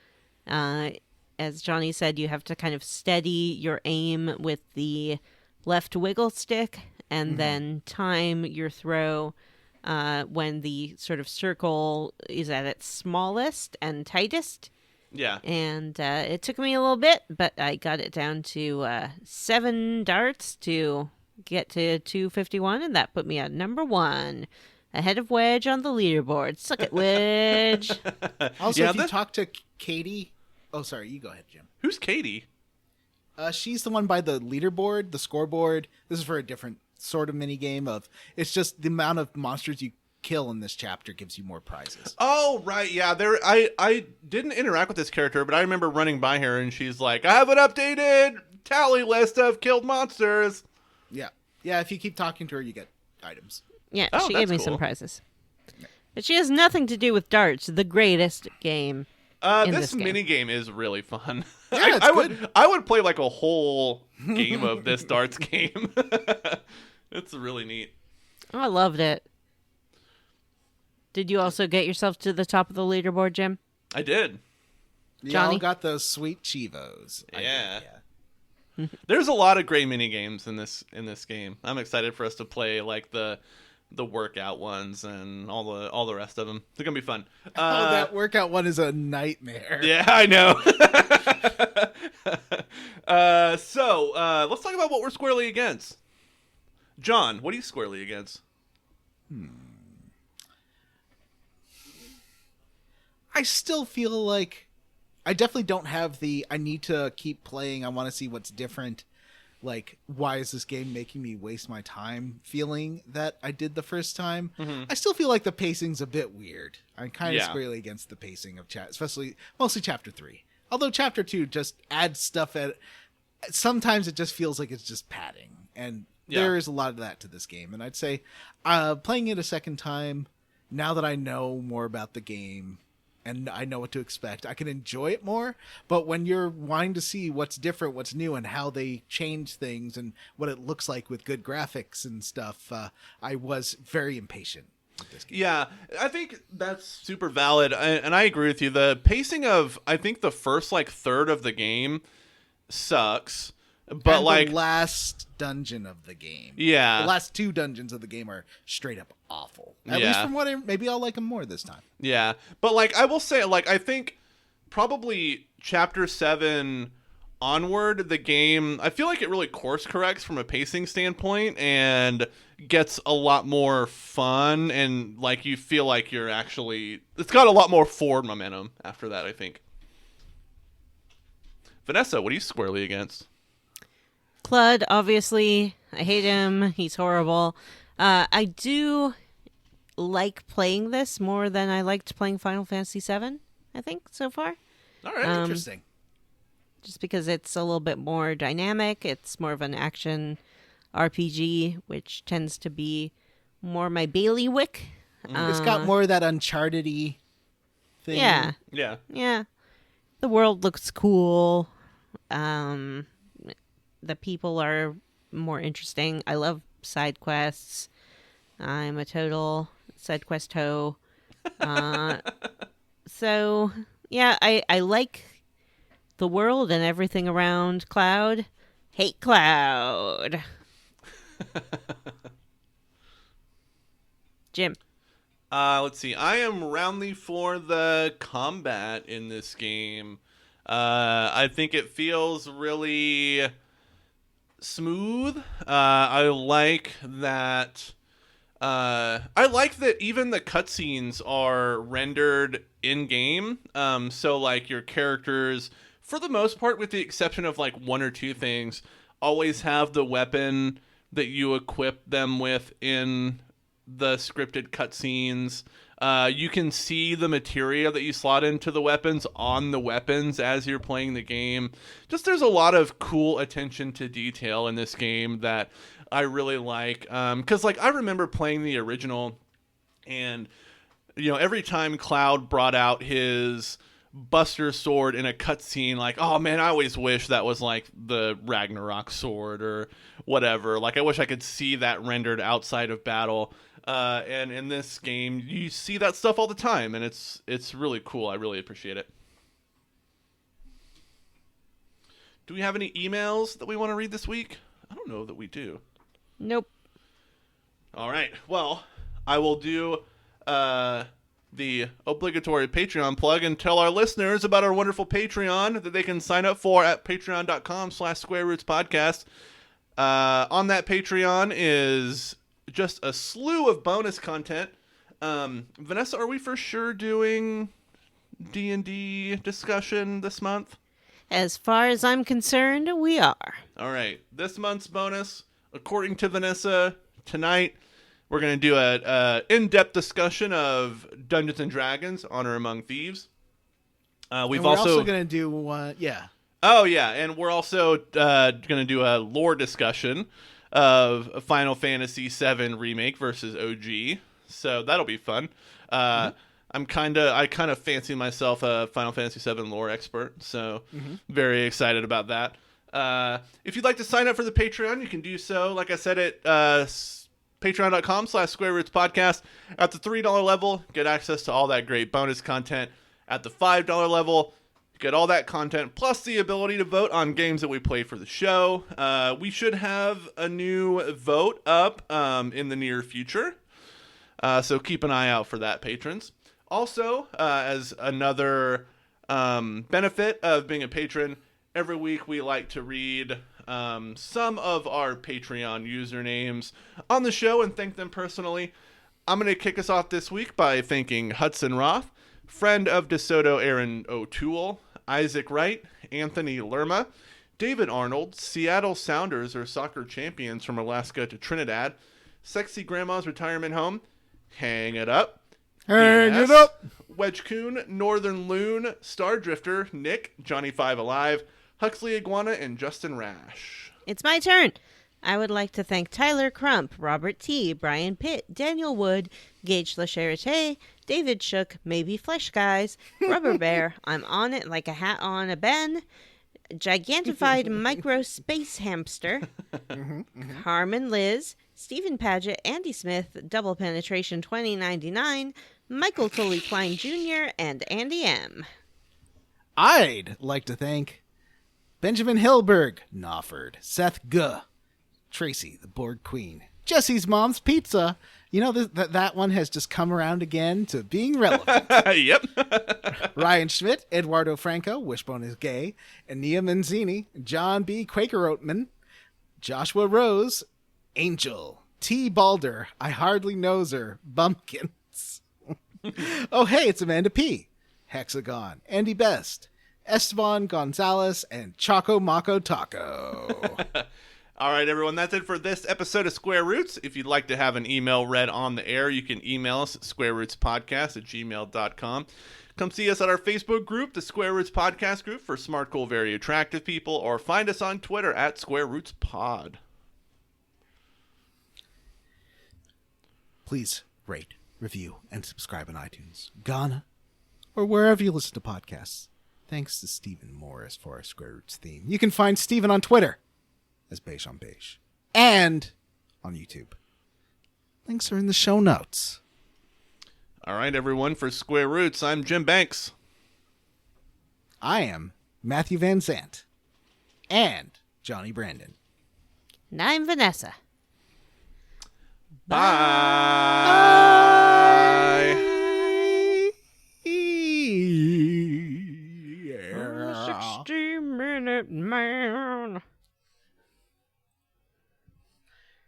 As Johnny said, you have to kind of steady your aim with the left wiggle stick and then time your throw when the sort of circle is at its smallest and tightest. Yeah. And it took me a little bit, but I got it down to 7 darts to get to 251, and that put me at number 1, ahead of Wedge on the leaderboard. Suck it, Wedge. Also, Yeah, if you talk to Katie... Oh, sorry, you go ahead, Jim. Who's Katie? She's the one by the leaderboard, the scoreboard. This is for a different sort of mini game of... It's just the amount of monsters you kill in this chapter gives you more prizes. Oh, right. Yeah. I didn't interact with this character, but I remember running by her and she's like, I have an updated tally list of killed monsters. Yeah. Yeah, if you keep talking to her, you get items. Yeah, Oh, she gave that's me some cool. prizes. But she has nothing to do with darts, the greatest game. In This this game. mini game is really fun. Yeah, it's I would play like a whole game of this darts game. It's really neat. Oh, I loved it. Did you also get yourself to the top of the leaderboard, Jim? I did. You Johnny? all got those sweet Chivos. I Yeah. did, There's a lot of great mini games in this game. I'm excited for us to play like the workout ones and all the rest of them. They're gonna be fun. Oh, that workout one is a nightmare. Yeah, I know. So let's talk about what we're squarely against. John, what are you squarely against? I still feel like I definitely don't have I need to keep playing. I want to see what's different. Like, why is this game making me waste my time feeling that I did the first time? Mm-hmm. I still feel like the pacing's a bit weird. I'm kind of Yeah. squarely against the pacing of mostly chapter 3. Although chapter 2 just adds stuff sometimes it just feels like it's just padding. And Yeah. there is a lot of that to this game. And I'd say playing it a second time, now that I know more about the game and I know what to expect, I can enjoy it more. But when you're wanting to see what's different, what's new, and how they change things and what it looks like with good graphics and stuff, I was very impatient with this game. Yeah, I think that's super valid, and I agree with you. The pacing of, I think, the first like third of the game sucks, but And like the last dungeon of the game, Yeah. the last 2 dungeons of the game are straight up awful. At Yeah. least from what maybe I'll like them more this time. Yeah, but like I will say, like I think probably chapter 7 onward, the game, I feel like it really course corrects from a pacing standpoint and gets a lot more fun, and like you feel like you're actually, it's got a lot more forward momentum after that, I think. Vanessa, what are you squarely against? Clud, obviously, I hate him. He's horrible. I do like playing this more than I liked playing Final Fantasy VII, I think, so far. All right. Interesting. Just because it's a little bit more dynamic. It's more of an action RPG, which tends to be more my bailiwick. It's got more of that Uncharted-y thing. Yeah. Yeah. Yeah. The world looks cool. The people are more interesting. I love side quests. I'm a total side quest hoe. So, yeah, I like the world and everything around Cloud. Hate Cloud. Jim. Let's see. I am roundly for the combat in this game. I think it feels really smooth. I like that. I like that even the cutscenes are rendered in game. So like your characters, for the most part, with the exception of like 1 or 2 things, always have the weapon that you equip them with in the scripted cutscenes. You can see the materia that you slot into the weapons on the weapons as you're playing the game. Just there's a lot of cool attention to detail in this game that I really like. Because like I remember playing the original, and you know, every time Cloud brought out his Buster sword in a cutscene, like, oh man, I always wish that was like the Ragnarok sword or whatever. Like I wish I could see that rendered outside of battle. And in this game, you see that stuff all the time, and it's really cool. I really appreciate it. Do we have any emails that we want to read this week? I don't know that we do. Nope. All right. Well, I will do the obligatory Patreon plug and tell our listeners about our wonderful Patreon that they can sign up for at patreon.com/squarerootspodcast. On that Patreon is just a slew of bonus content. Vanessa, are we for sure doing D&D discussion this month? As far as I'm concerned, we are. All right. This month's bonus, according to Vanessa, tonight we're going to do a in-depth discussion of Dungeons and Dragons: Honor Among Thieves. We've And we're also going to do one. Yeah. Oh yeah, and we're also going to do a lore discussion of Final Fantasy VII Remake versus OG. So that'll be fun. I kind of fancy myself a Final Fantasy VII lore expert, so very excited about that. If you'd like to sign up for the Patreon, you can do so. Like I said, at patreon.com/SquareRootsPodcast. At the $3 level, get access to all that great bonus content. At the $5 level, you get all that content plus the ability to vote on games that we play for the show. We should have a new vote up in the near future. So keep an eye out for that, patrons. Also, as another benefit of being a patron, every week we like to read some of our Patreon usernames on the show and thank them personally. I'm going to kick us off this week by thanking Hudson Roth, friend of DeSoto Aaron O'Toole, Isaac Wright, Anthony Lerma, David Arnold, Seattle Sounders or soccer champions from Alaska to Trinidad, Sexy Grandma's Retirement Home, Hang It Up, Hang ENS, it up. Wedge Coon, Northern Loon, Star Drifter, Nick, Johnny Five Alive, Huxley Iguana, and Justin Rash. It's my turn. I would like to thank Tyler Crump, Robert T., Brian Pitt, Daniel Wood, Gage LaCharité, David Shook, Maybe Flesh Guys, Rubber Bear, I'm on it like a hat on a Ben, Gigantified Micro Space Hamster, Carmen Liz, Stephen Paget, Andy Smith, Double Penetration 2099, Michael Tully Klein Jr., and Andy M. I'd like to thank Benjamin Hilberg, Knopford, Seth G, Tracy, the Board Queen, Jesse's Mom's Pizza. You know, that one has just come around again to being relevant. Yep. Ryan Schmidt, Eduardo Franco, Wishbone is Gay, Ania Manzini, John B. Quaker Oatman, Joshua Rose, Angel, T. Balder, I Hardly Knows Her, Bumpkins. Oh, hey, it's Amanda P., Hexagon, Andy Best, Esteban Gonzalez, and Choco Mako Taco. All right, everyone, that's it for this episode of Square Roots. If you'd like to have an email read on the air, you can email us at squarerootspodcast@gmail.com. Come see us at our Facebook group, the Square Roots Podcast Group, for smart, cool, very attractive people, or find us on Twitter at Square Roots Pod. Please rate, review, and subscribe on iTunes, Ghana, or wherever you listen to podcasts. Thanks to Stephen Morris for our Square Roots theme. You can find Stephen on Twitter as Beige on Beige and on YouTube. Links are in the show notes. All right, everyone, for Square Roots, I'm Jim Banks. I am Matthew Van Zandt and Johnny Brandon. And I'm Vanessa. Bye. 60-minute man.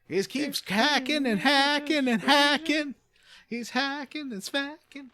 He keeps hacking and hacking and hacking. He's hacking and smacking.